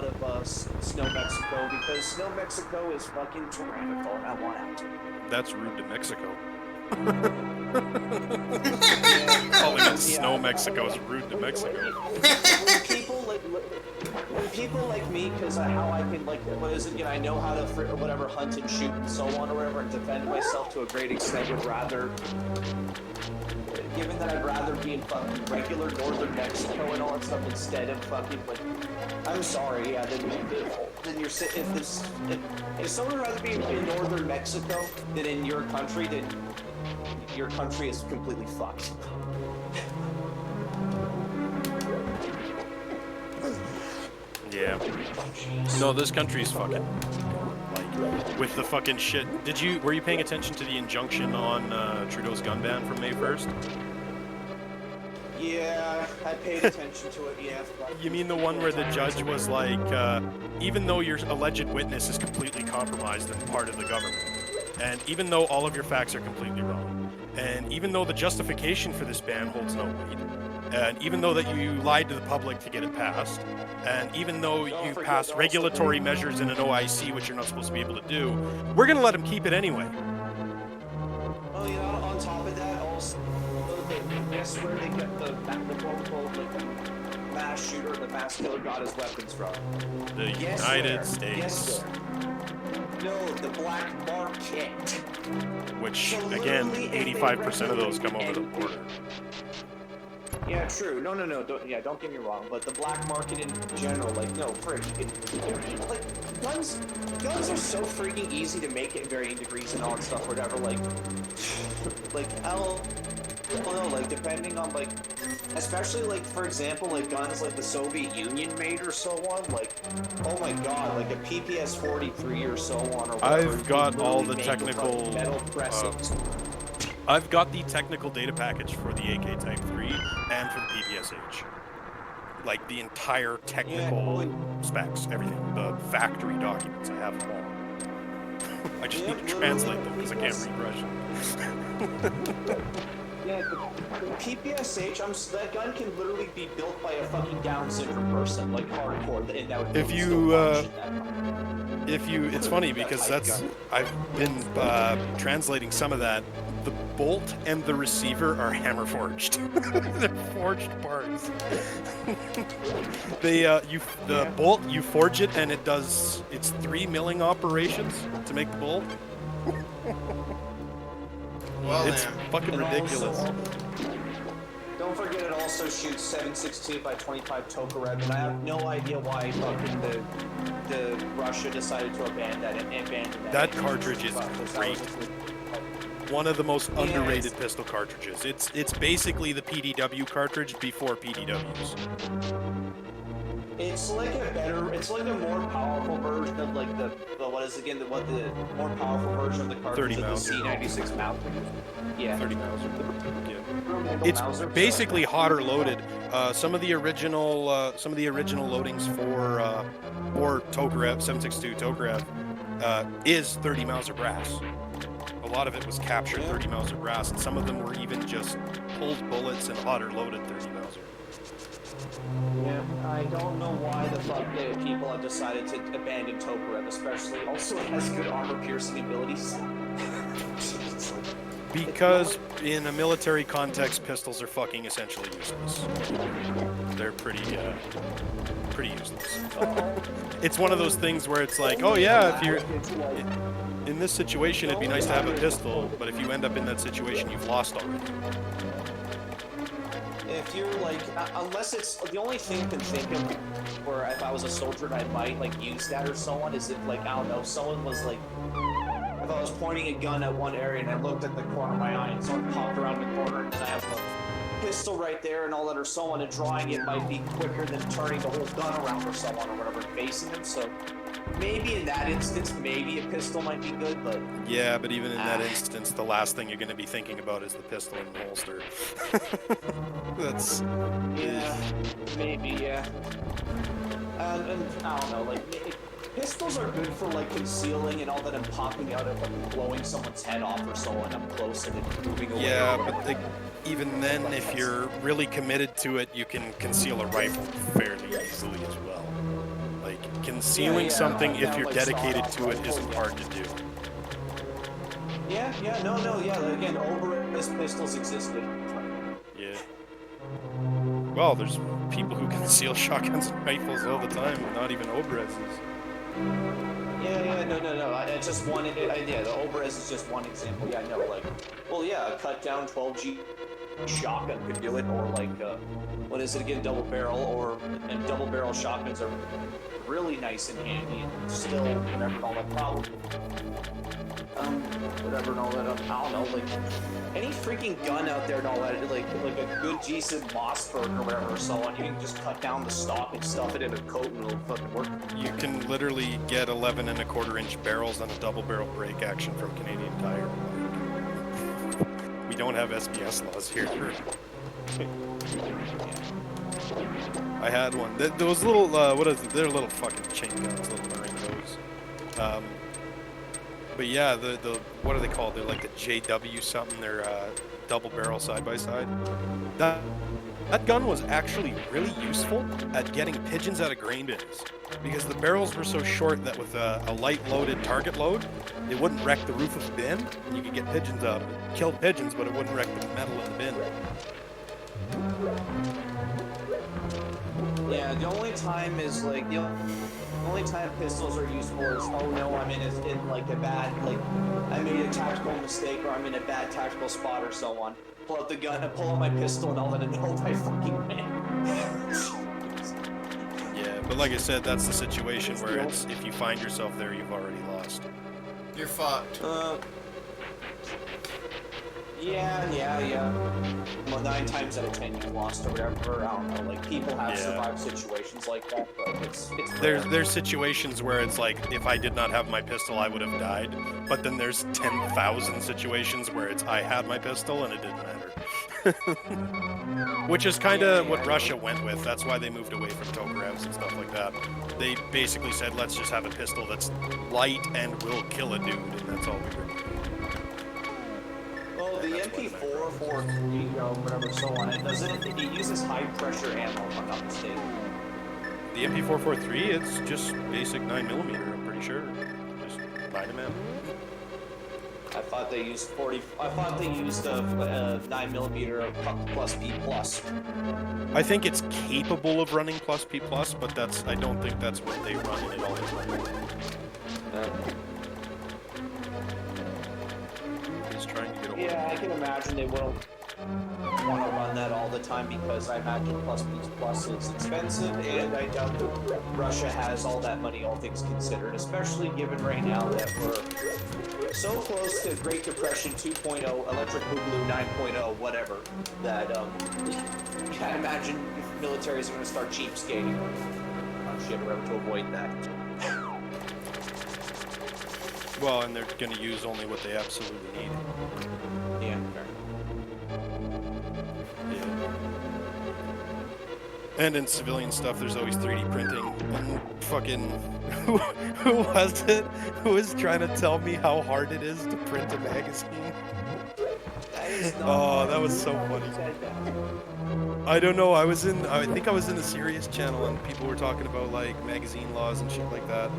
of Snow Mexico, because Snow Mexico is fucking tyrannical and I want out. That's rude to Mexico. Calling it Snow Mexico is rude to Mexico. When people like me, because how I can, like, what is it, I know how to, whatever, hunt and shoot and so on or whatever, and defend myself to a great extent, would rather, given that I'd rather be in fucking regular northern Mexico and all that stuff instead of fucking, like, I'm sorry, yeah, then you're if someone would rather be in northern Mexico than in your country, then your country is completely fucked. Yeah. No, this country's fucking, like, with the fucking shit. Were you paying attention to the injunction on Trudeau's gun ban from May 1st? Yeah, I paid attention to it, yeah. You mean the one where the judge was like, even though your alleged witness is completely compromised and part of the government, and even though all of your facts are completely wrong, and even though the justification for this ban holds no weight, and even though that you lied to the public to get it passed, and even though you passed regulatory measures in an OIC, which you're not supposed to be able to do, we're going to let him keep it anyway. Well, on top of that, also, guess where they get the mass shooter, the mass killer got his weapons from? The United States. No, the black market. Which, So again, literally, 85% of those come over the border. Yeah, true. No. Don't get me wrong. But the black market in general, like, no, frick. Like, guns are so freaking easy to make at varying degrees and all that stuff, whatever. Like, I don't know, like, depending on, like, especially, like, for example, like, guns like the Soviet Union made or so on, like, oh my god, like a PPS-43 or so on, or whatever. I've got all the made with, technical, like, metal pressings. I've got the technical data package for the AK Type 3 and for the PPSH. Like, the entire technical specs, everything, the factory documents, I have them all. I just need to translate them because I can't read Russian. Yeah, the PPSH, that gun can literally be built by a fucking Down syndrome person, like hardcore. And that would it's funny because I've been translating some of that. The bolt and the receiver are hammer forged. They're forged parts. Bolt, you forge it and it's 3 milling operations to make the bolt. Well, It's fucking ridiculous. Also, don't forget it also shoots 7.62 by 25 Tokarev, and I have no idea why fucking the Russia decided to abandon that. That cartridge is great. One of the most underrated pistol cartridges. It's basically the PDW cartridge before PDWs. It's like a more powerful version of like the more powerful version of the cartridge of the C96 Mauser. Yeah. 30 Mauser. Yeah. It's basically hotter loaded. Some of the original loadings for Tokarev 7.62 Tokarev is 30 Mauser brass. A lot of it was captured 30 Mauser brass, and some of them were even just pulled bullets and hotter loaded 30 Mauser. Yeah, I don't know why the fuck people have decided to abandon Tokarev, especially. Also, it has good armor-piercing abilities. Because in a military context, pistols are fucking essentially useless. They're pretty useless. It's one of those things where it's like, oh yeah, if you're in this situation, it'd be nice to have a pistol, but if you end up in that situation, you've lost already. If you're like, unless it's the only thing I can think of, where if I was a soldier and I might like use that or so on, is if like, I don't know, someone was like, if I was pointing a gun at one area and I looked at the corner of my eye and someone popped around the corner and I have a pistol right there and all that or so on, and drawing it might be quicker than turning the whole gun around or so on or whatever, facing them. So maybe in that instance, maybe a pistol might be good, but yeah, but even in that instance, the last thing you're going to be thinking about is the pistol in the holster. That's maybe yeah. And I don't know, like pistols are good for like concealing and all that, and popping out and like blowing someone's head off or so on up close and then moving away. yeah, but even then, if you're really committed to it, you can conceal a rifle fairly easily as well. Like, concealing something, if you're dedicated to it, isn't hard to do. Yeah, again, Oberus pistols existed. Yeah. Well, there's people who conceal shotguns and rifles all the time, not even Obereses. No. It's just one. The Oberus is just one example. Yeah, no, like, well, yeah, a cut down 12G shotgun could do it, or like, what is it again? Double barrel, and double barrel shotguns are really nice and handy, and still whatever and all that problem. Whatever and all that. I don't know, like any freaking gun out there and all that, like a good decent Mossberg or whatever or so on. You can just cut down the stock and stuff it in a coat and it'll fucking work. You can literally get 11 1/4-inch barrels on a double barrel break action from Canadian Tire. We don't have SBS laws here. I had one. Those little, they're little fucking chain guns, little Maringos. But yeah, the what are they called? They're like the JW something. They're double barrel side by side. That gun was actually really useful at getting pigeons out of grain bins, because the barrels were so short that with a light loaded target load, it wouldn't wreck the roof of the bin, and you could get pigeons out of it. Killed pigeons, but it wouldn't wreck the metal in the bin. Yeah, the only time is like the only time pistols are useful is, oh no, I'm in like a bad, like I made a tactical mistake or I'm in a bad tactical spot or so on. Pull out the gun and pull out my pistol and all that, and know I fucking win. Yeah, but like I said, that's the situation where it's, if you find yourself there, you've already lost. You're fucked. Yeah. Well, 9 times out of 10 you've lost or whatever. I don't know. Like people have survived situations like that, but it's there's situations where it's like, if I did not have my pistol, I would have died. But then there's 10,000 situations where it's, I had my pistol and it didn't matter. Which is kind of what Russia went with. That's why they moved away from Tokarevs and stuff like that. They basically said, let's just have a pistol that's light and will kill a dude, and that's all we were doing. Well, the MP4 for whatever so on, it uses high pressure ammo, if I'm not mistaken. The MP443, it's just basic 9mm, I'm pretty sure. Just 9mm. I thought they used 9mm plus P plus. I think it's capable of running plus P plus, but I don't think that's what they run in it all the time. He's trying to get away. Yeah, I can imagine they won't want to run that all the time, because I imagine plus P plus is expensive, and I doubt that Russia has all that money, all things considered, especially given right now that we're so close to Great Depression 2.0, Electric Boogaloo 9.0, whatever, that I imagine militaries are going to start cheapskating on shit or whatever to avoid that. Well, and they're going to use only what they absolutely need. Yeah, fair. And in civilian stuff, there's always 3D printing. And fucking, who was it who was trying to tell me how hard it is to print a magazine? is not. Oh, that was so funny. I don't know. I think I was in the Serious channel and people were talking about like magazine laws and shit like that.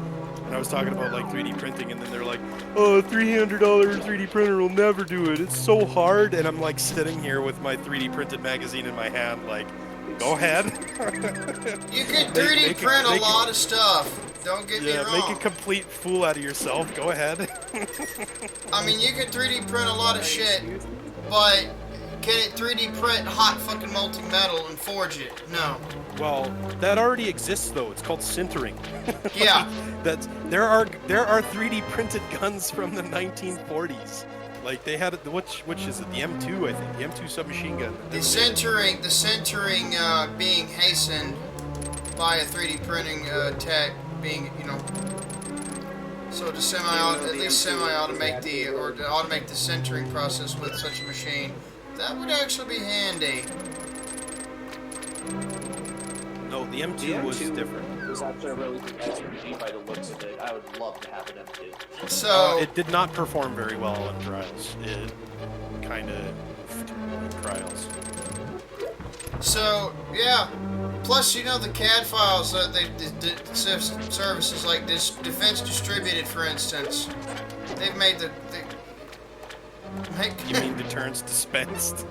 And I was talking about like 3D printing and then they're like, oh, $300 3D printer will never do it. It's so hard. And I'm like sitting here with my 3D printed magazine in my hand like, go ahead. You can 3D print a lot of stuff. Don't get me wrong. Make a complete fool out of yourself. Go ahead. I mean, you can 3D print a lot of shit, but can it 3D print hot fucking molten metal and forge it? No. Well, that already exists though. It's called sintering. Yeah. There are 3D printed guns from the 1940s. Like they had which is it? The M2, I think. The M2 submachine gun. The sintering being hastened by a 3D printing tech being, so to semi-automate to automate the sintering process with such a machine, that would actually be handy. No, the M2 was different. It was actually a really good SMG by the looks of it. I would love to have an M2. So it did not perform very well in trials. It kind of in trials. So yeah. Plus, the CAD files that services like this Defense Distributed, for instance, they've made You mean deterrence dispensed?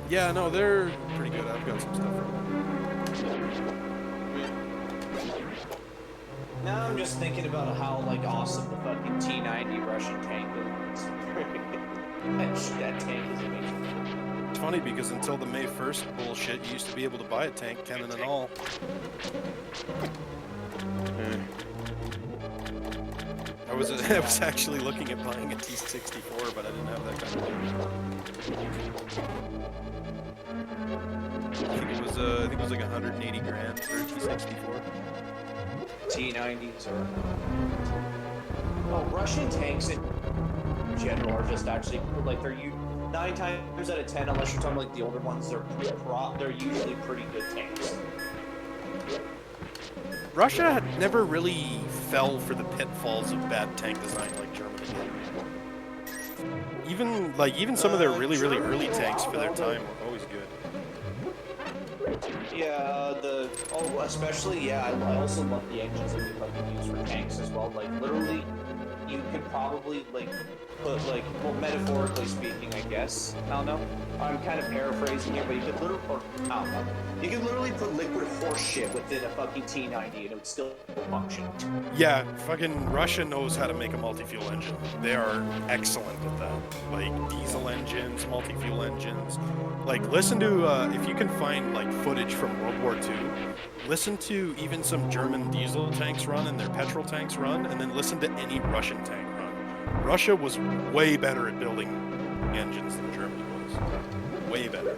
Yeah, no, they're pretty good. I've got some stuff from them. Now I'm just thinking about how awesome the fucking T-90 Russian tank is. that tank is amazing. It's funny because until the May 1st bullshit, you used to be able to buy a tank, cannon and all. I was actually looking at buying a T-64, but I didn't have that kind of money. I think it was like 180 grand for a T-64. T-90s or... Oh, Russian tanks in general are just actually, they're 9 times out of 10, unless you're talking the older ones, they're usually pretty good tanks. Russia never really fell for the pitfalls of bad tank design like Germany did. Even some of their really early tanks for their time were always good. Yeah, especially, I also love the engines that they fucking use for tanks as well. Literally, you could probably, put, metaphorically speaking, I guess. I don't know. I'm kind of paraphrasing here, but you could literally, I don't know. You could literally put liquid horse shit within a fucking T-90 and it would still function. Yeah, fucking Russia knows how to make a multi-fuel engine. They are excellent at that. Diesel engines, multi-fuel engines. Listen to, if you can find, footage from World War II, listen to even some German diesel tanks run and their petrol tanks run, and then listen to any Russian tank run. Russia was way better at building engines than Germany was. Way better.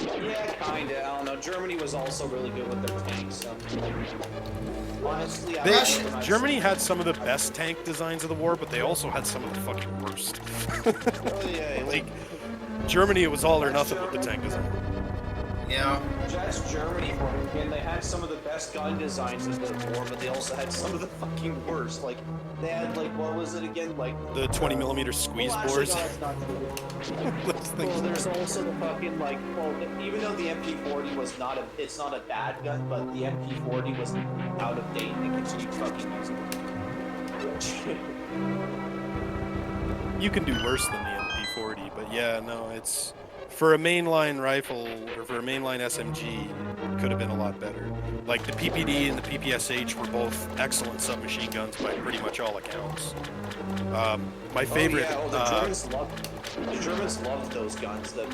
Yeah, kinda. I don't know. Germany was also really good with their tanks. So. Honestly, Germany had some of the best tank designs of the war, but they also had some of the fucking worst. Germany, it was all or nothing with the tank design. Yeah. Just Germany for it. Again, they had some of the best gun designs of the war, but they also had some of the fucking worst. They had what was it again? The 20mm squeeze bores. No, that's not true. Well, there's also the fucking even though the MP40 was it's not a bad gun, but the MP40 was out of date and they continued fucking using it. You can do worse than the MP40, but yeah, no, it's for a mainline rifle or for a mainline SMG, it could have been a lot better. The PPD and the PPSH were both excellent submachine guns by pretty much all accounts. My favorite. The Germans loved those guns. The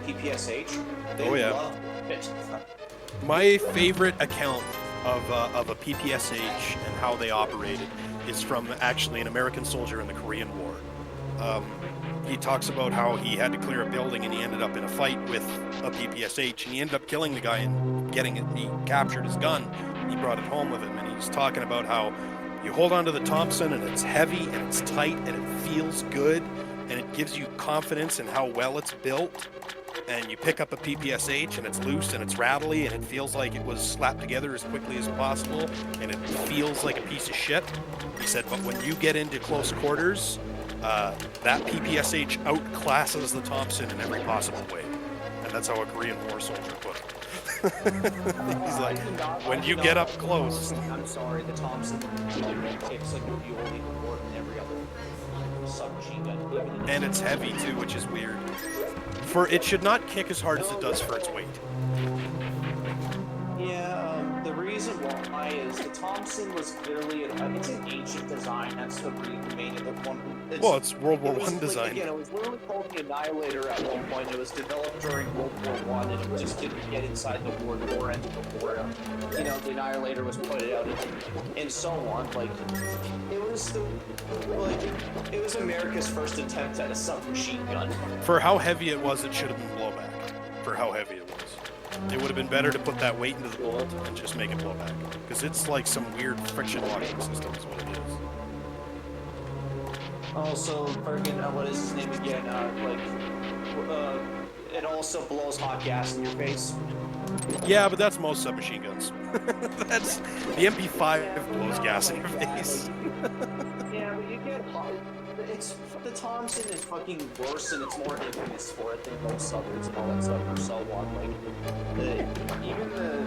PPSH. They loved it. My favorite account of a PPSH and how they operated is from actually an American soldier in the Korean War. He talks about how he had to clear a building and he ended up in a fight with a PPSH and he ended up killing the guy and he captured his gun. He brought it home with him and he's talking about how you hold onto the Thompson and it's heavy and it's tight and it feels good and it gives you confidence in how well it's built. and you pick up a PPSH and it's loose and it's rattly and it feels like it was slapped together as quickly as possible and it feels like a piece of shit. He said, but when you get into close quarters, that PPSH outclasses the Thompson in every possible way. And that's how a Korean War soldier put it. He's like, when you get up close. I'm sorry, the Thompson kicks like a Muon more than every other submachine gun. And it's heavy too, which is weird. For it should not kick as hard as it does for its weight. Yeah, the reason why is the Thompson was clearly it's an ancient design. That's the main of the one. It's World War I design. Like, again, it was literally called the Annihilator at one point. It was developed during World War I, and it just didn't get inside the war end before the Annihilator was put out and so on. Like it was America's first attempt at a submachine gun. For how heavy it was, it should have been blowback. For how heavy it was. It would have been better to put that weight into the bolt and just make it blow back. Because it's like some weird friction locking system is what it is. Also, friggin', what is his name again? It also blows hot gas in your face. Yeah, but that's most submachine guns. That's the MP5 blows gas in your face. Yeah, but you get hot. The Thompson is fucking worse, and it's more infamous for it than most others and all that stuff, or so on. Like, even the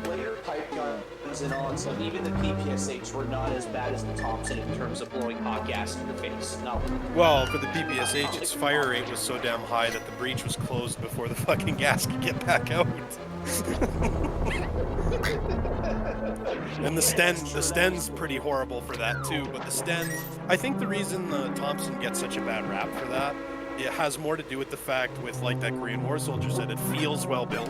later pipe guns and all, and so even the PPSH were not as bad as the Thompson in terms of blowing hot gas in your face. No. Well, for the PPSH, its fire rate was so damn high that the breech was closed before the fucking gas could get back out. And the Sten's pretty horrible for that too, but the Sten, I think the reason the Thompson gets such a bad rap for that, it has more to do with the fact with, like that Korean War soldier said, it feels well built,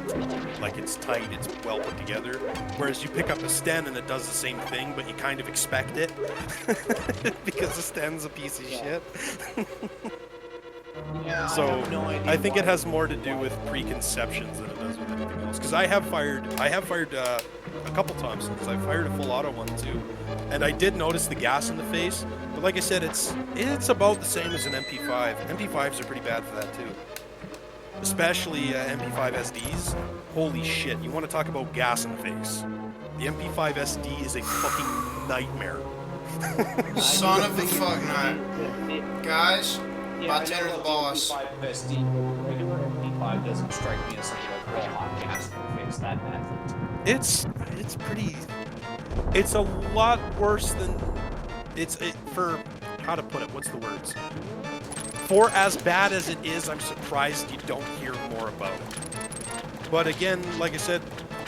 like it's tight, it's well put together, whereas you pick up a Sten and it does the same thing, but you kind of expect it, because the Sten's a piece of shit. Yeah, so I think it has more to do with preconceptions than it does with anything else. Because I have fired a couple Thompsons. I fired a full auto one too, and I did notice the gas in the face. But like I said, it's about the same as an MP5. MP5s are pretty bad for that too, especially MP5 SDs. Holy shit! You want to talk about gas in the face? The MP5 SD is a fucking nightmare. Son of a fuck nut, guys. Yeah, About to enter the boss. MP5 SD, regular MP5 doesn't strike me as something like real hot gas in the face that bad. It's pretty. It's a lot worse than for how to put it. What's the words? For as bad as it is, I'm surprised you don't hear more about it. But again, like I said,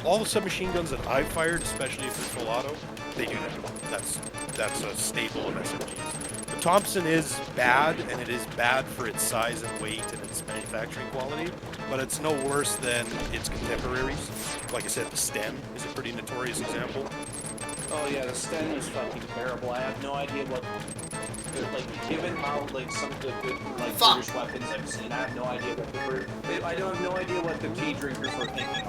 all the submachine guns that I've fired, especially if they're full auto, they do that. That's a staple of SMGs. The Thompson is bad, and it is bad for its size and weight and its manufacturing quality, but it's no worse than its contemporaries. Like I said, the Sten is a pretty notorious example. Oh yeah, the Sten is fucking terrible. I have no idea what, like, given how, like, some of the good, like, British weapons I've seen, I have no idea I don't have no idea what the tea drinkers were thinking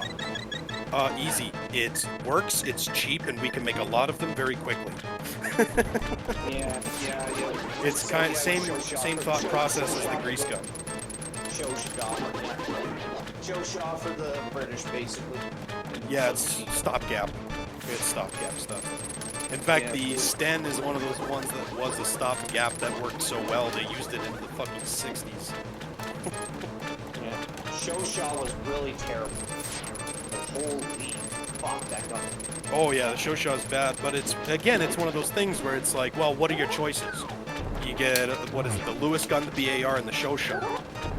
of. Easy. It works, it's cheap, and we can make a lot of them very quickly. Yeah. It's kind of same thought process as the grease gun. Show shot for the British, basically. Yeah, it's stopgap. It's stopgap stuff. In fact, the Sten is one of those ones that was a stopgap that worked so well they used it in the fucking 60s. Yeah. Show shot was really terrible. Holy fuck, that gun. Oh yeah, the show shot is bad, but it's one of those things where it's like, well, what are your choices? You get, the Lewis gun, the BAR, and the show shot.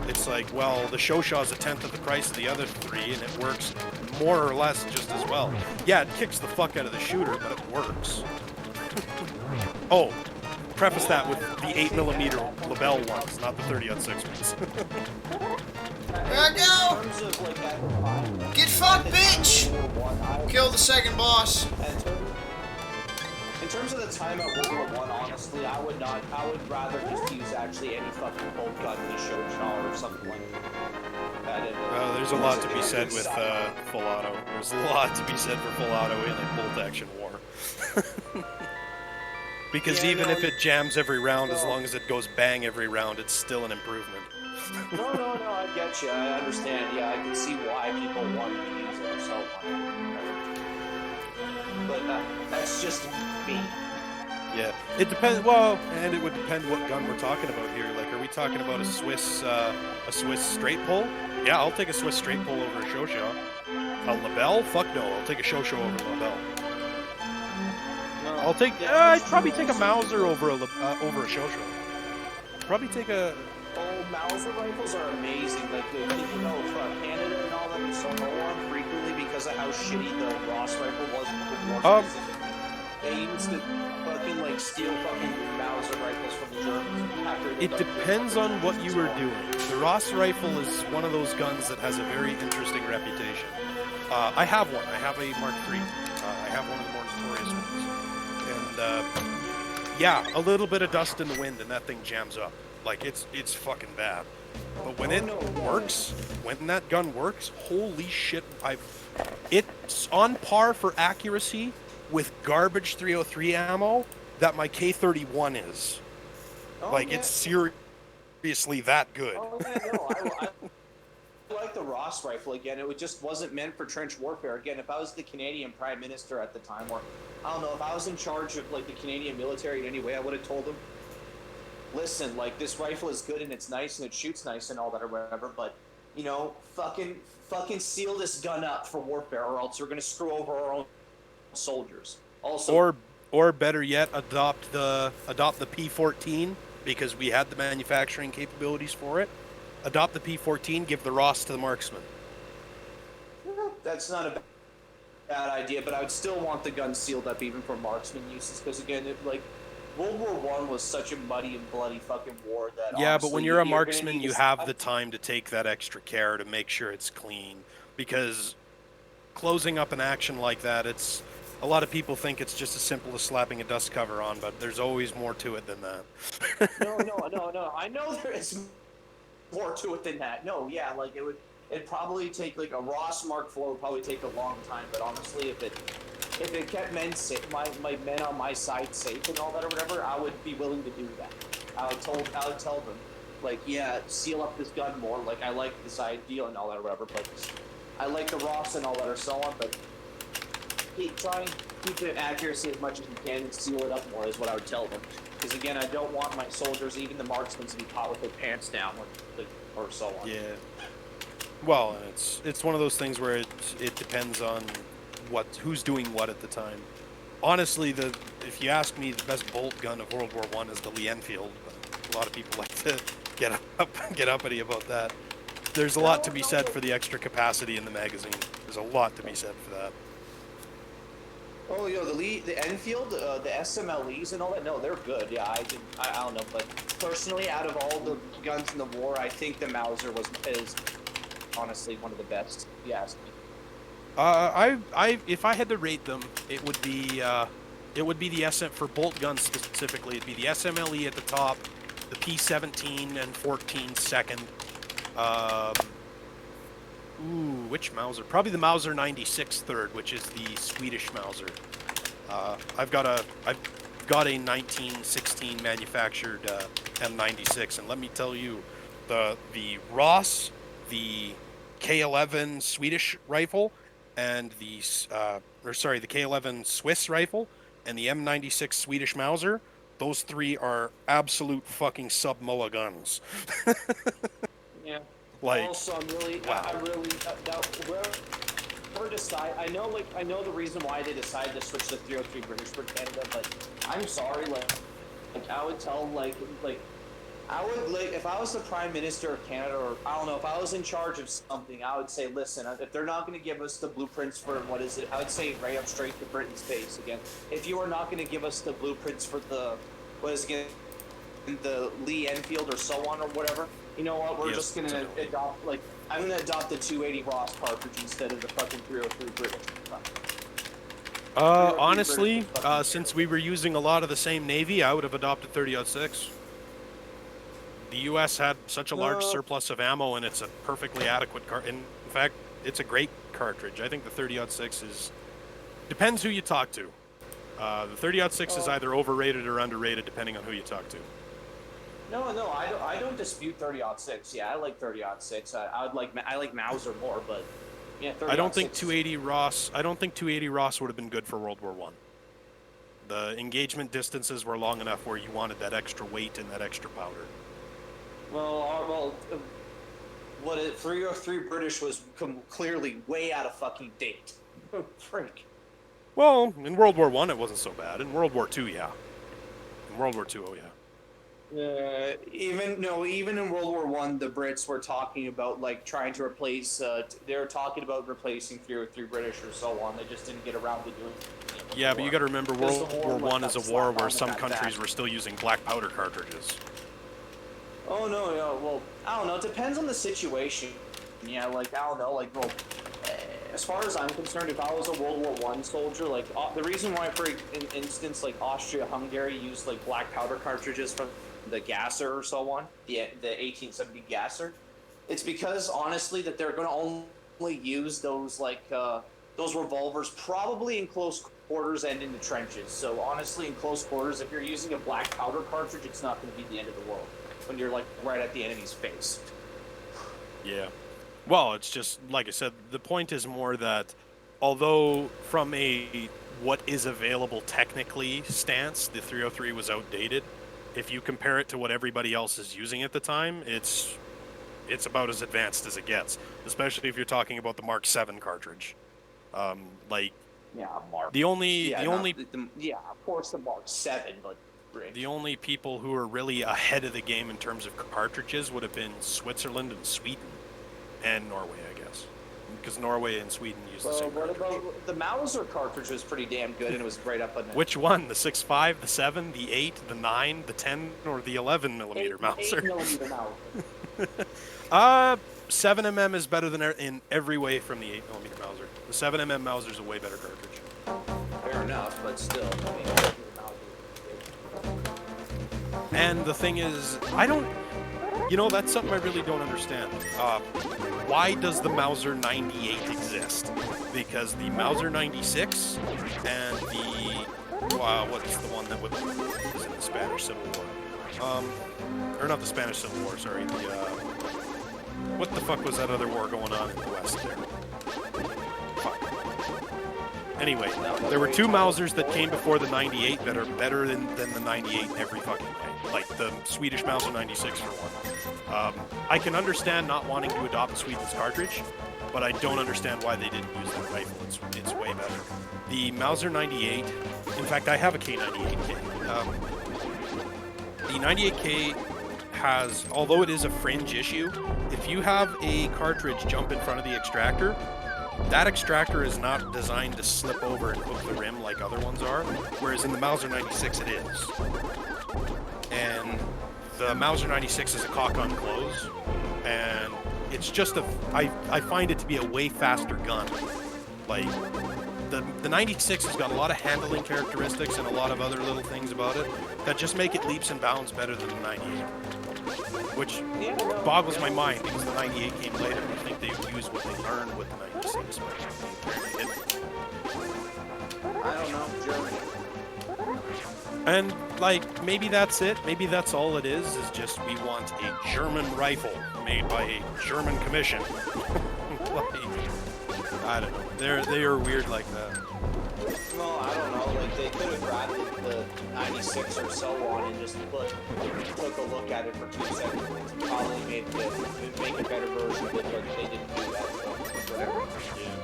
It's like, well, the show shot is a tenth of the price of the other three, and it works more or less just as well. Yeah, it kicks the fuck out of the shooter, but it works. Oh, preface that with the 8mm Lebel ones, not the 30-06 ones. There I go! Get fucked, bitch! Kill the second boss. In terms of the time at World War I, honestly, I would rather just use actually any fucking bolt gun than a show shot or something like that. There's a lot to be said with full auto. There's a lot to be said for full auto in a bolt action war. Because even if it jams every round, as long as it goes bang every round, it's still an improvement. No, I get you. I understand. Yeah, I can see why people want to use it or so on. But that's just me. Yeah, it depends. Well, and it would depend what gun we're talking about here. Like, are we talking about a Swiss straight pull? Yeah, I'll take a Swiss straight pull over a Shosha. A Lebel? Fuck no, I'll take a Shosho over a Lebel. No, I'll take. I'd probably take a Mauser over a Shosho. Probably take a. Oh, Mauser rifles are amazing. Like, Canada and all that are so on frequently because of how shitty the Ross rifle was before. They used to fucking like steal fucking Mauser rifles from the Germans. It depends on what you were doing. The Ross rifle is one of those guns that has a very interesting reputation. I have one. I have a Mark III. I have one of the more notorious ones. And yeah, a little bit of dust in the wind and that thing jams up. Like, it's fucking bad. But when when that gun works, holy shit, it's on par for accuracy with garbage 303 ammo that my K31 is. It's seriously that good. Oh, yeah, no, I like the Ross rifle again. It just wasn't meant for trench warfare. Again, if I was the Canadian Prime Minister at the time, or I don't know, if I was in charge of like the Canadian military in any way, I would have told them, listen, like, this rifle is good and it's nice and it shoots nice and all that or whatever, but, you know, fucking seal this gun up for warfare, or else we're going to screw over our own soldiers. Also, or better yet, adopt the P14 because we had the manufacturing capabilities for it. Adopt the P14, give the Ross to the marksman. That's not a bad idea, but I would still want the gun sealed up even for marksman uses, because again, World War I was such a muddy and bloody fucking war that yeah, honestly, but when you're a marksman, you have the time to take that extra care to make sure it's clean, because closing up an action like that, a lot of people think it's just as simple as slapping a dust cover on, but there's always more to it than that. No. I know there is more to it than that. No, yeah, like it'd probably take like a Ross Mark IV would probably take a long time, but honestly, if it kept men safe, my men on my side safe and all that or whatever, I would be willing to do that. I would tell them, like, yeah, seal up this gun more. Like, I like this idea and all that or whatever, but I like the Ross and all that or so on, but try and keep the accuracy as much as you can and seal it up more is what I would tell them. Because again, I don't want my soldiers, even the marksmen, to be caught with their pants down or so on. Yeah. Well, it's one of those things where it depends on who's doing what at the time. Honestly, if you ask me, the best bolt gun of World War I is the Lee Enfield. But a lot of people like to get uppity about that. There's a lot to be said for the extra capacity in the magazine. There's a lot to be said for that. Oh, the Enfield, the SMLEs and all that. No, they're good. Yeah, I don't know, but personally, out of all the guns in the war, I think the Mauser is honestly one of the best. If you ask me. If I had to rate them, it would be the SM for bolt guns specifically. It'd be the SMLE at the top, the P17 and 14 second. Which Mauser? Probably the Mauser 96 third, which is the Swedish Mauser. I've got a 1916 manufactured M96, and let me tell you, the Ross, the K11 Swedish rifle, and the K11 Swiss rifle, and the M96 Swedish Mauser, those three are absolute fucking sub-MOA guns. Yeah. Like, also, I know the reason why they decided to switch to 303 British for Canada, but I'm sorry, I would tell, if I was the Prime Minister of Canada, or I don't know, if I was in charge of something, I would say, listen, if they're not going to give us the blueprints for, I would say right up straight to Britain's face again. If you are not going to give us the blueprints for the Lee Enfield or so on or whatever, you know what, we're just going to adopt, I'm going to adopt the 280 Ross cartridge instead of the fucking 303 British. Honestly, since we were using a lot of the same Navy, I would have adopted 30-06. The U.S. had such a large surplus of ammo, and it's a perfectly adequate in fact, it's a great cartridge. I think the 30-06 depends who you talk to. The 30-06 is either overrated or underrated, depending on who you talk to. No, I don't dispute 30-06. Yeah, I like 30-06. I like Mauser more, but yeah, 30-06. I don't think 280 Ross. I don't think 280 Ross would have been good for World War One. The engagement distances were long enough where you wanted that extra weight and that extra powder. Well, 303 British was clearly way out of fucking date. Freak. Well, in World War One, it wasn't so bad. In World War Two, yeah. In World War Two, oh yeah. Even in World War One, the Brits were talking about like trying to replace. They were talking about replacing 303 British or so on. They just didn't get around to doing it. Yeah, but you got to remember, World War One is a war where some countries were still using black powder cartridges. Oh no, well, I don't know. It depends on the situation. Yeah, like I don't know, like well, as far as I'm concerned, if I was a World War One soldier, like the reason why, for instance, like Austria-Hungary used like black powder cartridges from the Gasser or so on, the 1870 Gasser, it's because honestly that they're going to only use those like those revolvers probably in close quarters and in the trenches. So honestly, in close quarters, if you're using a black powder cartridge, it's not going to be the end of the world when you're like right at the enemy's face. Yeah. Well, it's just, like I said, the point is more that although from a what is available technically stance, the 303 was outdated, if you compare it to what everybody else is using at the time, it's about as advanced as it gets, especially if you're talking about the Mark 7 cartridge. Like, yeah, Mark. Yeah, of course the Mark 7, but the only people who are really ahead of the game in terms of cartridges would have been Switzerland and Sweden, and Norway, I guess, because Norway and Sweden use the same cartridge. What about the Mauser cartridge? Was pretty damn good, and it was right up on the... Which one? The 6.5, the 7, the 8, the 9, the 10, or the 11 millimeter Mauser? 8 millimeter Mauser. 7mm is better than in every way from the 8 millimeter Mauser. The 7mm Mauser is a way better cartridge. Fair enough, but still, I mean, and the thing is, that's something I really don't understand. Why does the Mauser 98 exist? Because the Mauser 96 and the, what's the one that was in the Spanish Civil War? Or not the Spanish Civil War, sorry. What the fuck was that other war going on in the West there? Fuck. Anyway, there were two Mausers that came before the 98 that are better than the 98 every fucking way. Like the Swedish Mauser 96 for one. I can understand not wanting to adopt Sweden's cartridge, but I don't understand why they didn't use that rifle. It's way better. The Mauser 98, in fact, I have a K98K. The 98K has, although it is a fringe issue, if you have a cartridge jump in front of the extractor, that extractor is not designed to slip over and hook the rim like other ones are, whereas in the Mauser 96 it is. And the Mauser 96 is a cock on close, and it's just I find it to be a way faster gun. Like, the 96 has got a lot of handling characteristics and a lot of other little things about it that just make it leaps and bounds better than the 98. Which boggles my mind, because the 98 came later, and I think they used what they learned with the 96. I don't know, Germany. And, like, maybe that's it. Maybe that's all it is just we want a German rifle made by a German commission. I don't know. They are weird like that. Well, I don't know. Like, they could have grabbed the 96 or so on and just took a look at it for 2 seconds and probably make a better version of it, but they didn't do that, so whatever. Yeah.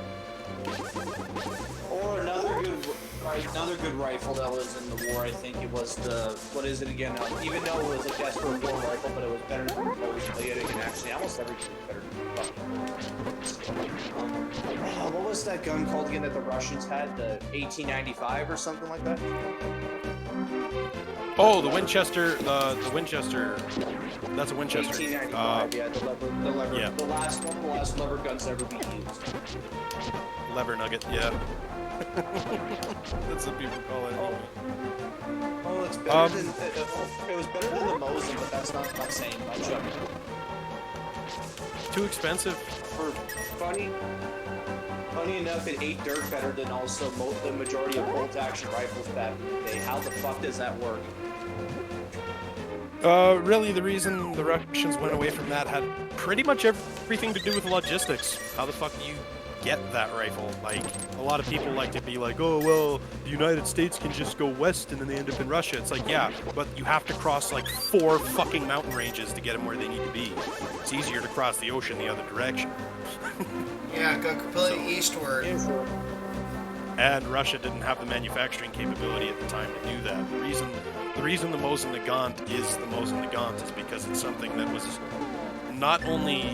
Or another good rifle that was in the war, I think it was the, what is it again? Even though it was a desperate war rifle, but it was better than most. And actually, almost everything was better than what was that gun called again that the Russians had? The 1895 or something like that? Oh, the Winchester. The Winchester. That's a Winchester. 1895. Yeah, the lever. Yeah. The last lever guns to ever be used. Lever nugget. Yeah. That's what people call it. Oh, it's better than it was better than the Mosin, but that's not saying much of it. Too expensive. For funny enough, it ate dirt better than also the majority of bolt-action rifles back in the day. How the fuck does that work? Really, the reason the Russians went away from that had pretty much everything to do with logistics. How the fuck do you get that rifle? Like, a lot of people like to be like, oh, well, the United States can just go west and then they end up in Russia. It's like, yeah, but you have to cross like 4 fucking mountain ranges to get them where they need to be. It's easier to cross the ocean the other direction. Yeah, go completely eastward. And Russia didn't have the manufacturing capability at the time to do that. The reason the Mosin Nagant is the Mosin Nagant is because it's something that was not only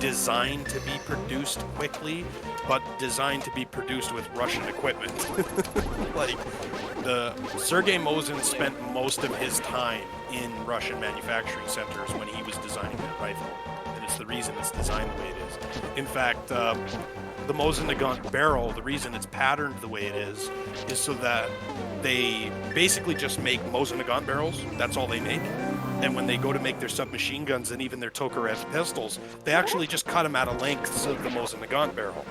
designed to be produced quickly, but designed to be produced with Russian equipment. Like, the Sergei Mosin spent most of his time in Russian manufacturing centers when he was designing that rifle. And it's the reason it's designed the way it is. In fact, the Mosin Nagant barrel, the reason it's patterned the way it is so that they basically just make Mosin Nagant barrels. That's all they make. And when they go to make their submachine guns and even their Tokarev pistols, they actually just cut them out of lengths of the Mosin Nagant barrel.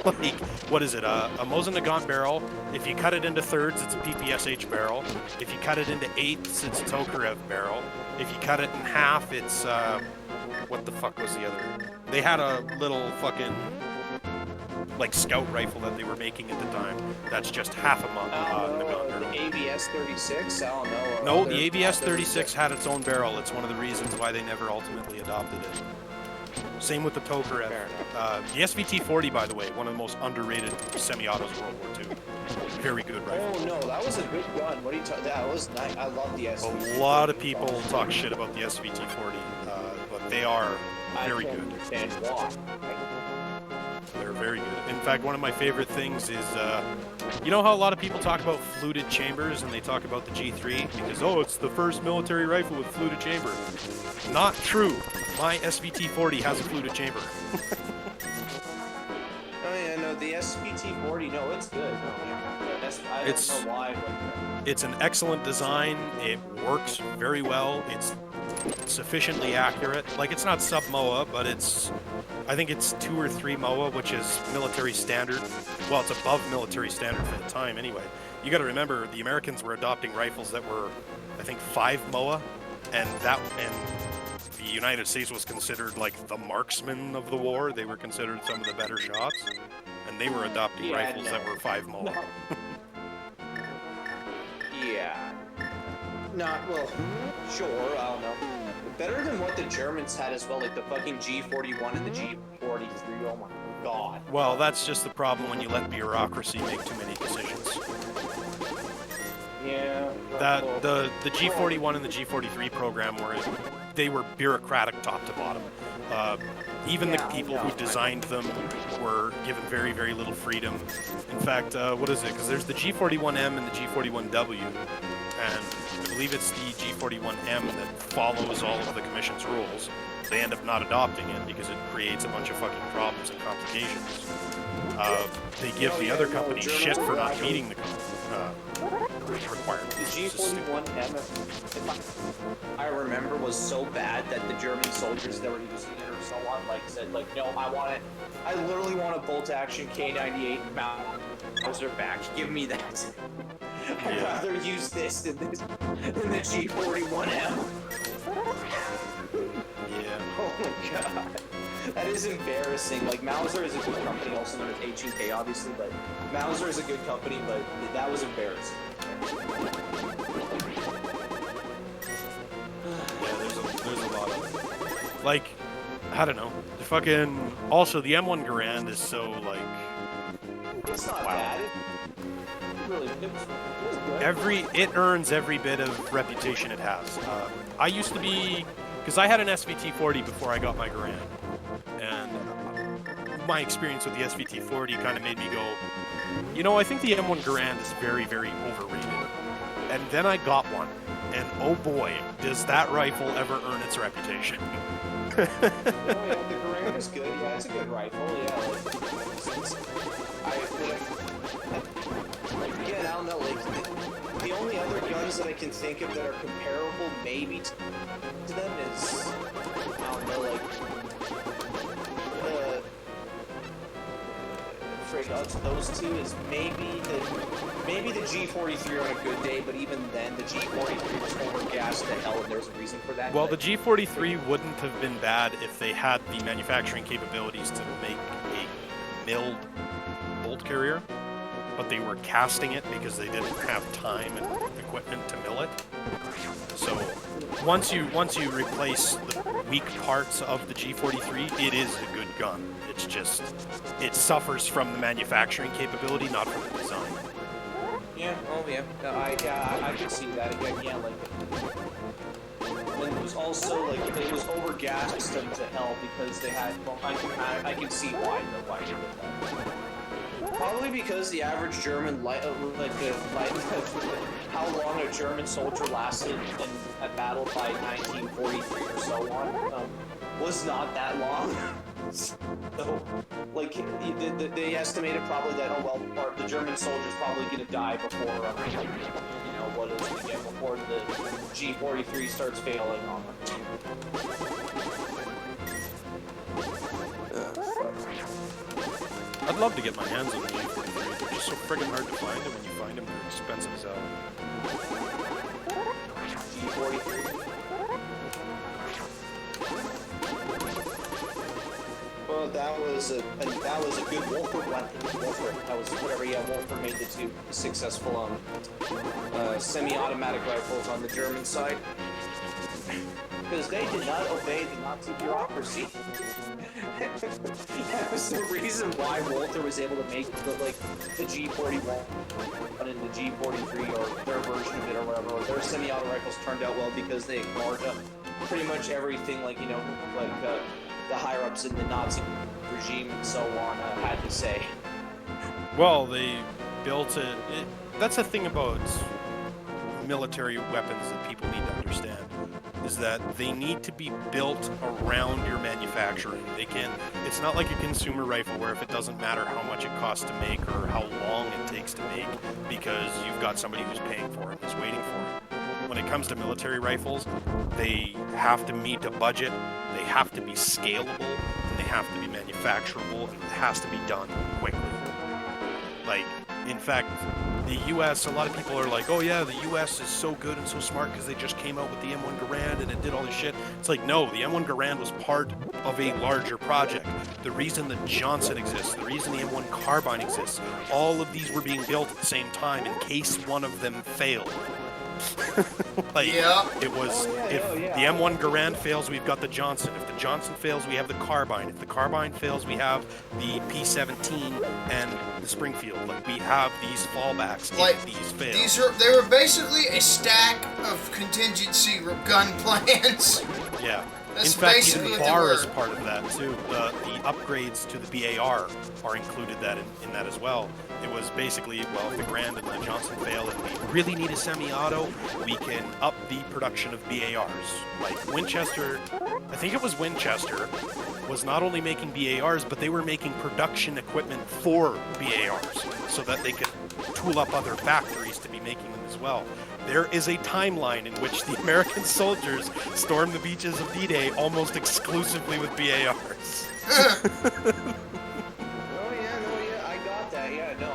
Like, what is it? A Mosin Nagant barrel, if you cut it into thirds, it's a PPSH barrel. If you cut it into eighths, it's a Tokarev barrel. If you cut it in half, it's, what the fuck was the other? They had a little fucking, like, scout rifle that they were making at the time. That's just half a Nagant barrel. The ABS 36? I don't know. No, the ABS 36 had its own barrel. It's one of the reasons why they never ultimately adopted it. Same with the Tokarev. The SVT 40, by the way, one of the most underrated semi-autos of World War II. Very good rifle. Oh no, that was a good gun. What are you talking? That was nice. I love the SVT. A lot of people talk shit about the SVT 40, but they are very good. I don't understand why. They're very good. In fact, one of my favorite things is, you know how a lot of people talk about fluted chambers and they talk about the G3 because, oh, it's the first military rifle with fluted chamber. Not true. My SVT-40 has a fluted chamber. Oh yeah, no, the SVT-40, no, it's good. No, I don't know why. It's an excellent design. It works very well. It's sufficiently accurate. Like, it's not sub-MOA, but I think it's 2 or 3 MOA, which is military standard. Well, it's above military standard for the time anyway. You got to remember, the Americans were adopting rifles that were, I think, 5 MOA, and the United States was considered like the marksman of the war. They were considered some of the better shots, and they were adopting rifles that were 5 MOA. No. Yeah. Not, well, sure, I don't know. Better than what the Germans had as well, like the fucking G41 and the G43, oh my god. Well, that's just the problem when you let bureaucracy make too many decisions. Yeah. That the G41 and the G43 program they were bureaucratic top to bottom. Even the people who designed them were given very, very little freedom. In fact, what is it? Because there's the G41M and the G41W, and I believe it's the G41M that follows all of the Commission's rules. They end up not adopting it because it creates a bunch of fucking problems and complications. They give the other companies shit for not meeting the requirements. The G41M, if I remember, was so bad that the German soldiers that were using it or so on, like, said, like, no, I literally want a bolt-action K98 Mauser back. Give me that. I'd rather use this than the G41M. Yeah. Oh my god. That is embarrassing. Like, Mauser is a good company, also known as H&K, obviously, but Mauser is a good company, but that was embarrassing. Yeah, there's a lot of it. Like, I don't know. The fucking... Also, the M1 Garand is so, like... It's not bad. It was good. It earns every bit of reputation it has. I used to be... Because I had an SVT-40 before I got my Garand. And my experience with the SVT-40 kind of made me go, you know, I think the M1 Garand is very, very overrated. And then I got one, and oh boy, does that rifle ever earn its reputation. Oh yeah, the Garand is good. Yeah, it's a good rifle. Yeah. Again, I don't know. Like, the only other guns that I can think of that are comparable, maybe to them, is I don't know, like upgrade to those two is maybe the G43 on a good day, but even then, the G43 was overgassed to hell, and there's a reason for that. Well, the G43 wouldn't have been bad if they had the manufacturing capabilities to make a milled bolt carrier, but they were casting it because they didn't have time and equipment to mill it. So once you replace the weak parts of the G43, it is a good gun. It's just it suffers from the manufacturing capability, not from the design. Yeah. Oh yeah. I could see that again. Yeah, like. And it was also like it was overgassed them to hell because they had. Well, I can see why they did that. Probably because the average German how long a German soldier lasted in a battle by 1943 or so on was not that long. So, like, they estimated probably that the German soldier's probably going to die before what is it again before the G43 starts failing on them. I'd love to get my hands on the G43. They're just so friggin' hard to find, and when you find them, they're expensive as hell. G43. Well, that was a good Wolfer weapon. That was whatever. Yeah, Wolfer made the two successful semi-automatic rifles on the German side because they did not obey the Nazi bureaucracy. That was the reason why Walter was able to make the G41 and the G43 or their version of it or whatever, or their semi-auto rifles turned out well because they ignored pretty much everything the higher-ups in the Nazi regime and so on had to say. Well, they built it. That's the thing about military weapons that people need to understand, is that they need to be built around your manufacturing. It's not like a consumer rifle where if it doesn't matter how much it costs to make or how long it takes to make, because you've got somebody who's paying for it and is waiting for it. When it comes to military rifles, they have to meet a budget, they have to be scalable, and they have to be manufacturable, and it has to be done quickly. Like, in fact, the U.S., a lot of people are like, oh yeah, the U.S. is so good and so smart because they just came out with the M1 Garand and it did all this shit. It's like, no, the M1 Garand was part of a larger project. The reason the Johnson exists, the reason the M1 Carbine exists, all of these were being built at the same time in case one of them failed. It was, the M1 Garand fails, we've got the Johnson. If the Johnson fails, we have the Carbine. If the Carbine fails, we have the P17 and the Springfield. Like, we have these fallbacks if these fail. They were basically a stack of contingency gun plans. Yeah. That's in fact, basically even what BAR they is were. part of that too. The upgrades to the BAR are included in that as well. It was basically, well, if the Grand and the Johnson fail and we really need a semi-auto, we can up the production of BARs. Like Winchester, I think it was Winchester, was not only making BARs, but they were making production equipment for BARs so that they could tool up other factories to be making them as well. There is a timeline in which the American soldiers stormed the beaches of D-Day almost exclusively with BARs. I got that. Yeah, no,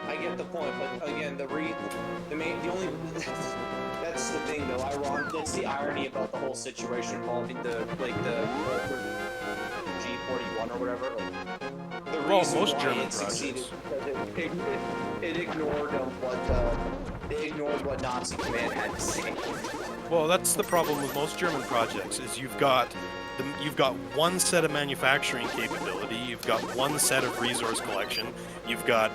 I get the point, but again, the only that's the thing though. That's the irony about the whole situation involving the G41 or whatever. The reason most why German it succeeded projects. because it ignored what Nazi command had to say. Well, that's the problem with most German projects, is you've got one set of manufacturing capability, you've got one set of resource collection, you've got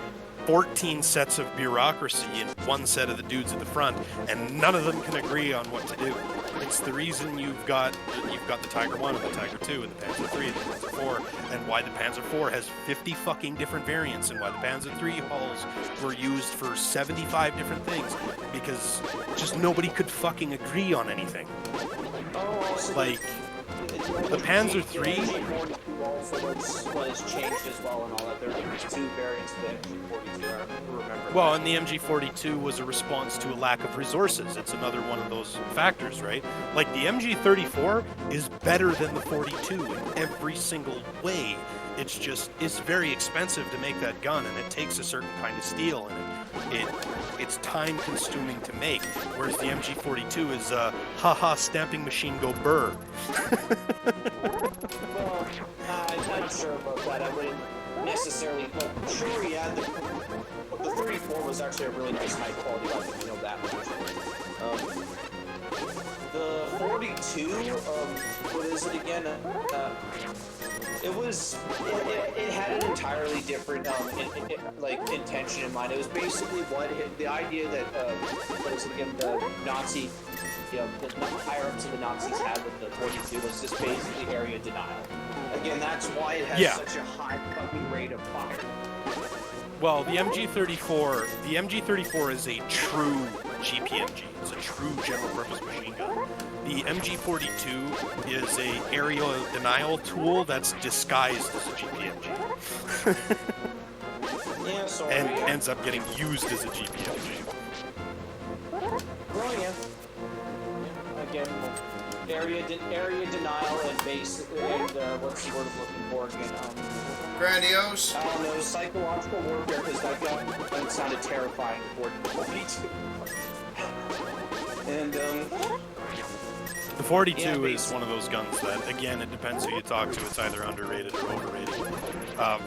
14 sets of bureaucracy and one set of the dudes at the front, and none of them can agree on what to do. It's the reason you've got the Tiger 1 and the Tiger 2 and the Panzer 3 and the Panzer 4, and why the Panzer 4 has 50 fucking different variants, and why the Panzer 3 hulls were used for 75 different things, because just nobody could fucking agree on anything. Like, the Panzer 3 also was changed as well and all that. There's two variants of the MG42. I remember. Well, and the MG42 was a response to a lack of resources. It's another one of those factors, right? Like, the MG34 is better than the 42 in every single way. it's very expensive to make that gun, and it takes a certain kind of steel, and it's time consuming to make. Whereas the MG42 is haha stamping machine go burr. Well, I'm not sure about that. I wouldn't necessarily. Well, sure, yeah. The 34 was actually a really nice, high quality weapon. You know that much. The 42. What is it again? It had an entirely different intention in mind. It was basically the idea that what is it again? The Nazi, the higher ups of the Nazis had with the 42 was just basically area denial. Again, that's why it has such a high fucking rate of fire. Well, the MG34 is a true GPMG. It's a true general purpose machine gun. The MG42 is a area denial tool that's disguised as a GPMG. Yeah, so and ends up getting used as a GPMG. Well, yeah. Again, area denial and base and what's the word I'm looking for again? Grandiose. I don't know, psychological warfare, because that gun sounded terrifying according to 42. And the 42 is one of those guns that, again, it depends who you talk to. It's either underrated or overrated.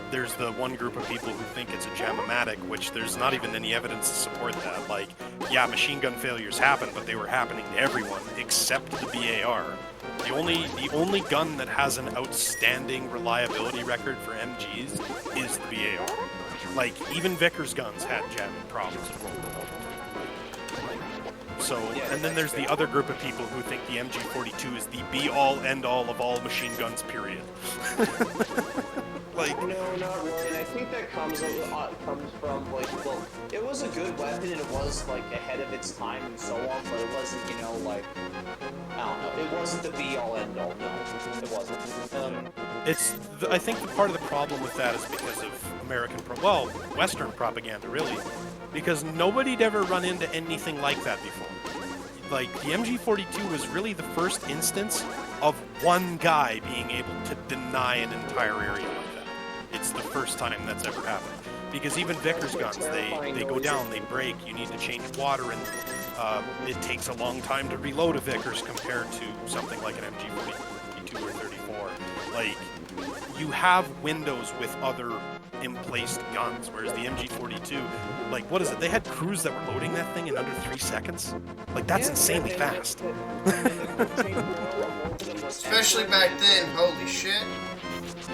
There's the one group of people who think it's a jam-o-matic, which there's not even any evidence to support that. Like, yeah, machine gun failures happen, but they were happening to everyone except the BAR. The only gun that has an outstanding reliability record for MGs is the BAR. Like, even Vickers guns had jamming problems in World War I. So, and then there's the other group of people who think the MG42 is the be-all, end-all of all machine guns, period. Like, no, not really. And I think that comes from, like, well, it was a good weapon and it was, like, ahead of its time and so on, but it wasn't, like, I don't know. It wasn't the be-all, end-all, no. It wasn't. I think the part of the problem with that is because of Western propaganda, really. Because nobody'd ever run into anything like that before. Like, the MG42 was really the first instance of one guy being able to deny an entire area like that. It's the first time that's ever happened. Because even Vickers guns, they go down, they break, you need to change water, and it takes a long time to reload a Vickers compared to something like an MG42 or 34. Like, you have windows with other emplaced guns, whereas the MG42, like, what is it? They had crews that were loading that thing in under 3 seconds. Like, that's insanely fast. Especially back then, holy shit.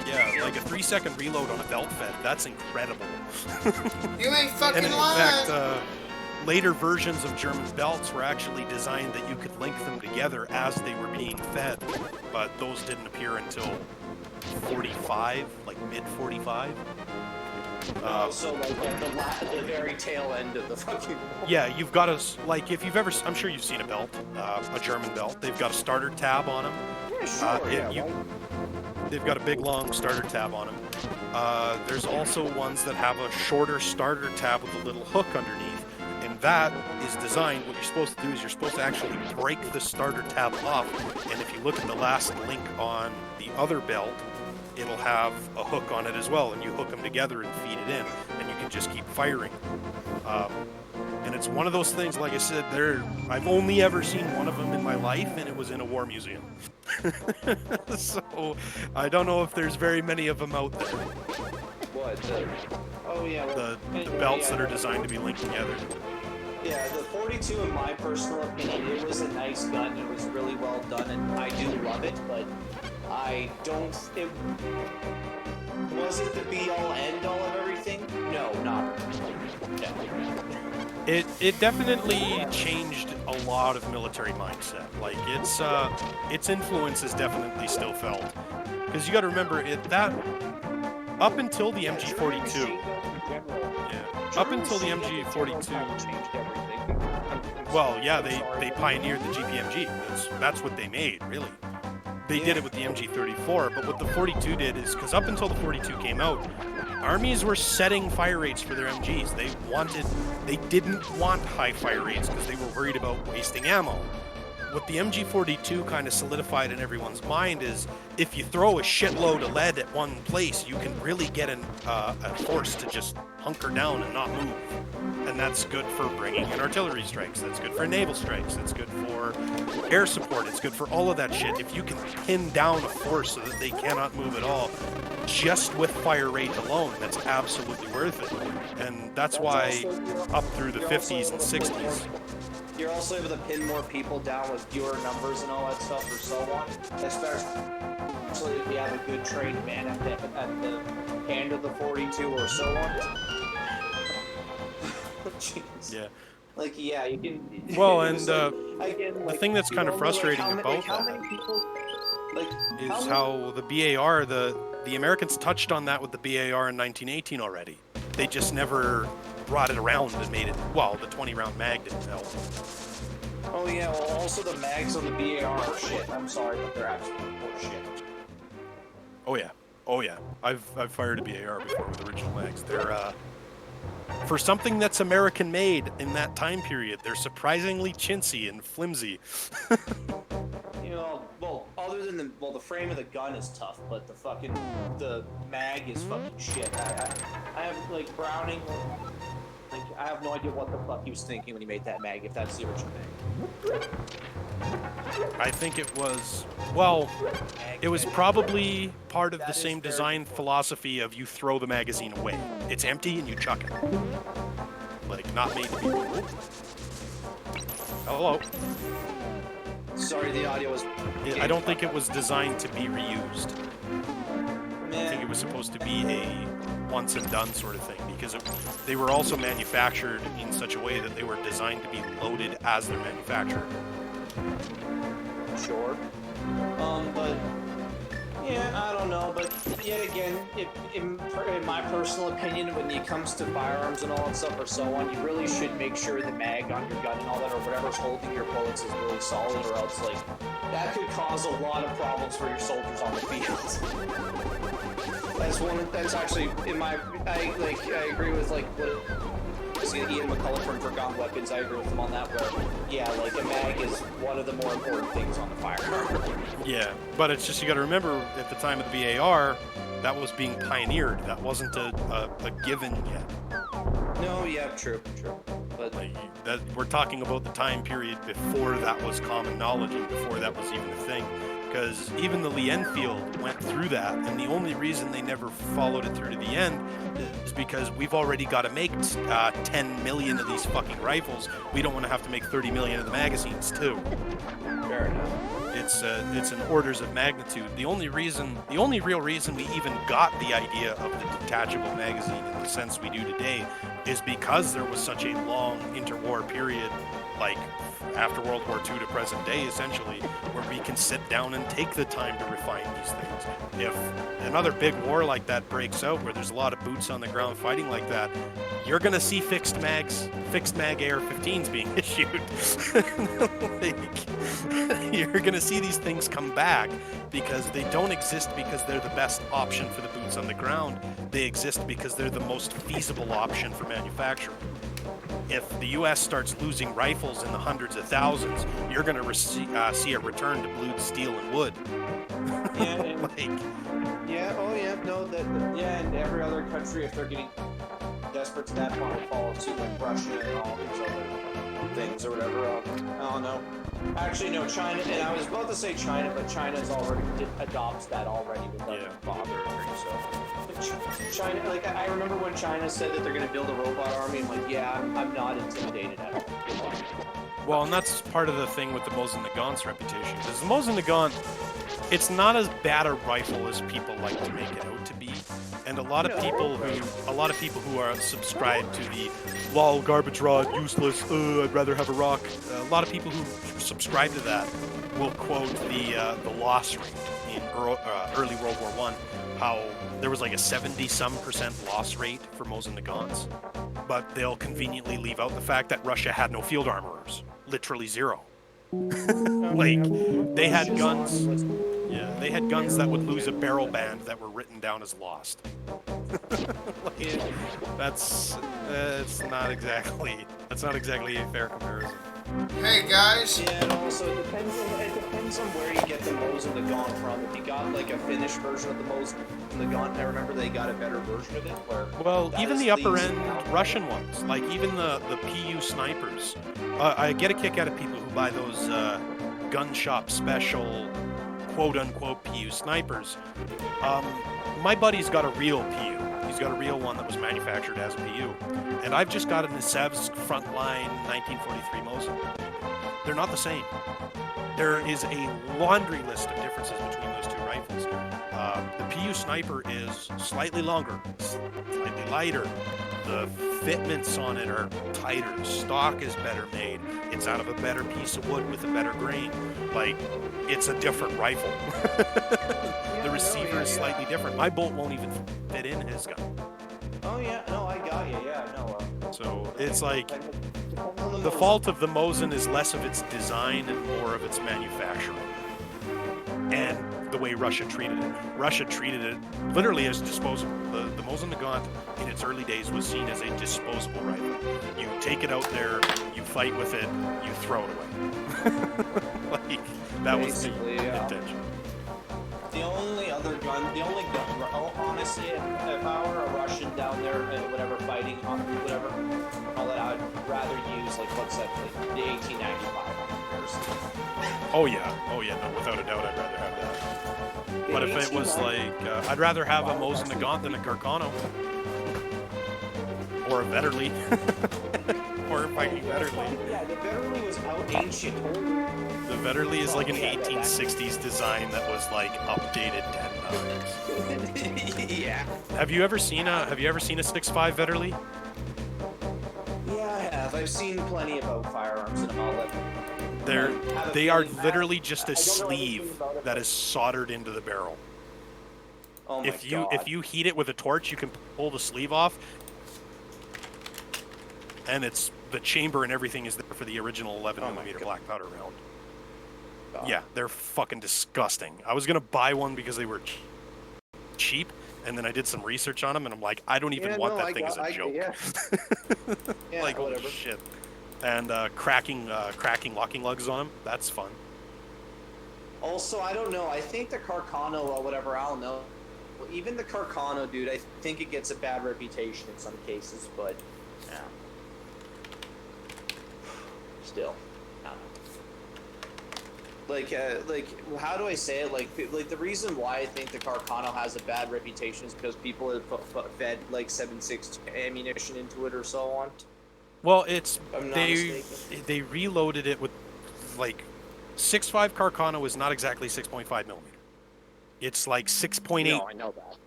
Yeah, like a 3-second reload on a belt fed, that's incredible. You ain't fucking and in lying. fact, later versions of German belts were actually designed that you could link them together as they were being fed, but those didn't appear until 45, like mid-45. So, like, at the very tail end of the fucking... Yeah, you've got a, like, if you've ever, I'm sure you've seen a belt, a German belt. They've got a starter tab on them. Yeah, sure, They've got a big, long starter tab on them. There's also ones that have a shorter starter tab with a little hook underneath. And that is designed, what you're supposed to do is you're supposed to actually break the starter tab off. And if you look at the last link on the other belt, it'll have a hook on it as well, and you hook them together and feed it in, and you can just keep firing. And it's one of those things, like I said, I've only ever seen one of them in my life, and it was in a war museum. So I don't know if there's very many of them out there. What? The belts that are designed to be linked together. Yeah, the 42, in my personal opinion, it was a nice gun. It was really well done, and I do love it, but I don't... Was it the be-all, end-all of everything? No, not really. No. It definitely changed a lot of military mindset. Like, its influence is definitely still felt. Because you got to remember, up until the MG42... Up until the MG42... Well, yeah, they pioneered the GPMG. That's what they made, really. They did it with the MG34, but what the 42 did is, because up until the 42 came out, armies were setting fire rates for their MGs. They didn't want high fire rates because they were worried about wasting ammo. what the MG42 kind of solidified in everyone's mind is if you throw a shitload of lead at one place, you can really get a force to just hunker down and not move. And that's good for bringing in artillery strikes. That's good for naval strikes. That's good for air support. It's good for all of that shit. If you can pin down a force so that they cannot move at all, just with fire rate alone, that's absolutely worth it. And that's why up through the 50s and 60s, you're also able to pin more people down with fewer numbers and all that stuff, or so on. Especially if you have a good trained man at the end of the 42 or so on. Jeez. yeah. Like, yeah, you can. Well, and the thing that's kind of frustrating about how that many people, is how the BAR, the Americans touched on that with the BAR in 1918 already. They just never brought it around and made it. Well, the 20-round mag didn't help. Oh yeah, well also the mags on the BAR are shit. I'm sorry, but they're absolutely shit. Oh yeah, oh yeah. I've fired a BAR before with original mags. They're for something that's American made in that time period, they're surprisingly chintzy and flimsy. You know, well, other than the frame of the gun is tough, but the mag is fucking shit. I have like Browning. Like, I have no idea what the fuck he was thinking when he made that mag, if that's the original mag. I think it was, well, it was probably part of the same design philosophy of you throw the magazine away. It's empty and you chuck it. Like, not made to be removed. Hello. Sorry, the audio was... I don't think it was designed to be reused. I think it was supposed to be a once and done sort of thing, because they were also manufactured in such a way that they were designed to be loaded as they're manufactured. Sure. But yeah, I don't know. But yet again, in my personal opinion, when it comes to firearms and all that stuff or so on, you really should make sure the mag on your gun and all that, or whatever's holding your bullets, is really solid, or else like that could cause a lot of problems for your soldiers on the field. That's actually in my I agree with like what Ian McCullough from Forgotten Weapons. I agree with him on that. Where yeah, like a mag is one of the more important things on the firearm. Yeah, but it's just you got to remember at the time of the BAR, that was being pioneered. That wasn't a given yet. No, yeah, true. But like that, we're talking about the time period before that was common knowledge and before that was even a thing. Because even the Lee Enfield went through that, and the only reason they never followed it through to the end is because we've already got to make 10 million of these fucking rifles. We don't want to have to make 30 million of the magazines too. Fair enough. It's an orders of magnitude. The only real reason we even got the idea of the detachable magazine in the sense we do today is because there was such a long interwar period, like after World War II to present day, essentially, where we can sit down and take the time to refine these things. If another big war like that breaks out, where there's a lot of boots on the ground fighting like that, you're gonna see fixed mag AR-15s being issued. You're gonna see these things come back because they don't exist because they're the best option for the boots on the ground. They exist because they're the most feasible option for manufacturing. If the U.S. starts losing rifles in the hundreds of thousands, you're going to see a return to blued steel and wood. Yeah, and every other country, if they're getting desperate to that point, will follow suit, like Russia and all these other things or whatever. I don't know. Actually, no, China, and I was about to say China, but China's already adopts that already without bothering. So, China, like I remember when China said that they're going to build a robot army. I'm like, yeah, I'm not intimidated at all. Well, and that's part of the thing with the Mosin Nagant's reputation, because the Mosin Nagant, it's not as bad a rifle as people like to make it out to be. And a lot of people who are subscribed to the lol garbage rod useless, I'd rather have a rock. A lot of people who subscribe to that will quote the loss rate in early World War I, how there was like a 70-some% loss rate for Mosin Nagants, but they'll conveniently leave out the fact that Russia had no field armorers, literally zero. Like they had guns. Yeah, they had guns that would lose a barrel band that were written down as lost. Like, that's not exactly a fair comparison. Hey guys. Yeah, and also it depends on where you get the Mosin Nagant from. If you got like a finished version of the Mosin Nagant, I remember they got a better version of it. Where Well, that even is the upper these- end Russian ones, like even the PU snipers. I get a kick out of people who buy those gun shop special quote-unquote PU snipers. My buddy's got a real PU. He's got a real one that was manufactured as a PU. And I've just got an Nisevsk Frontline 1943 Mosin. They're not the same. There is a laundry list of differences between those two rifles. The PU sniper is slightly longer, slightly lighter. The fitments on it are tighter. The stock is better made. It's out of a better piece of wood with a better grain. Like, it's a different rifle. The receiver is slightly different. My bolt won't even fit in his gun. Oh yeah, no, I got you. Yeah, no. So it's like the fault of the Mosin is less of its design and more of its manufacturing. And the way Russia treated it. Russia treated it literally as disposable. The Mosin Nagant in its early days was seen as a disposable rifle. You take it out there, you fight with it, you throw it away. Like, that was the Basically, yeah. intention. The only gun, honestly, if I were a Russian down there, whatever, fighting on whatever, all that, I'd rather use, like, what's that, like, the 1895 comparison. Oh yeah, no, without a doubt, I'd rather have that. But if it was like, I'd rather have a Mosin Nagant than a Carcano. Or a Vetterli. Or a fighting Vetterli. Yeah, the Vetterli was out ancient. The Vetterli is like an 1860s design that was like updated 10 times. Yeah. Have you ever seen a 6.5 Vetterli? Yeah, I have. I've seen plenty about firearms and all that. They are literally just a sleeve that is soldered into the barrel. Oh my If God. you heat it with a torch, you can pull the sleeve off, and it's the chamber and everything is there for the original 11mm black powder round. God. Yeah, they're fucking disgusting. I was gonna buy one because they were cheap, and then I did some research on them, and I'm like, I don't even want that thing as a joke. Yeah. Yeah, Like, holy whatever. shit. And cracking locking lugs on them, that's fun. Also, I don't know. I think the Carcano or whatever, I don't know. Even the Carcano, dude, I think it gets a bad reputation in some cases, but yeah. Still, I don't know. Like, how do I say it? Like the reason why I think the Carcano has a bad reputation is because people have fed like 7.62 ammunition into it or so on. Well, it's If I'm not they mistaken. they reloaded it with like 6.5 Carcano is not exactly 6.5 millimeter. It's like 6.82. No, I know that.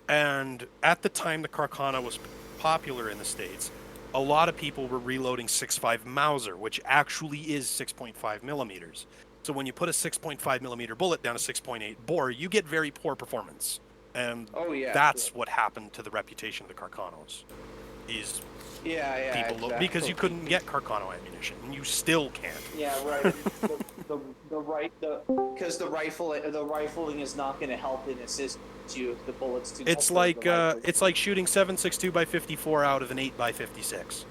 And at the time the Carcano was popular in the States, a lot of people were reloading 6.5 Mauser, which actually is 6.5 millimeters. So when you put a 6.5 millimeter bullet down a 6.8 bore, you get very poor performance. And Oh yeah. that's what happened to the reputation of the Carcanos. Is yeah, people exactly. because you couldn't get Carcano ammunition, and you still can't. Yeah, right. Because the rifling is not going to help and assist you if the bullets too. It's like shooting 7.62 by 54 out of an 8 by 56.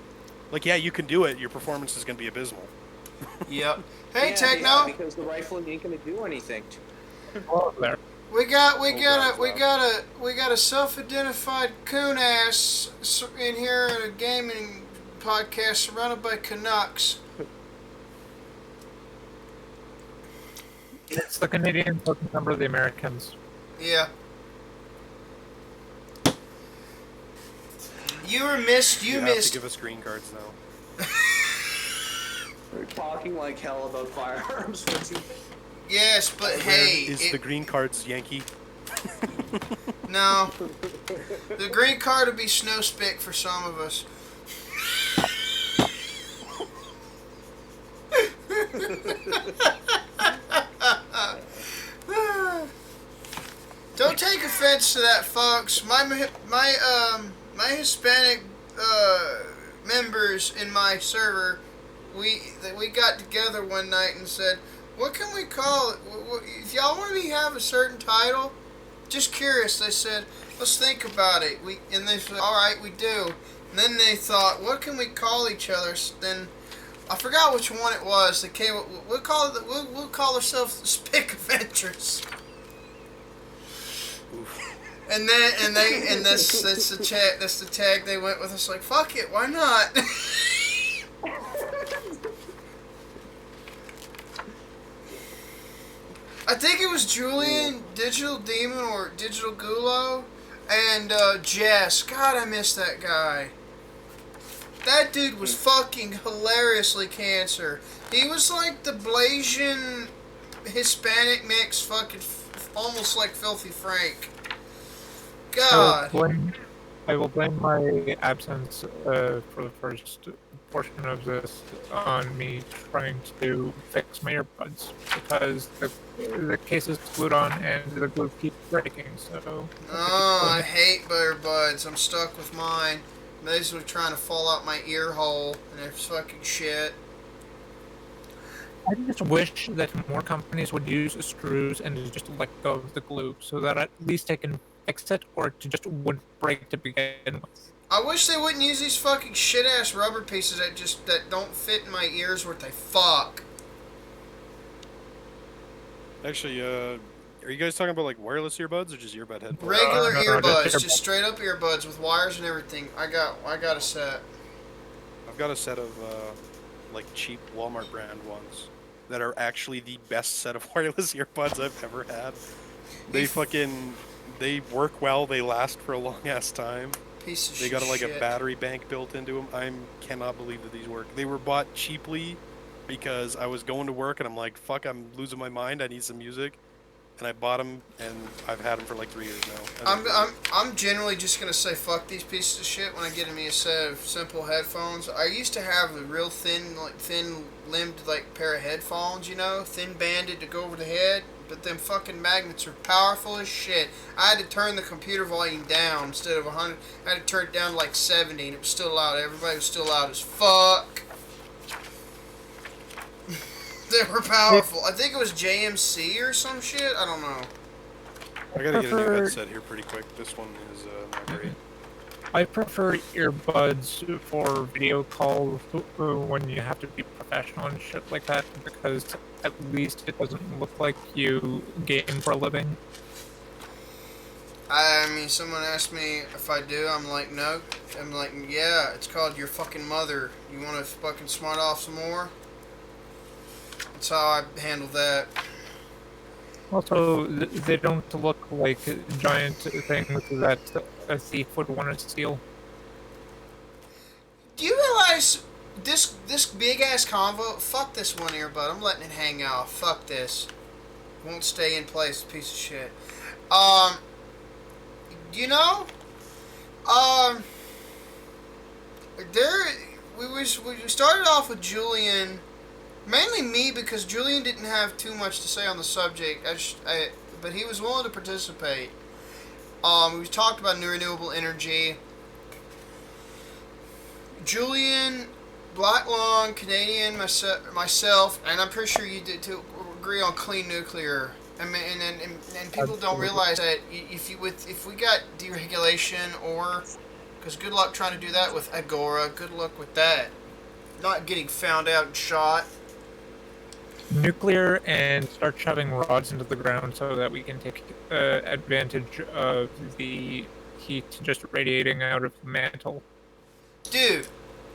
Like, yeah, you can do it. Your performance is going to be abysmal. Yep. Hey, Yeah, Techno. yeah, because the rifling ain't going to do anything. We got a self-identified coon ass in here in a gaming podcast surrounded by Canucks. It's the Canadians looking number the Americans. Yeah. You missed. have to give us green cards now. We're talking like hell about firearms for two. Yes, but hey, Is the green cards Yankee? no. The green card would be snowspick for some of us. Don't take offense to that, folks. My Hispanic members in my server, we got together one night and said, "What can we call it? If y'all want to have a certain title, just curious." They said, "Let's think about it." And they said, "All right, we do." And then they thought, "What can we call each other?" Then I forgot which one it was that came. We'll call it. We'll call ourselves the Spick Adventures. And that's the chat. That's the tag they went with. Us like, fuck it, why not? I think it was Julian, Digital Demon, or Digital Gulo, and Jess. God, I miss that guy. That dude was fucking hilariously cancer. He was like the Blasian Hispanic mix, fucking almost like Filthy Frank. God. I will blame my absence for the first portion of this on me trying to fix my earbuds because the case is glued on and the glue keeps breaking. So. Oh, I hate earbuds. I'm stuck with mine. These were trying to fall out my ear hole, and they're fucking shit. I just wish that more companies would use screws and just let go of the glue so that at least they can fix it, or it just wouldn't break to begin with. I wish they wouldn't use these fucking shit-ass rubber pieces that don't fit in my ears worth a fuck. Actually, are you guys talking about like wireless earbuds or just earbud headphones? Regular No, earbuds, just just straight up earbuds with wires and everything. I got a set. I've got a set of like cheap Walmart brand ones that are actually the best set of wireless earbuds I've ever had. They work well. They last for a long ass time. Piece of They got like shit. a battery bank built into them. I cannot believe that these work. They were bought cheaply because I was going to work and I'm like, fuck, I'm losing my mind. I need some music. And I bought them, and I've had them for like 3 years now. I'm generally just gonna say fuck these pieces of shit when I get me a set of simple headphones. I used to have a real thin limbed like pair of headphones, you know, thin banded to go over the head. But them fucking magnets are powerful as shit. I had to turn the computer volume down instead of 100. I had to turn it down to like 70, and it was still loud. Everybody was still loud as fuck. They were powerful. I think it was JMC or some shit. I don't know. I gotta get a new headset here pretty quick. This one is not great. I prefer earbuds for video calls when you have to be professional and shit like that because at least it doesn't look like you game for a living. I mean, someone asked me if I do. I'm like, no. I'm like, yeah, it's called your fucking mother. You want to fucking smart off some more? That's how I handle that. Also, they don't look like giant things that a thief would want to steal. Do you realize this big ass convo? Fuck this one earbud. I'm letting it hang out. Fuck this. Won't stay in place. Piece of shit. You know, we started off with Julian. Mainly me, because Julian didn't have too much to say on the subject, but he was willing to participate. We talked about new renewable energy. Julian, Black Lung, Canadian, myself, and I'm pretty sure you did too, agree on clean nuclear. I mean, and people don't realize that if we got deregulation, or because good luck trying to do that with Agora, good luck with that. Not getting found out and shot. Nuclear, and start shoving rods into the ground so that we can take advantage of the heat just radiating out of the mantle. Dude,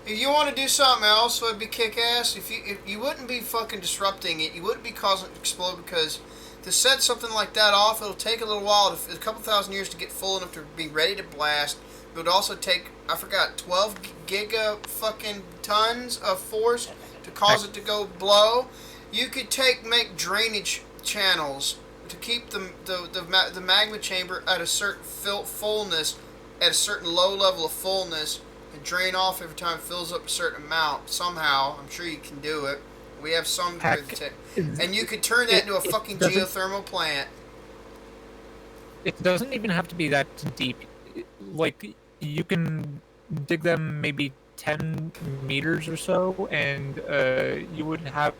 if you want to do something else, would be kick-ass. If you wouldn't be fucking disrupting it, you wouldn't be causing it to explode, because to set something like that off, it'll take a little while, a couple thousand years to get full enough to be ready to blast. It would also take, I forgot, 12 giga fucking tons of force to cause it to go blow. You could make drainage channels to keep the magma chamber at a certain fullness, at a certain low level of fullness, and drain off every time it fills up a certain amount. Somehow, I'm sure you can do it. We have some here and you could turn that into a fucking geothermal plant. It doesn't even have to be that deep. Like, you can dig them maybe 10 meters or so, and you would have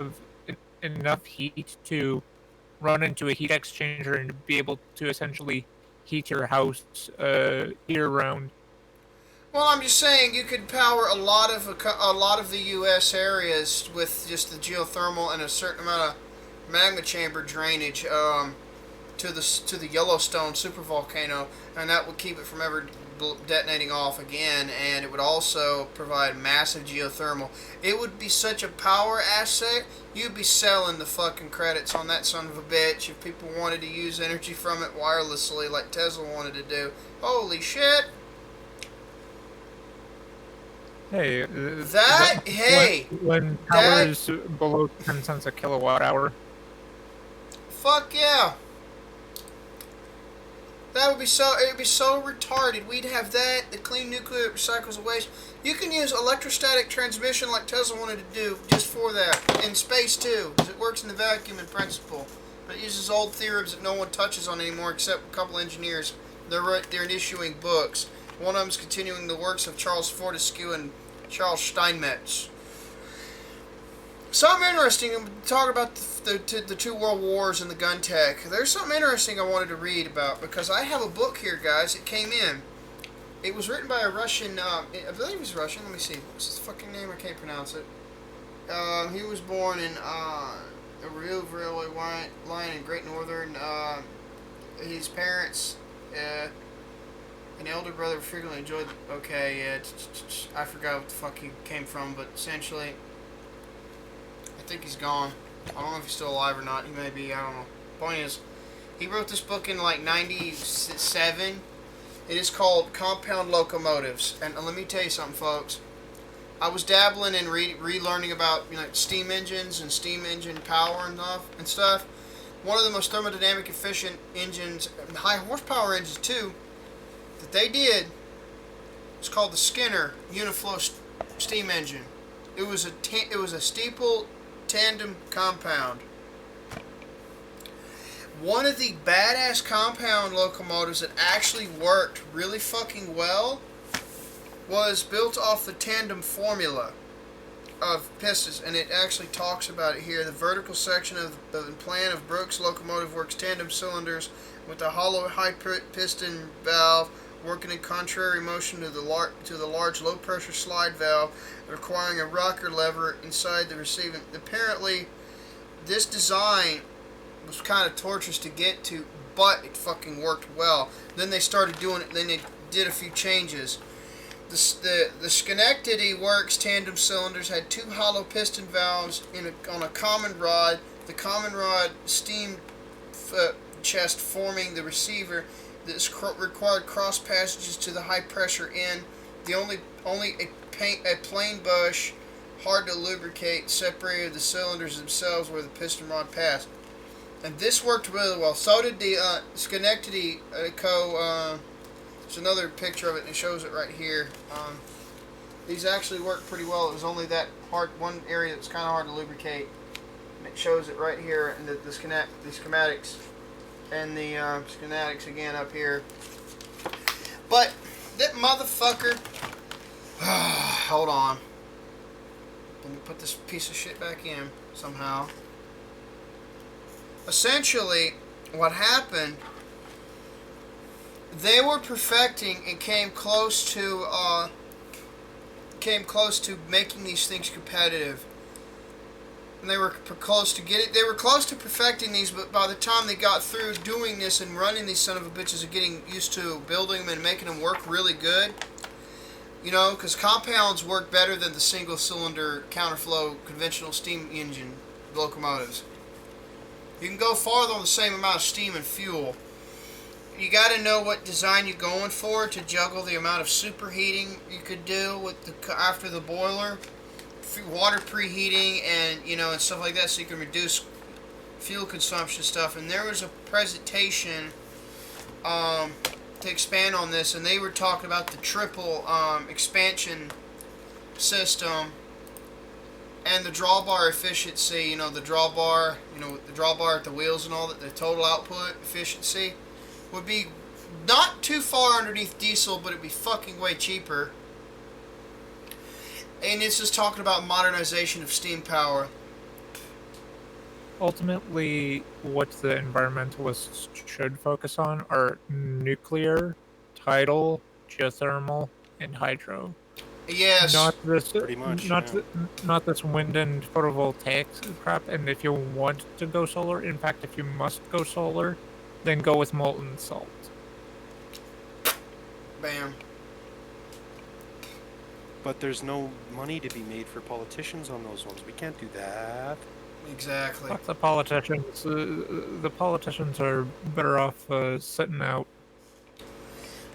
enough heat to run into a heat exchanger and be able to essentially heat your house year round. Well, I'm just saying you could power a lot of the U.S. areas with just the geothermal and a certain amount of magma chamber drainage to the Yellowstone supervolcano, and that would keep it from ever detonating off again. And it would also provide massive geothermal. It would be such a power asset. You'd be selling the fucking credits on that son of a bitch if people wanted to use energy from it wirelessly like Tesla wanted to do. Holy shit! Hey, when power is below 10 cents a kilowatt hour. Fuck yeah! It would be so retarded. We'd have that, the clean nuclear recycles waste. You can use electrostatic transmission like Tesla wanted to do just for that. In space too, because it works in the vacuum in principle. But it uses old theorems that no one touches on anymore except a couple engineers. They're issuing books. One of them is continuing the works of Charles Fortescue and Charles Steinmetz. Something interesting, talk about the two world wars and the gun tech. There's something interesting I wanted to read about, because I have a book here, guys. It came in. It was written by a Russian, I believe he's Russian. Let me see. What's his fucking name? I can't pronounce it. He was born in a railway line in Great Northern. His parents, an elder brother frequently enjoyed. Okay, yeah, I forgot what the fuck he came from, but essentially, I think he's gone. I don't know if he's still alive or not. He may be. I don't know. Point is, he wrote this book in like '97. It is called Compound Locomotives, and let me tell you something, folks. I was dabbling in relearning about steam engines and steam engine power and stuff. One of the most thermodynamic efficient engines, high horsepower engines too, that they did was called the Skinner Uniflow steam engine. It was a steeple tandem compound. One of the badass compound locomotives that actually worked really fucking well was built off the tandem formula of pistons, and it actually talks about it here. The vertical section of the plan of Brooks locomotive works tandem cylinders with a hollow high piston valve working in contrary motion to the large low pressure slide valve, requiring a rocker lever inside the receiving. Apparently, this design was kind of torturous to get to, but it fucking worked well. Then they started doing it. Then they did a few changes. The Schenectady Works tandem cylinders had two hollow piston valves on a common rod. The common rod steam chest forming the receiver. This required cross passages to the high pressure end. The only a plain bush, hard to lubricate, separated the cylinders themselves where the piston rod passed. And this worked really well. So did the Schenectady there's another picture of it, and it shows it right here. These actually worked pretty well. It was only that one area that was kind of hard to lubricate. And it shows it right here in the schematics. And the schematics again up here. But that motherfucker... hold on. Let me put this piece of shit back in somehow. Essentially, what happened... they were perfecting and came close to making these things competitive. And they were close to they were close to perfecting these, but by the time they got through doing this and running these son of a bitches and getting used to building them and making them work really good, because compounds work better than the single cylinder counterflow conventional steam engine locomotives. You can go farther on the same amount of steam and fuel. You got to know what design you're going for to juggle the amount of superheating you could do with after the boiler, water preheating, and and stuff like that, so you can reduce fuel consumption stuff. And there was a presentation to expand on this, and they were talking about the triple expansion system and the drawbar efficiency. The drawbar, the drawbar at the wheels and all that. The total output efficiency would be not too far underneath diesel, but it'd be fucking way cheaper. And it's just talking about modernization of steam power. Ultimately, what the environmentalists should focus on are nuclear, tidal, geothermal, and hydro. Yes. Not this, Pretty much, not yeah. th- not this wind and photovoltaic crap. And if you want to go solar, in fact, if you must go solar, then go with molten salt. Bam. But there's no money to be made for politicians on those ones. We can't do that. Exactly. Fuck the politicians. The politicians are better off sitting out.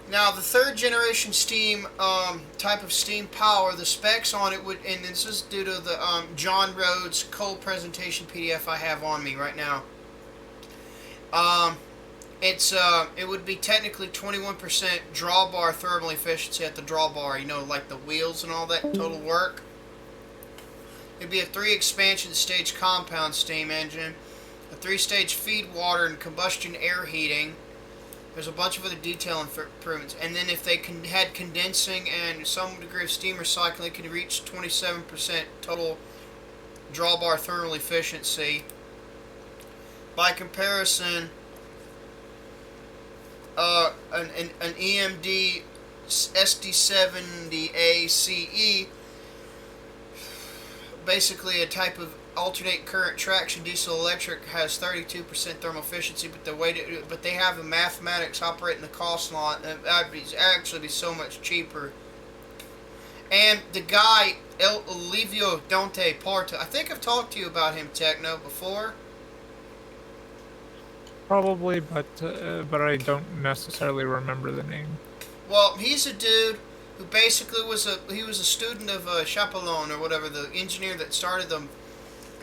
Now, the third generation steam type of steam power, the specs on it would, and this is due to the John Rhodes cold presentation PDF I have on me right now. It would be technically 21% drawbar thermal efficiency at the drawbar, you know, like the wheels and all that total work. It'd be a 3-expansion stage compound steam engine, a 3-stage feed water and combustion air heating. There's a bunch of other detail improvements. And then if they had condensing and some degree of steam recycling, it could reach 27% total drawbar thermal efficiency. By comparison, an EMD SD70ACE, basically a type of alternate current traction diesel electric, has 32% thermal efficiency, but they have the mathematics operating the cost line. That would actually be so much cheaper. And the guy Olivio Dante Porta, I think I've talked to you about him, Techno, before. Probably, but I don't necessarily remember the name. Well, he's a dude who basically was a student of Chapelon, or whatever, the engineer that started the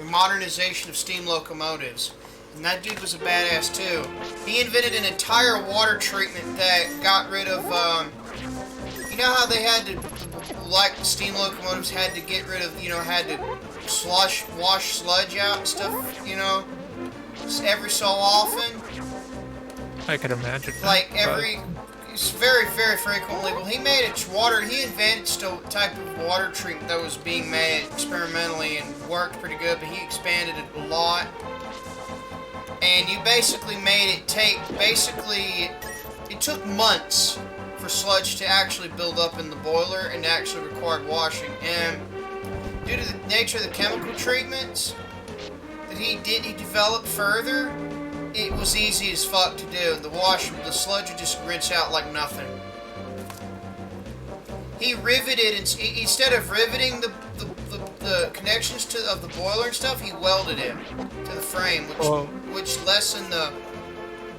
modernization of steam locomotives. And that dude was a badass too. He invented an entire water treatment that got rid of, you know how they had to, like steam locomotives had to get rid of, had to wash sludge out and stuff, every so often. I could imagine. Like it's very, very frequently. Well, he invented a type of water treatment that was being made experimentally and worked pretty good, but he expanded it a lot. And you basically made it it took months for sludge to actually build up in the boiler and actually required washing. And due to the nature of the chemical treatments that he developed further, it was easy as fuck to do. The sludge would just rinse out like nothing. He riveted, instead of riveting the connections of the boiler and stuff, he welded it to the frame, which lessened the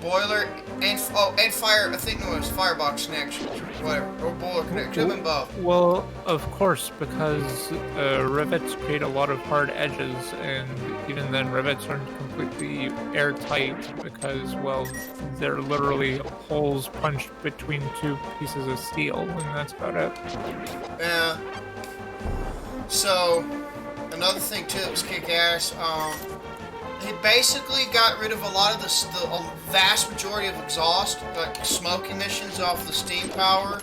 boiler and fire. I think it was firebox connection, whatever, or boiler connection. I've been both. Well, of course, because rivets create a lot of hard edges, and even then, rivets aren't completely airtight because, well, they're literally holes punched between two pieces of steel, and that's about it. Yeah. So, another thing too that was kick-ass, he basically got rid of a lot of the vast majority of exhaust, like smoke emissions off the steam power,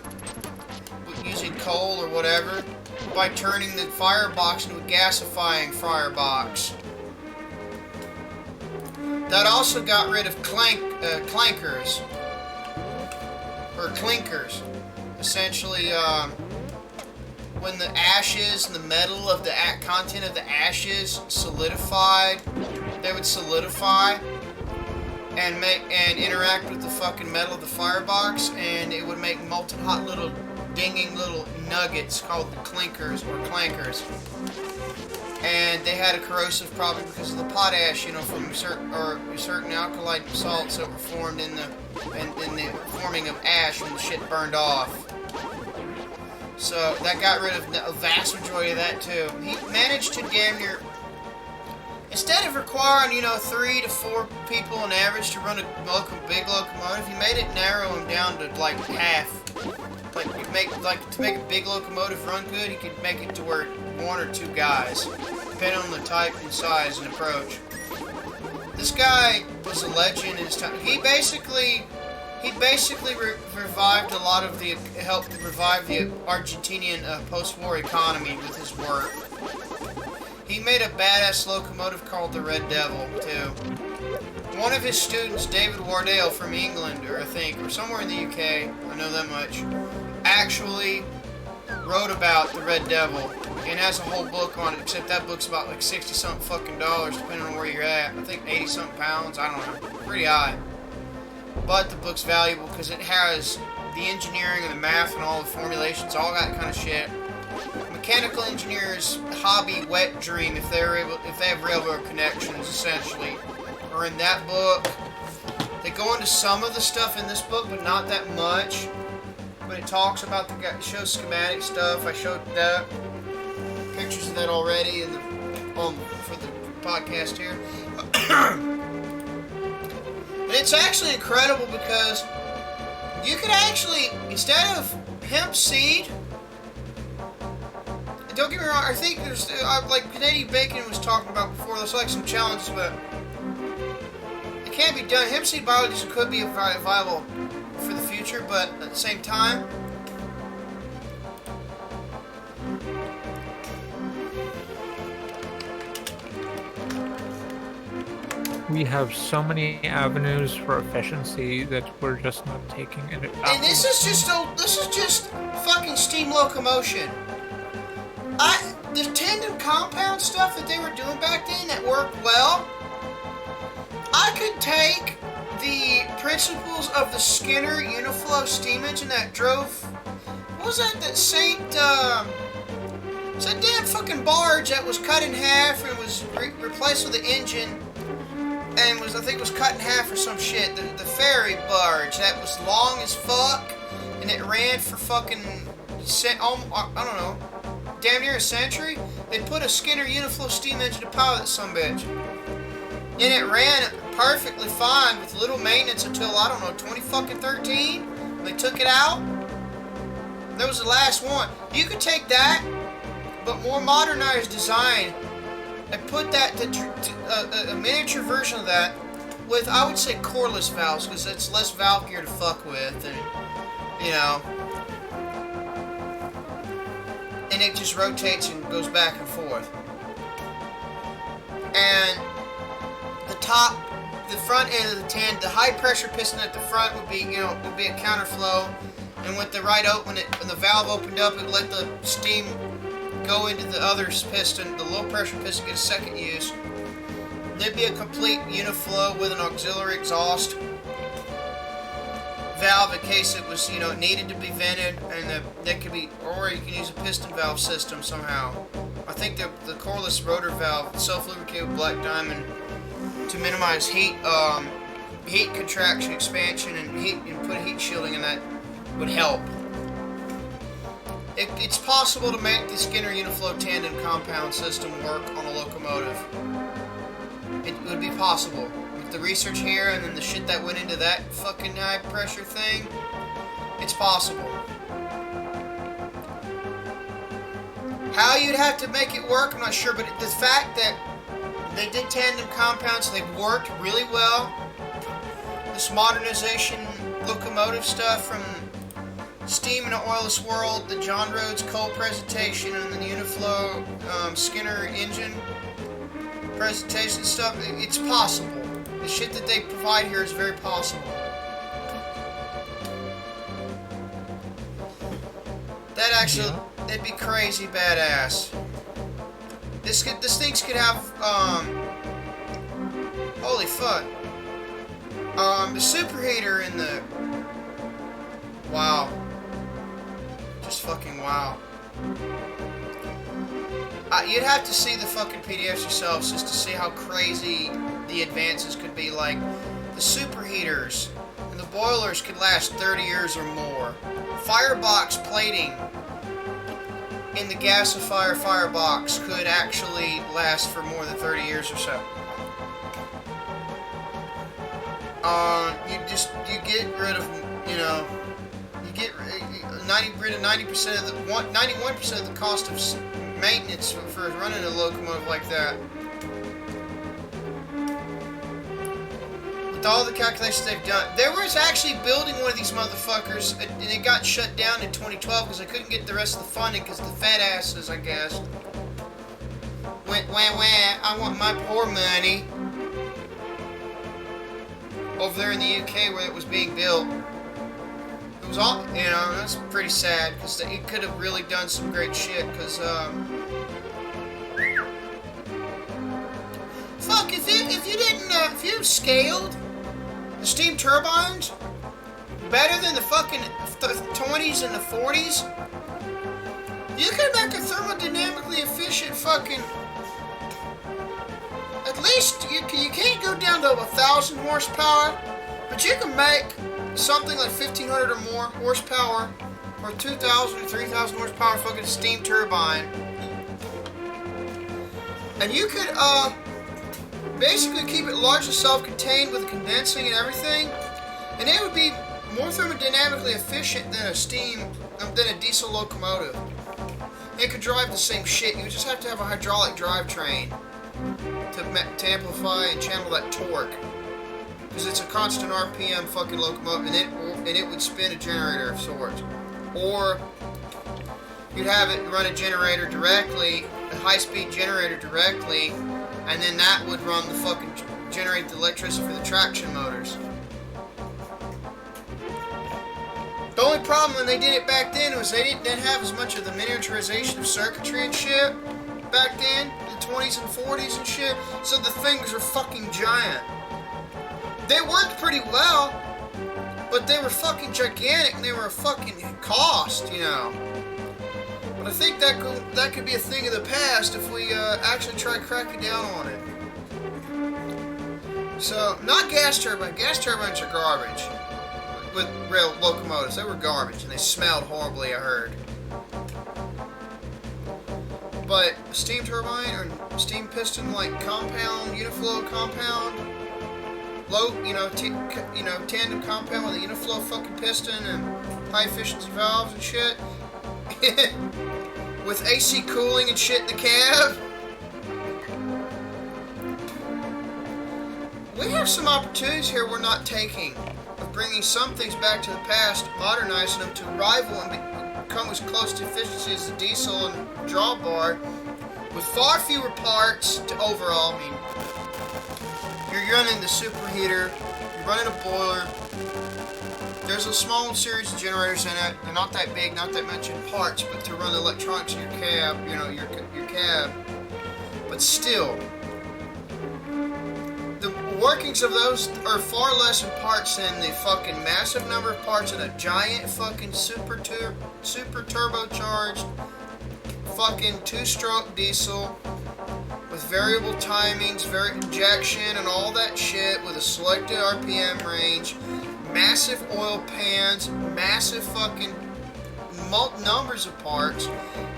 using coal or whatever, by turning the firebox into a gasifying firebox. That also got rid of clinkers. Essentially, when the ashes and the metal of the content of the ashes solidified, they would solidify and interact with the fucking metal of the firebox, and it would make molten hot little dinging little nuggets called the clinkers or clankers. And they had a corrosive problem because of the potash, from certain alkaline salts that were formed in the forming of ash when the shit burned off. So that got rid of a vast majority of that too. He managed to damn near, instead of requiring 3 to 4 people on average to run a big locomotive, he made it narrow him down to like half. To make a big locomotive run good, he could make it to where 1 or 2 guys, depending on the type and size and approach. This guy was a legend in his time. He basically revived helped revive the Argentinian post-war economy with his work. He made a badass locomotive called the Red Devil, too. One of his students, David Wardale from England, or somewhere in the UK, I know that much, actually wrote about the Red Devil and has a whole book on it, except that book's about like 60-something fucking dollars, depending on where you're at. I think 80-something pounds, I don't know, pretty high. But the book's valuable because it has the engineering and the math and all the formulations, all that kind of shit. Mechanical engineers' hobby wet dream, if they have railroad connections, essentially, are in that book. They go into some of the stuff in this book, but not that much. But it talks about it shows schematic stuff. I showed that pictures of that already in the for the podcast here. And it's actually incredible because you could actually, instead of hemp seed, and don't get me wrong, I think there's like Canadian Bacon was talking about before. There's like some challenges, but it can't be done. Hemp seed biology could be viable for the future, but at the same time, we have so many avenues for efficiency that we're just not taking it. And this is just fucking steam locomotion. The tandem compound stuff that they were doing back then that worked well, I could take the principles of the Skinner Uniflow steam engine that drove, what was that Saint, it's that damn fucking barge that was cut in half and was replaced with an engine and I think it was cut in half or some shit, the ferry barge that was long as fuck and it ran for fucking, I don't know, damn near a century. They put a Skinner Uniflow steam engine to power that sumbitch. And it ran perfectly fine with little maintenance until, I don't know, 2013. They took it out. That was the last one. You could take that, but more modernized design, and put that to a miniature version of that with, I would say, coreless valves, because it's less valve gear to fuck with, and, you know. And it just rotates and goes back and forth. And the front end of the tan, the high pressure piston at the front would be a counterflow, and with the right open, when the valve opened up, it let the steam go into the other piston. The low pressure piston gets a second use. There'd be a complete uniflow with an auxiliary exhaust valve in case it was, needed to be vented, and that could be, or you can use a piston valve system somehow. I think the coreless rotor valve, self-lubricated with black diamond, to minimize heat contraction, expansion, and put heat shielding in that would help. It's possible to make the Skinner Uniflow tandem compound system work on a locomotive. It would be possible. With the research here and then the shit that went into that fucking high pressure thing, it's possible. How you'd have to make it work, I'm not sure, but the fact that they did tandem compounds, they worked really well. This modernization locomotive stuff from Steam in an Oilless World, the John Rhodes Cole presentation, and the Uniflow Skinner engine presentation stuff, it's possible. The shit that they provide here is very possible. That actually, it'd be crazy badass. This things could have, holy fuck. The superheater in the, wow. Just fucking wow. You'd have to see the fucking PDFs yourselves just to see how crazy the advances could be. Like, the superheaters and the boilers could last 30 years or more. Firebox plating in the gasifier firebox could actually last for more than 30 years or so. You get rid of, you get rid of 91% of the cost of maintenance for running a locomotive like that. With all the calculations they've done, there was actually building one of these motherfuckers, and it got shut down in 2012 because they couldn't get the rest of the funding because the fat asses, I guess, went wah wah. I want my poor money. Over there in the UK where it was being built, it was all, you know, that's pretty sad because it could have really done some great shit. Because fuck, if you scaled the steam turbines better than the fucking 20s and the 40s, you could make a thermodynamically efficient fucking. At least you can't go down to 1,000 horsepower, but you can make something like 1,500 or more horsepower, or 2,000 or 3,000 horsepower fucking steam turbine, and you could basically keep it largely self-contained with condensing and everything, and it would be more thermodynamically efficient than a diesel locomotive. It could drive the same shit. You just have to have a hydraulic drivetrain to amplify and channel that torque, because it's a constant RPM fucking locomotive, and it would spin a generator of sorts. Or you'd have it run a generator directly, a high-speed generator directly, and then that would run the fucking generate the electricity for the traction motors. The only problem when they did it back then was they didn't have as much of the miniaturization of circuitry and shit back then, the 20s and 40s and shit, so the things were fucking giant. They worked pretty well, but they were fucking gigantic and they were a fucking cost, you know. But I think that could be a thing of the past if we actually try cracking down on it. So, not gas turbines. Gas turbines are garbage. With rail locomotives, they were garbage and they smelled horribly, I heard. But steam turbine or steam piston, like compound, uniflow compound, low, tandem compound with a uniflow fucking piston and high efficiency valves and shit, with AC cooling and shit in the cab. We have some opportunities here we're not taking, of bringing some things back to the past, modernizing them to rival and become as close to efficiency as the diesel and drawbar, with far fewer parts to overall. I mean, you're running the superheater, you're running a boiler, there's a small series of generators in it, they're not that big, not that much in parts, but to run the electronics in your cab, your cab, but still, the workings of those are far less in parts than the fucking massive number of parts in a giant fucking super turbocharged fucking two-stroke diesel with variable timings, injection and all that shit with a selected RPM range, massive oil pans, massive fucking numbers of parts.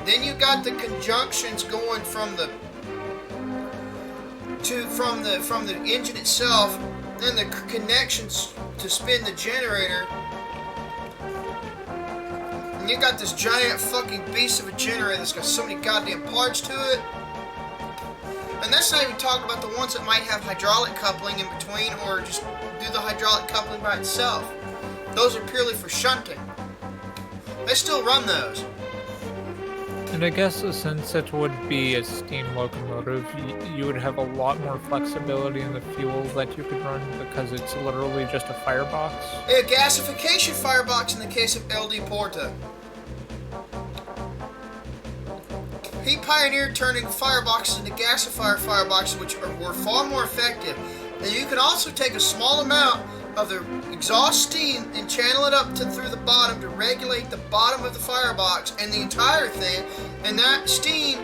Then you got the conjunctions going from the engine itself, then the connections to spin the generator, and you got this giant fucking beast of a generator that's got so many goddamn parts to it. And that's not even talking about the ones that might have hydraulic coupling in between, or just do the hydraulic coupling by itself. Those are purely for shunting. They still run those. And I guess since it would be a steam locomotive, you would have a lot more flexibility in the fuel that you could run, because it's literally just a firebox. A gasification firebox in the case of LD Porta. He pioneered turning fireboxes into gasifier fireboxes, which were far more effective. And you can also take a small amount of the exhaust steam and channel it up through the bottom to regulate the bottom of the firebox and the entire thing, and that steam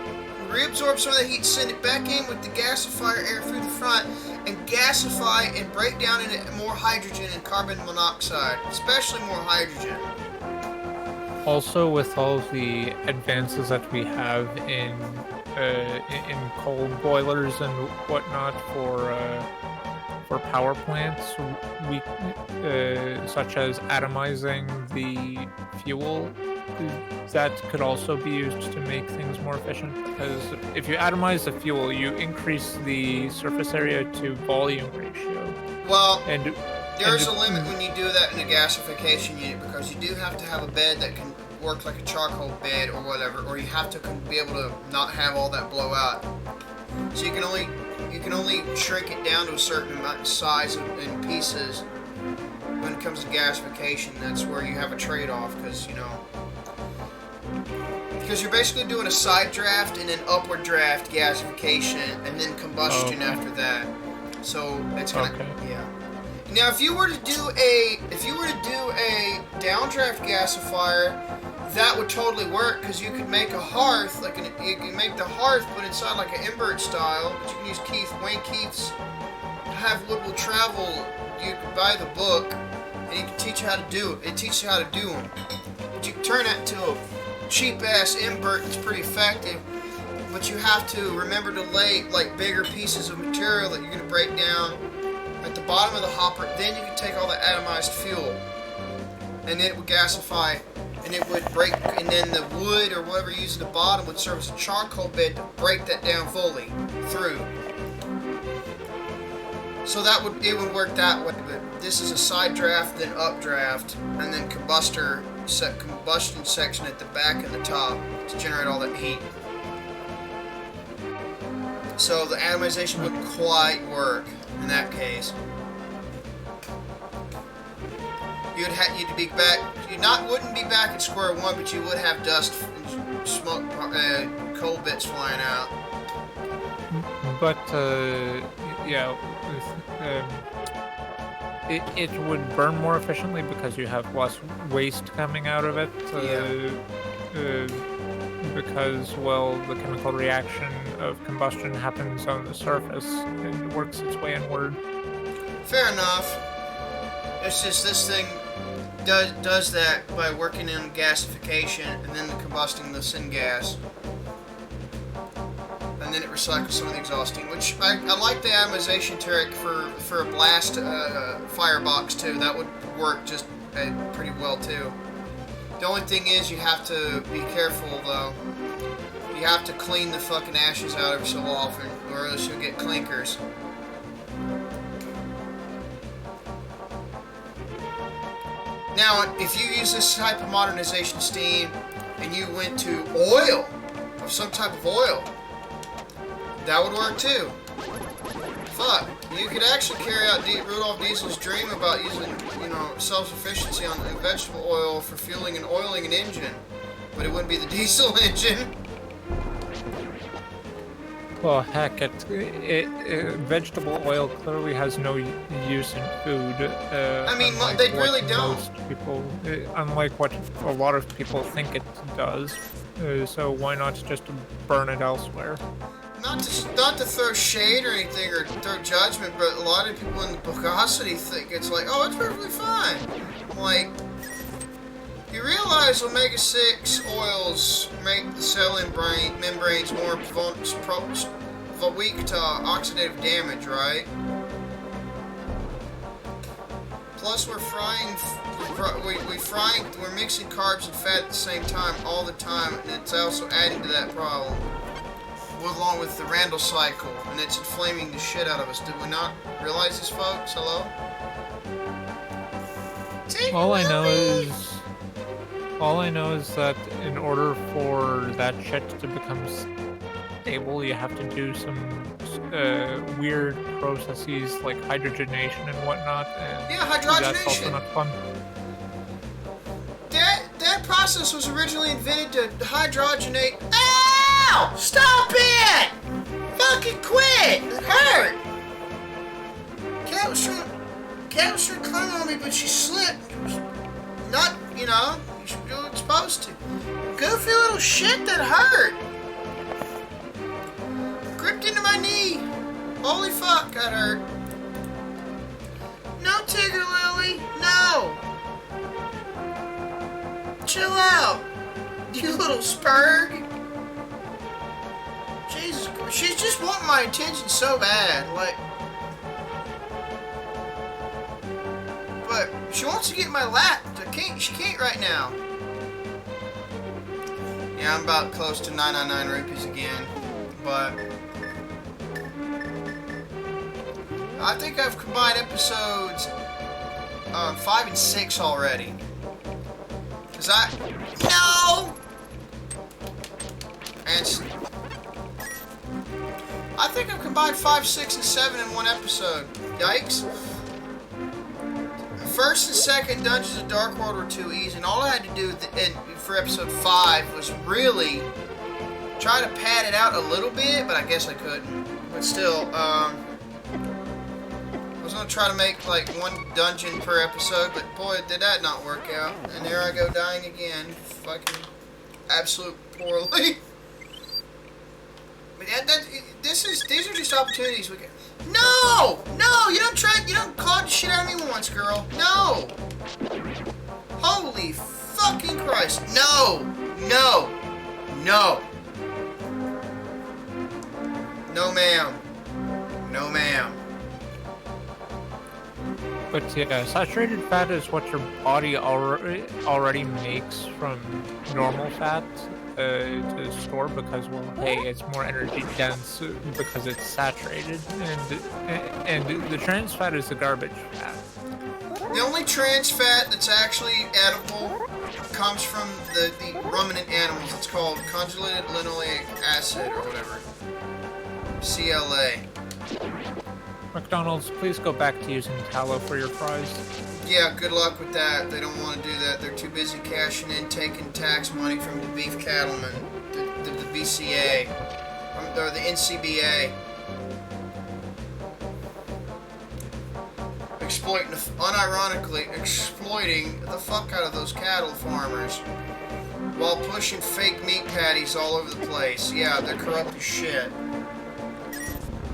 reabsorb some of the heat, send it back in with the gasifier air through the front, and gasify and break down into more hydrogen and carbon monoxide, especially more hydrogen. Also, with all the advances that we have in coal boilers and whatnot for power plants, we such as atomizing the fuel, that could also be used to make things more efficient. Because if you atomize the fuel, you increase the surface area to volume ratio. Well, there's a limit when you do that in a gasification unit, because you do have to have a bed that can work like a charcoal bed or whatever, or you have to be able to not have all that blow out. So you can only shrink it down to a certain amount of size in pieces when it comes to gasification, that's where you have a trade-off, because, you know, because you're basically doing a side draft and then upward draft gasification and then combustion after that. So it's gonna, yeah. Now, if you were to do a downdraft gasifier, that would totally work, because you could make a hearth, you can make the hearth put inside like an invert style, but you can use Wayne Keith's Have Wood Will Travel. You can buy the book, and he can teach you how to do it. It teaches you how to do them. But you can turn that into a cheap-ass invert that's pretty effective, but you have to remember to lay like bigger pieces of material that you're going to break down at the bottom of the hopper. Then you can take all the atomized fuel, and it would gasify, and it would break, and then the wood or whatever you use at the bottom would serve as a charcoal bed to break that down fully through. So it would work that way. But this is a side draft, then updraft, and then combustion section at the back and the top to generate all that heat. So the atomization wouldn't quite work in that case. You'd be back. Wouldn't be back at square one, but you would have dust and smoke, coal bits flying out. But yeah, it would burn more efficiently because you have less waste coming out of it. Because, well, the chemical reaction of combustion happens on the surface and works its way inward. Fair enough. It's just this thing does that by working in gasification and then combusting the syngas. And then it recycles some of the exhausting, which I like the atomization trick for a blast firebox too. That would work just pretty well too. The only thing is you have to be careful though. You have to clean the fucking ashes out every so often, or else you'll get clinkers. Now, if you use this type of modernization steam and you went to oil, of some type of oil, that would work too. Fuck, you could actually carry out Rudolph Diesel's dream about using, self-sufficiency on vegetable oil for fueling and oiling an engine, but it wouldn't be the diesel engine. Well, heck, vegetable oil clearly has no use in food. They really don't. Most people, unlike what a lot of people think it does. So why not just burn it elsewhere? Not to throw shade or anything or throw judgment, but a lot of people in the Bogosity think it's like, oh, it's perfectly fine. Like, you realize omega-6 oils make the cell membranes more weak to oxidative damage, right? Plus, we're mixing carbs and fat at the same time all the time, and it's also adding to that problem. Along with the Randall cycle, and it's inflaming the shit out of us. Did we not realize this, folks? Hello? All I know is that in order for that shit to become stable, you have to do some weird processes like hydrogenation and whatnot. And yeah, hydrogenation. That's also not fun. That process was originally invented to hydrogenate. Ow! Stop it! Fucking quit! It hurt! Cat was trying to climb on me, but she slipped. Not, you should do what it's supposed to. Goofy little shit that hurt! Gripped into my knee. Holy fuck, that hurt. No, Tigger Lily, no! Chill out, you little spurg. Jesus Christ, she's just wanting my attention so bad, like. But she wants to get in my lap. She can't right now. Yeah, I'm about close to 999 rupees again, but I think I've combined episodes 5 and 6 already. No! And I think I've combined 5, 6, and 7 in one episode. Yikes. first and second Dungeons of Dark World were too easy, and all I had to do for episode 5 was really try to pad it out a little bit, but I guess I couldn't. But still, I was gonna try to make like 1 dungeon per episode, but boy, did that not work out. And there I go dying again, fucking absolute poorly. But these are just opportunities we can. No! No! You don't clog the shit out of me once, girl. No! Holy fucking Christ. No! No! No! No, ma'am. No, ma'am. But yeah, saturated fat is what your body already makes from normal fat to store because, well, hey, it's more energy dense because it's saturated, and the trans fat is the garbage fat. The only trans fat that's actually edible comes from the ruminant animals. It's called conjugated linoleic acid or whatever. CLA. McDonald's, please go back to using tallow for your fries. Yeah, good luck with that. They don't want to do that. They're too busy cashing in, taking tax money from the beef cattlemen, the BCA, or the NCBA. Unironically exploiting the fuck out of those cattle farmers while pushing fake meat patties all over the place. Yeah, they're corrupt as shit.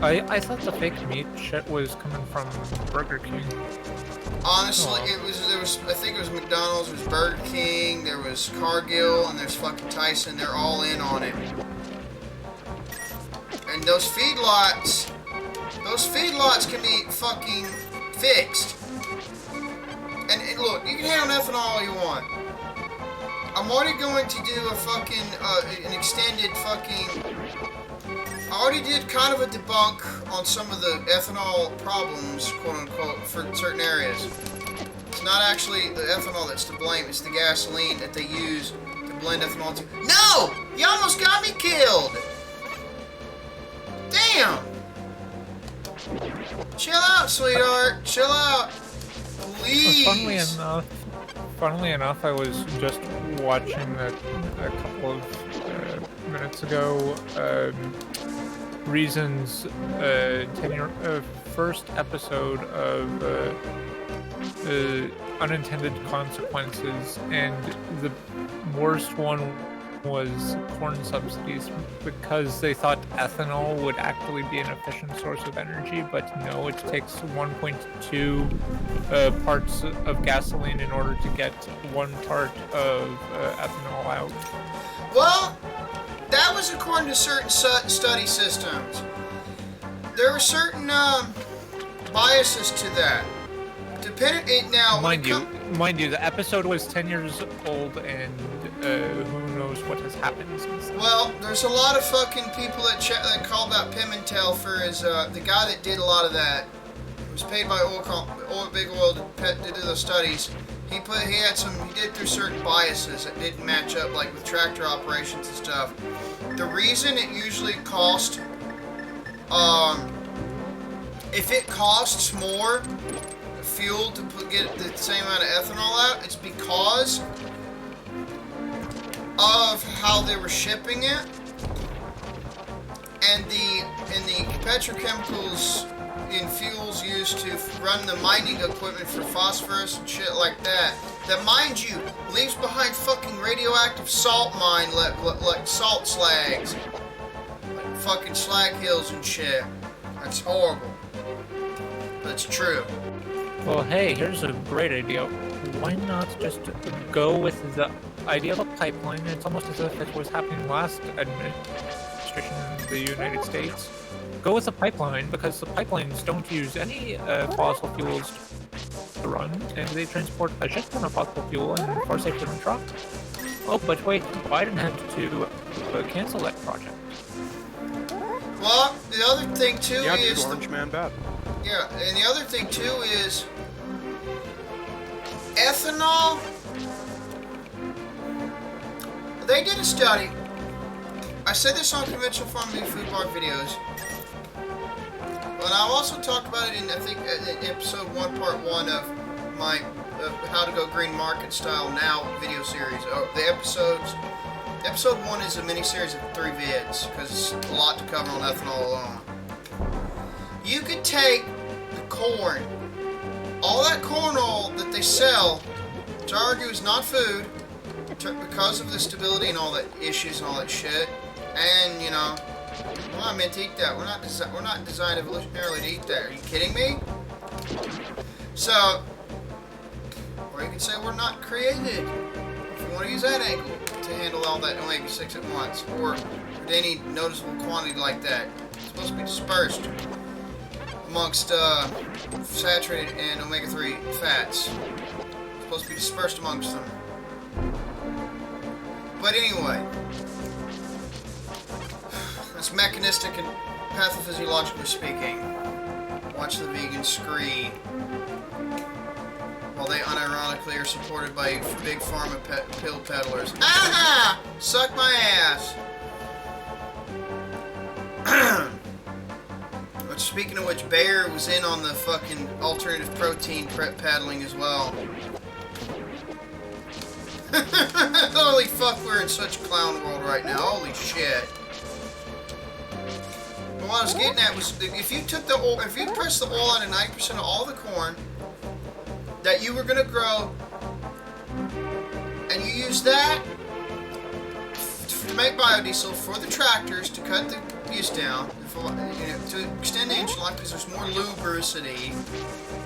I thought the fake meat shit was coming from Burger King. Honestly, there was I think it was McDonald's, there was Burger King, there was Cargill, and there's fucking Tyson. They're all in on it. And those feedlots can be fucking fixed. And look, you can hate on ethanol all you want. I'm already going to do a fucking an extended fucking. I already did kind of a debunk on some of the ethanol problems, quote unquote, for certain areas. It's not actually the ethanol that's to blame, it's the gasoline that they use to blend ethanol to. No! You almost got me killed! Damn! Chill out, sweetheart. Chill out. Please. Funnily enough, I was just watching a couple of minutes ago. Reason's first episode of Unintended Consequences, and the worst one was corn subsidies, because they thought ethanol would actually be an efficient source of energy, but no, it takes 1.2 parts of gasoline in order to get 1 part of ethanol out. Well, that was according to certain study systems. There were certain biases to that. Mind you, the episode was 10 years old, and who knows what has happened since then. Well, there's a lot of fucking people that called out Pimentel for his the guy that did a lot of that. He was paid by Big Oil to do those studies. He did through certain biases that didn't match up, like with tractor operations and stuff. The reason it usually costs, if it costs more fuel to get the same amount of ethanol out, it's because of how they were shipping it, and the petrochemicals in fuels used to run the mining equipment for phosphorus and shit like that. That, mind you, leaves behind fucking radioactive salt mine like salt slags, like fucking slag hills and shit. That's horrible, but it's true. Well, hey, here's a great idea. Why not just go with the idea of a pipeline? It's almost as if it was happening last administration in the United States. Go with a pipeline, because the pipelines don't use any fossil fuels to run, and they transport a shit ton of fossil fuel and far safer than trucks. Oh, but wait, Biden had to cancel that project. Well, the other thing too is dude, Orange Man bad. Yeah, and the other thing too is ethanol. They did a study. I said this on conventional farming food bar videos, but I've also talked about it in, I think, episode 1, part 1 of my How to Go Green Market Style Now video series. The episode 1 is a mini series of 3 vids because it's a lot to cover on ethanol alone. You could take the corn, all that corn oil that they sell, which I argue is not food, because of the stability and all that issues and all that shit. And you know, we're not meant to eat that. We're not designed evolutionarily to eat that. Are you kidding me? So, or you can say we're not created, if you want to use that angle, to handle all that omega-6 at once, or any noticeable quantity like that. It's supposed to be dispersed amongst saturated and omega-3 fats. It's supposed to be dispersed amongst them. But anyway, that's mechanistic and pathophysiologically speaking. Watch the vegans scream while they unironically are supported by big pharma pill peddlers. Aha! Suck my ass! But speaking of which, Bayer was in on the fucking alternative protein peddling as well. Holy fuck, we're in such clown world right now. Holy shit. But what I was getting at was, if you took the oil, if you pressed the oil out of 90% of all the corn that you were going to grow, and you use that to make biodiesel for the tractors to cut the use down, to extend the engine life, because there's more lubricity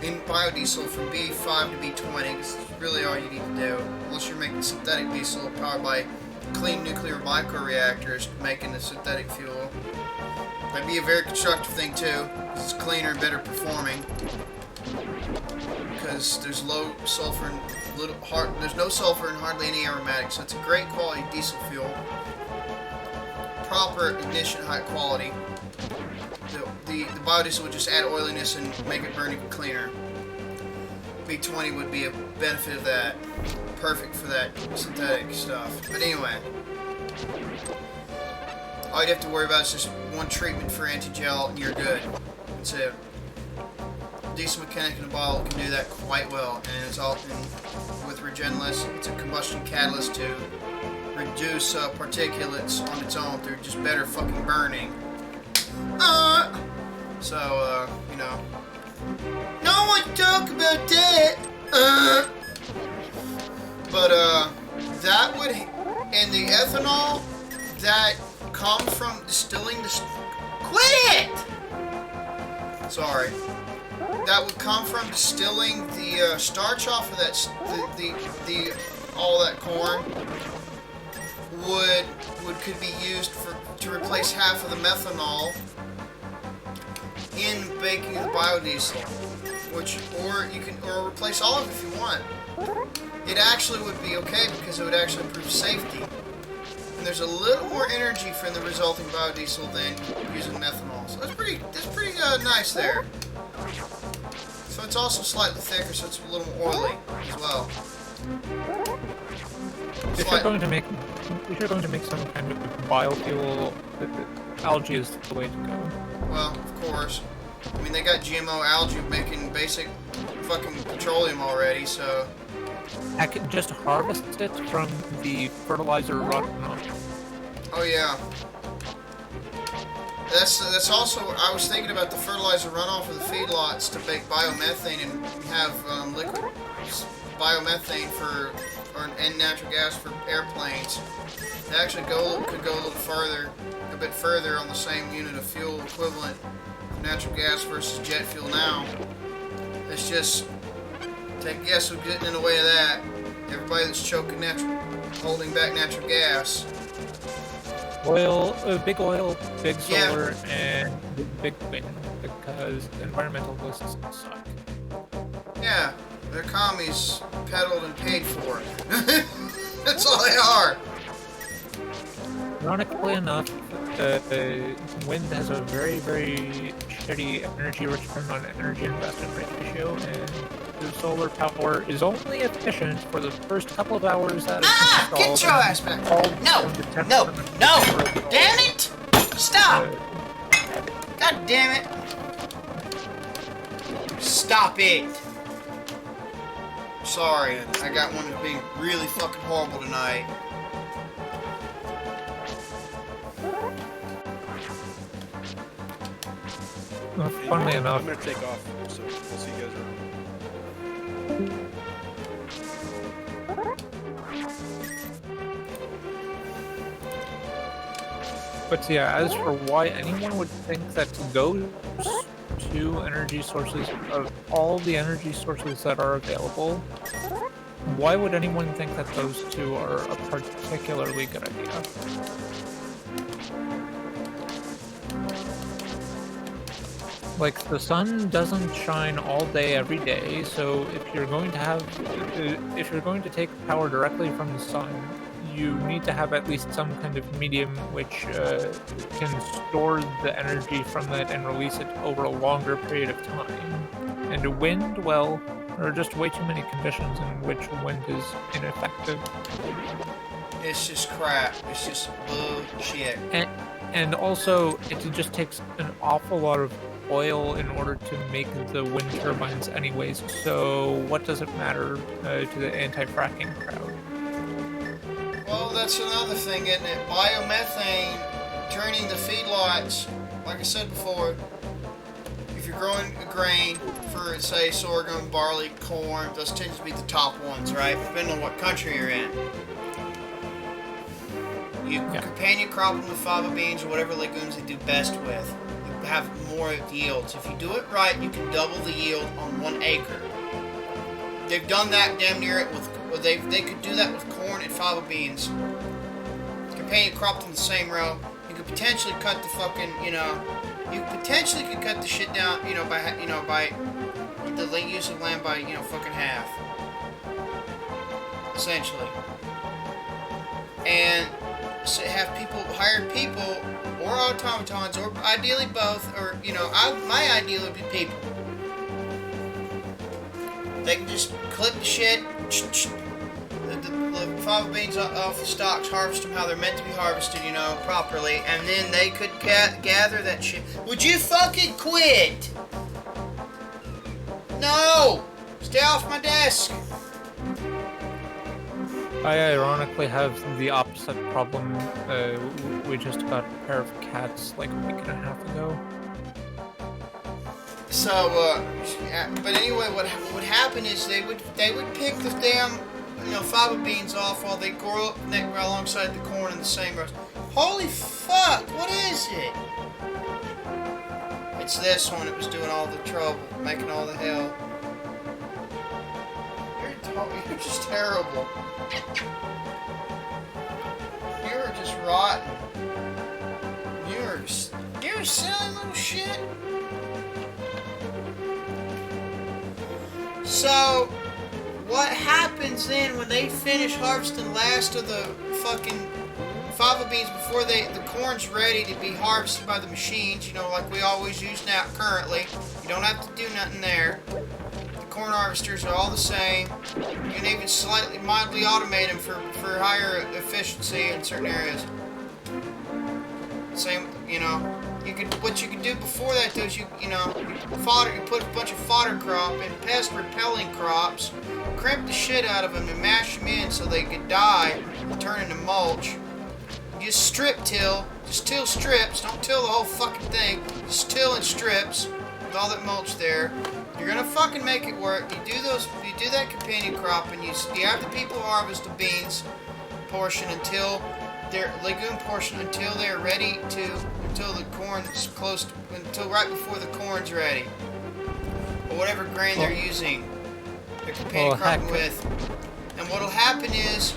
in biodiesel from B5 to B20, because it's really all you need to do, unless you're making synthetic diesel powered by clean nuclear microreactors making the synthetic fuel. That'd be a very constructive thing too, because it's cleaner and better performing. Because there's low sulfur and there's no sulfur and hardly any aromatics, so it's a great quality diesel fuel. Proper ignition, high quality. The biodiesel would just add oiliness and make it burn even cleaner. B20 would be a benefit of that. Perfect for that synthetic stuff. But anyway, all you'd have to worry about is just one treatment for anti-gel and you're good. That's it. Diesel mechanic in a bottle can do that quite well, and it's all with Regenless. It's a combustion catalyst to reduce particulates on its own through just better fucking burning. You know, no one talk about that. But that would, and the ethanol that comes from distilling quit it. Sorry. That would come from distilling the starch off of that, the all that corn could be used to replace half of the methanol in baking the biodiesel, or replace all of it if you want. It actually would be okay because it would actually improve safety, and there's a little more energy from the resulting biodiesel than using methanol. So that's pretty nice there. So it's also slightly thicker, so it's a little more oily as well. If you're going to make some kind of biofuel, algae is the way to go. Well, of course. I mean, they got GMO algae making basic fucking petroleum already, so... I could just harvest it from the fertilizer runoff. Oh, yeah. That's also... I was thinking about the fertilizer runoff of the feedlots to make biomethane and have liquid biomethane and natural gas for airplanes. It actually could go a bit further on the same unit of fuel equivalent of natural gas versus jet fuel now. It's just, take a guess who's getting in the way of that. Everybody that's holding back natural gas. Big oil, big solar, and big wind, because environmentalists suck. Yeah, they're commies peddled and paid for. That's all they are. Ironically enough, wind has a very, very shitty energy return on energy investment ratio, and the solar power is only efficient for the first couple of hours that it's installed. Get your ass back! No! Damn it! Stop! God damn it! Stop it! Sorry, I got one that's being really fucking horrible tonight. Funnily I'm enough, gonna take off, so we'll see you guys around. but yeah, as for why anyone would think that those two energy sources, of all the energy sources that are available, why would anyone think that those two are a particularly good idea? Like, the sun doesn't shine all day every day, so if you're going to take power directly from the sun, you need to have at least some kind of medium which can store the energy from that and release it over a longer period of time. And wind, well, there are just way too many conditions in which wind is ineffective. It's just crap. It's just bullshit. And also, it just takes an awful lot of oil in order to make the wind turbines anyways, so what does it matter to the anti-fracking crowd? Well, that's another thing, isn't it? Biomethane turning the feedlots, like I said before, if you're growing a grain for, say, sorghum, barley, corn, those tend to be the top ones, right? Depending on what country you're in. You companion crop them with fava beans or whatever legumes they do best with. You have more yields. If you do it right, you can double the yield on 1 acre. They've done that damn near it with. They could do that with corn and fava beans. Companion crop them the same row. You could potentially cut the fucking, you potentially could cut the shit down, by the use of land by, fucking half. Essentially. And so have hire people, or automatons, or ideally both, or, my ideal would be people. They can just clip the shit, the fava beans off the stalks, harvest them how they're meant to be harvested, properly, and then they could gather that shit. Would you fucking quit? No! Stay off my desk! I ironically have the opposite problem. We just got a pair of cats like a week and a half ago. So, but anyway, what would happen is they would pick the damn, fava beans off while they grow up alongside the corn in the same rows. Holy fuck! What is it? It's this one. It was doing all the trouble, making all the hell. You're just terrible. You're just rotten. You're a silly little shit. So, what happens then when they finish harvesting the last of the fucking fava beans before the corn's ready to be harvested by the machines, like we always use now currently. You don't have to do nothing there. The corn harvesters are all the same. You can even mildly automate them for higher efficiency in certain areas. Same, what you can do before that though is you put a bunch of fodder crop and pest repelling crops, crimp the shit out of them and mash them in so they could die and turn into mulch. You just strip till, just till strips, don't till the whole fucking thing, just till in strips with all that mulch there. You're gonna fucking make it work. You do that companion crop and you have the people harvest the beans portion until their legume portion until they're ready until the corn's close to, until right before the corn's ready. Or whatever grain they're using. They're companion cropping with. And what'll happen is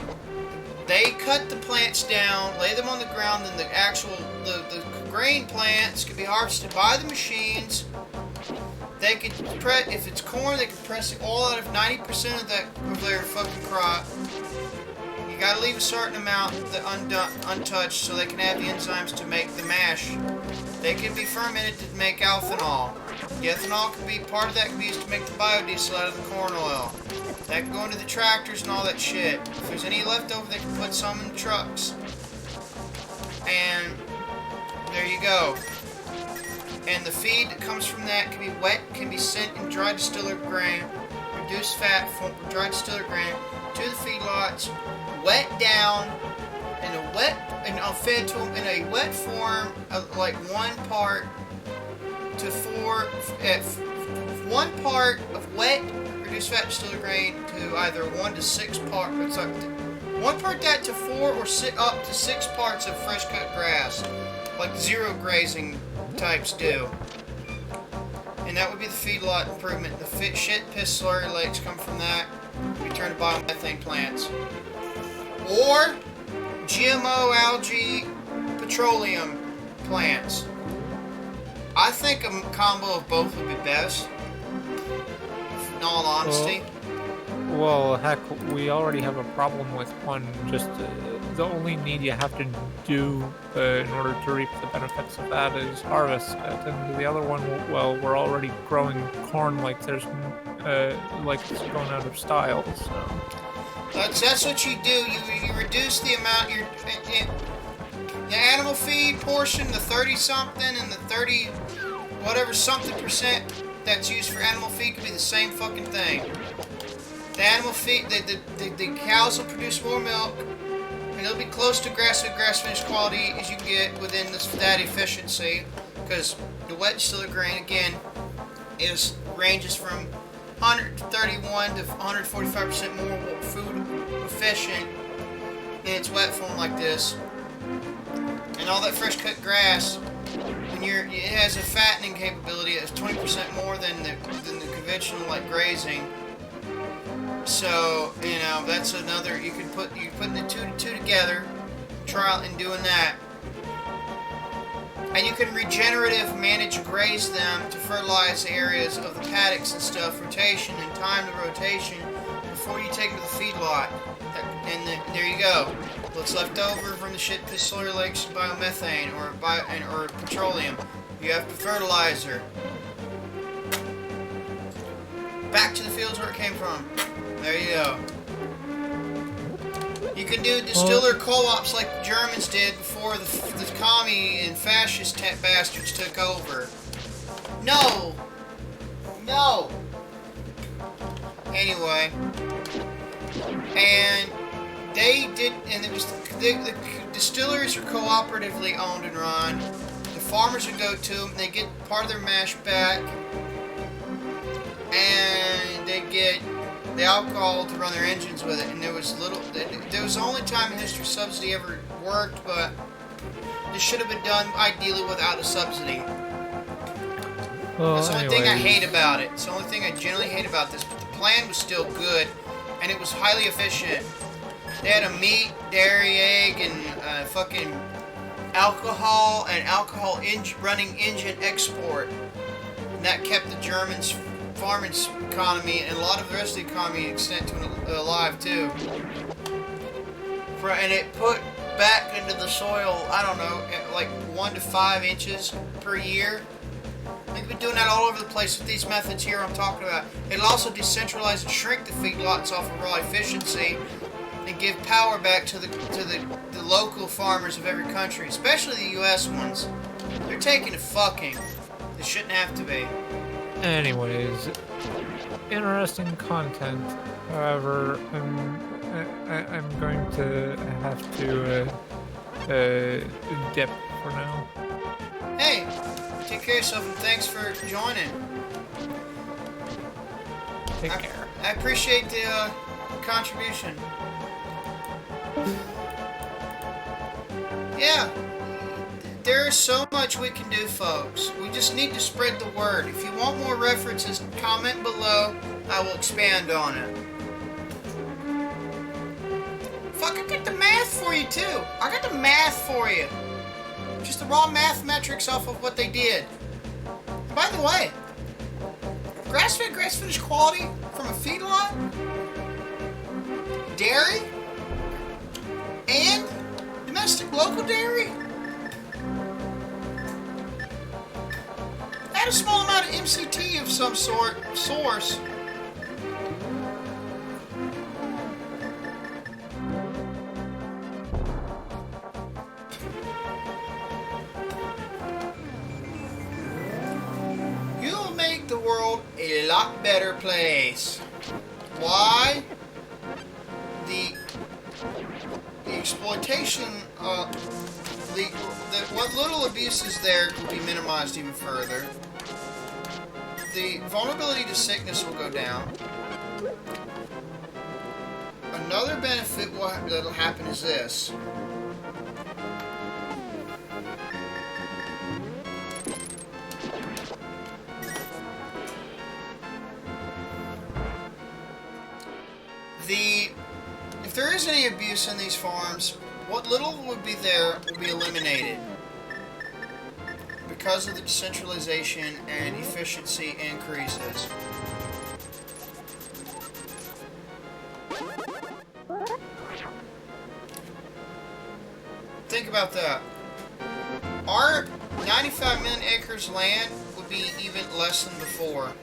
they cut the plants down, lay them on the ground, and the grain plants can be harvested by the machines. They could if it's corn, they could press it all out of 90% of their fucking crop. You gotta leave a certain amount untouched so they can have the enzymes to make the mash. They can be fermented to make ethanol. The ethanol can be part of that can be used to make the biodiesel out of the corn oil. That can go into the tractors and all that shit. If there's any left over, they can put some in the trucks. And there you go. And the feed that comes from that can be wet, can be sent in dry distilled grain, reduced fat, dried distilled grain to the feedlots, wet down, fed to them in a wet form of like 1 part to 4, 1 part of wet reduced fat distilled grain to either 1 to 6 parts. 1 part that to 4 or up to 6 parts of fresh cut grass, like zero grazing types do. And that would be the feedlot improvement. The shit, piss, slurry lakes come from that. We turn to biomethane plants. Or GMO algae petroleum plants. I think a combo of both would be best. In all honesty. Well, heck, we already have a problem with one. Just the only need you have to do in order to reap the benefits of that is harvest it. And the other one, well, we're already growing corn like there's like it's going out of style. So that's what you do. You reduce the amount the animal feed portion, the 30 something and the 30 whatever something percent that's used for animal feed could be the same fucking thing. The animal feed, the cows will produce more milk, and it'll be close to grass finished quality as you can get within that efficiency, because the wet distilled grain again ranges from 131 to 145% more food efficient in its wet form like this, and all that fresh cut grass. It has a fattening capability that's 20% more than the conventional like grazing. So, that's another, you can put the two together, trial and doing that. And you can regenerative manage graze them to fertilize the areas of the paddocks and stuff, rotation and time the rotation before you take them to the feedlot. And there you go. What's left over from the shit piss solar lakes, biomethane or petroleum. You have the fertilizer. Back to the fields where it came from. There you go. You can do distiller co-ops like the Germans did before the commie and fascist bastards took over. No! Anyway. And they did, and it was the distilleries are cooperatively owned and run. The farmers would go to them, they get part of their mash back, and they get the alcohol to run their engines with it. And there was the only time in history subsidy ever worked, but this should have been done ideally without a subsidy. well, That's the only thing I anyways. hate about it. It's the only thing I generally hate about this. But the plan was still good, and it was highly efficient. They had a meat, dairy, egg, and fucking alcohol running engine export. And that kept the Germans' farming economy and a lot of the rest of the economy extent to alive too. And it put back into the soil, I don't know, like 1 to 5 inches per year. They've been doing that all over the place with these methods here I'm talking about. It'll also decentralize and shrink the feedlots off of raw efficiency and give power back to the local farmers of every country, especially the U.S. ones. They're taking a fucking. They shouldn't have to be. Anyways, interesting content. However, I'm going to have to dip for now. Hey, take care of yourself and thanks for joining. Take care. I appreciate the contribution. Yeah, there is so much we can do, folks. We just need to spread the word. If you want more references, comment below. I will expand on it. Fuck, I got the math for you, too. I got the math for you. Just the raw math metrics off of what they did. And by the way, grass-fed, grass-finished quality from a feedlot, dairy, and domestic local dairy. Add a small amount of MCT of some source. You'll make the world a lot better place. why the exploitation, what little abuse is there will be minimized even further. The vulnerability to sickness will go down. Another benefit that'll happen is this. If there is any abuse in these farms, what little would be there will be eliminated because of the decentralization and efficiency increases. Think about that. Our 95 million acres of land would be even less than before.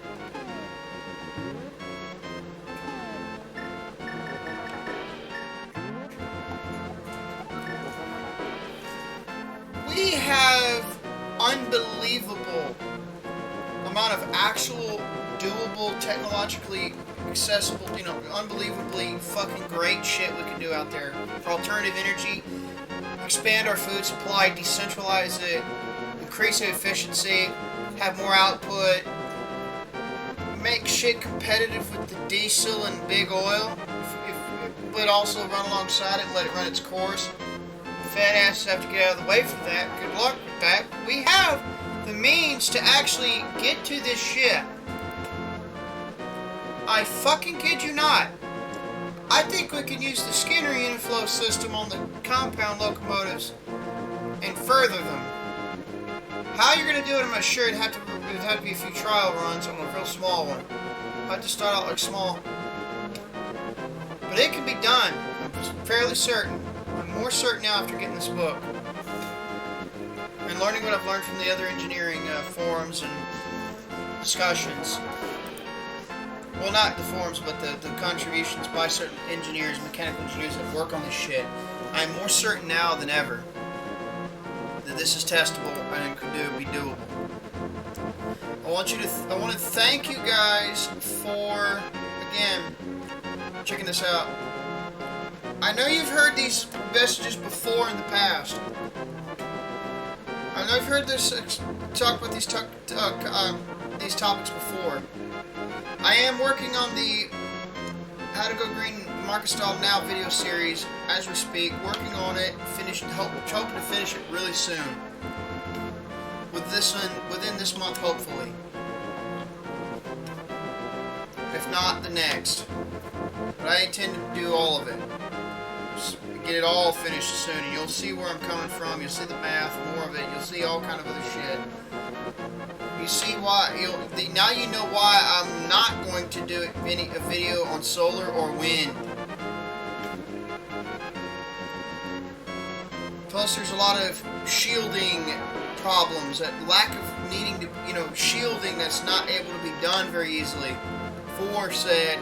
We have unbelievable amount of actual doable, technologically accessible, unbelievably fucking great shit we can do out there for alternative energy. Expand our food supply, decentralize it, increase the efficiency, have more output, make shit competitive with the diesel and big oil, but also run alongside it and let it run its course. Fat asses have to get out of the way for that. Good luck with that. We have the means to actually get to this shit. I fucking kid you not. I think we can use the Skinner uniflow system on the compound locomotives and further them. How you're gonna do it, I'm not sure. It'd have to be a few trial runs on a real small one. I'd have to start out like small. But it can be done. I'm fairly certain. I'm more certain now after getting this book. And learning what I've learned from the other engineering forums and discussions. Well, not the forums, but the contributions by certain engineers, mechanical engineers that work on this shit. I'm more certain now than ever that this is testable and could be doable. I want to thank you guys for, again, checking this out. I know you've heard these messages before in the past. I know you've heard this talk about these topics before. I am working on the How to Go Green Market Stall Now video series as we speak. Working on it, hoping to finish it really soon. With this one within this month, hopefully. If not, the next. But I intend to do all of it. Get it all finished soon, and you'll see where I'm coming from. You'll see the math, more of it. You'll see all kind of other shit. You see why? Now you know why I'm not going to do a video on solar or wind. Plus, there's a lot of shielding problems, that lack of needing to, shielding that's not able to be done very easily for said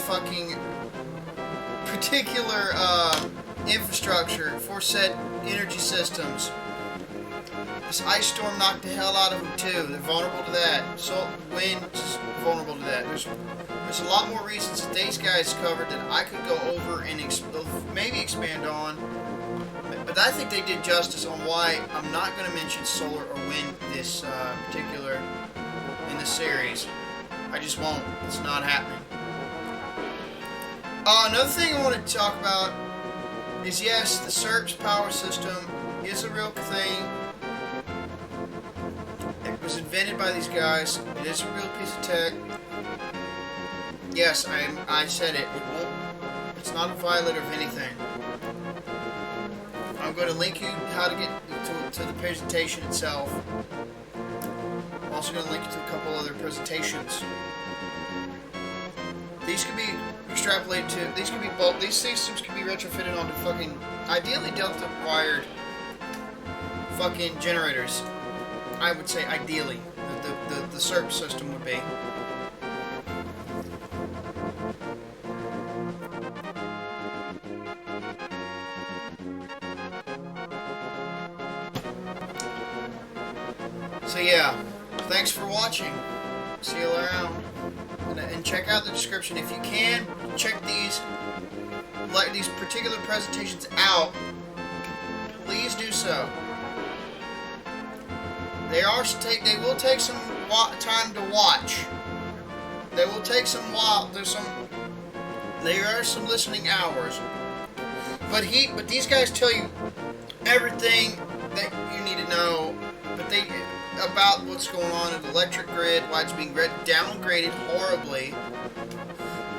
fucking particular infrastructure, for said energy systems. This ice storm knocked the hell out of them too. They're vulnerable to that. So wind is vulnerable to that. There's a lot more reasons that these guys covered that I could go over and maybe expand on. But I think they did justice on why I'm not going to mention solar or wind this in this series. I just won't. It's not happening. Another thing I want to talk about is, yes, the SERP's power system is a real thing. It was invented by these guys. It is a real piece of tech. Yes, I said it. It's not a violator of anything. I'm going to link you how to get to the presentation itself. I'm also going to link you to a couple other presentations. These could be extrapolated to. These could be both. These systems could be retrofitted onto fucking, ideally delta wired fucking generators. I would say ideally the SERP system would be. So yeah, thanks for watching. See you around. And description. Check out the description. If you can, check these particular presentations out. Please do so. They will take some time to watch. They will take some while. There are some listening hours. But these guys tell you everything that you need to know. About what's going on in the electric grid, why it's being downgraded horribly,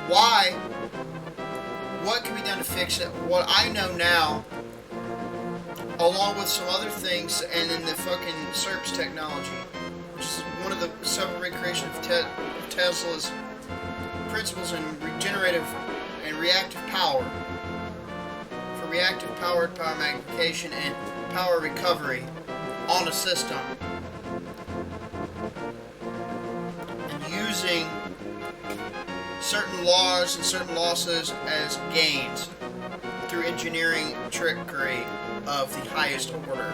what can be done to fix it. What I know now, along with some other things, and then the fucking SERPs technology, which is one of the several recreation of Tesla's principles in regenerative and reactive power, for reactive power magnification and power recovery on a system, and using certain laws and certain losses as gains through engineering trickery of the highest order.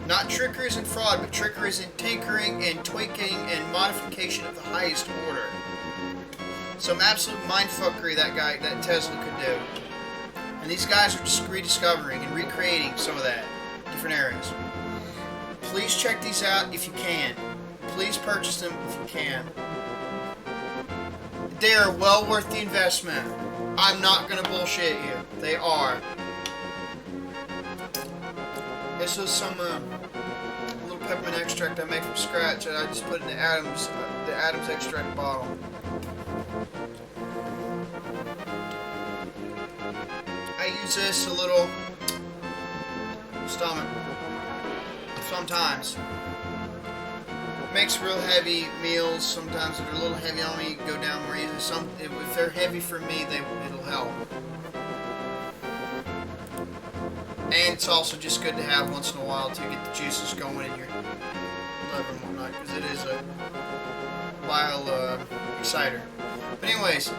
Not trickeries and fraud, but trickeries and tinkering and tweaking and modification of the highest order. Some absolute mindfuckery that Tesla could do. And these guys are just rediscovering and recreating some of that in different areas. Please check these out if you can. Please purchase them if you can. They are well worth the investment. I'm not going to bullshit you. They are. This was some little peppermint extract I made from scratch that I just put in the Adams extract bottle. I use this a little sometimes. Makes real heavy meals. Sometimes they're a little heavy on me. Go down more easily. If they're heavy for me, it'll help. And it's also just good to have once in a while to get the juices going in your liver and whatnot, because it is a bile exciter. But anyways,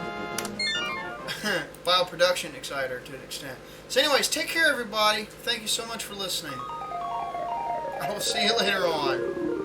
bile production exciter to an extent. So anyways, take care everybody. Thank you so much for listening. I will see you later on.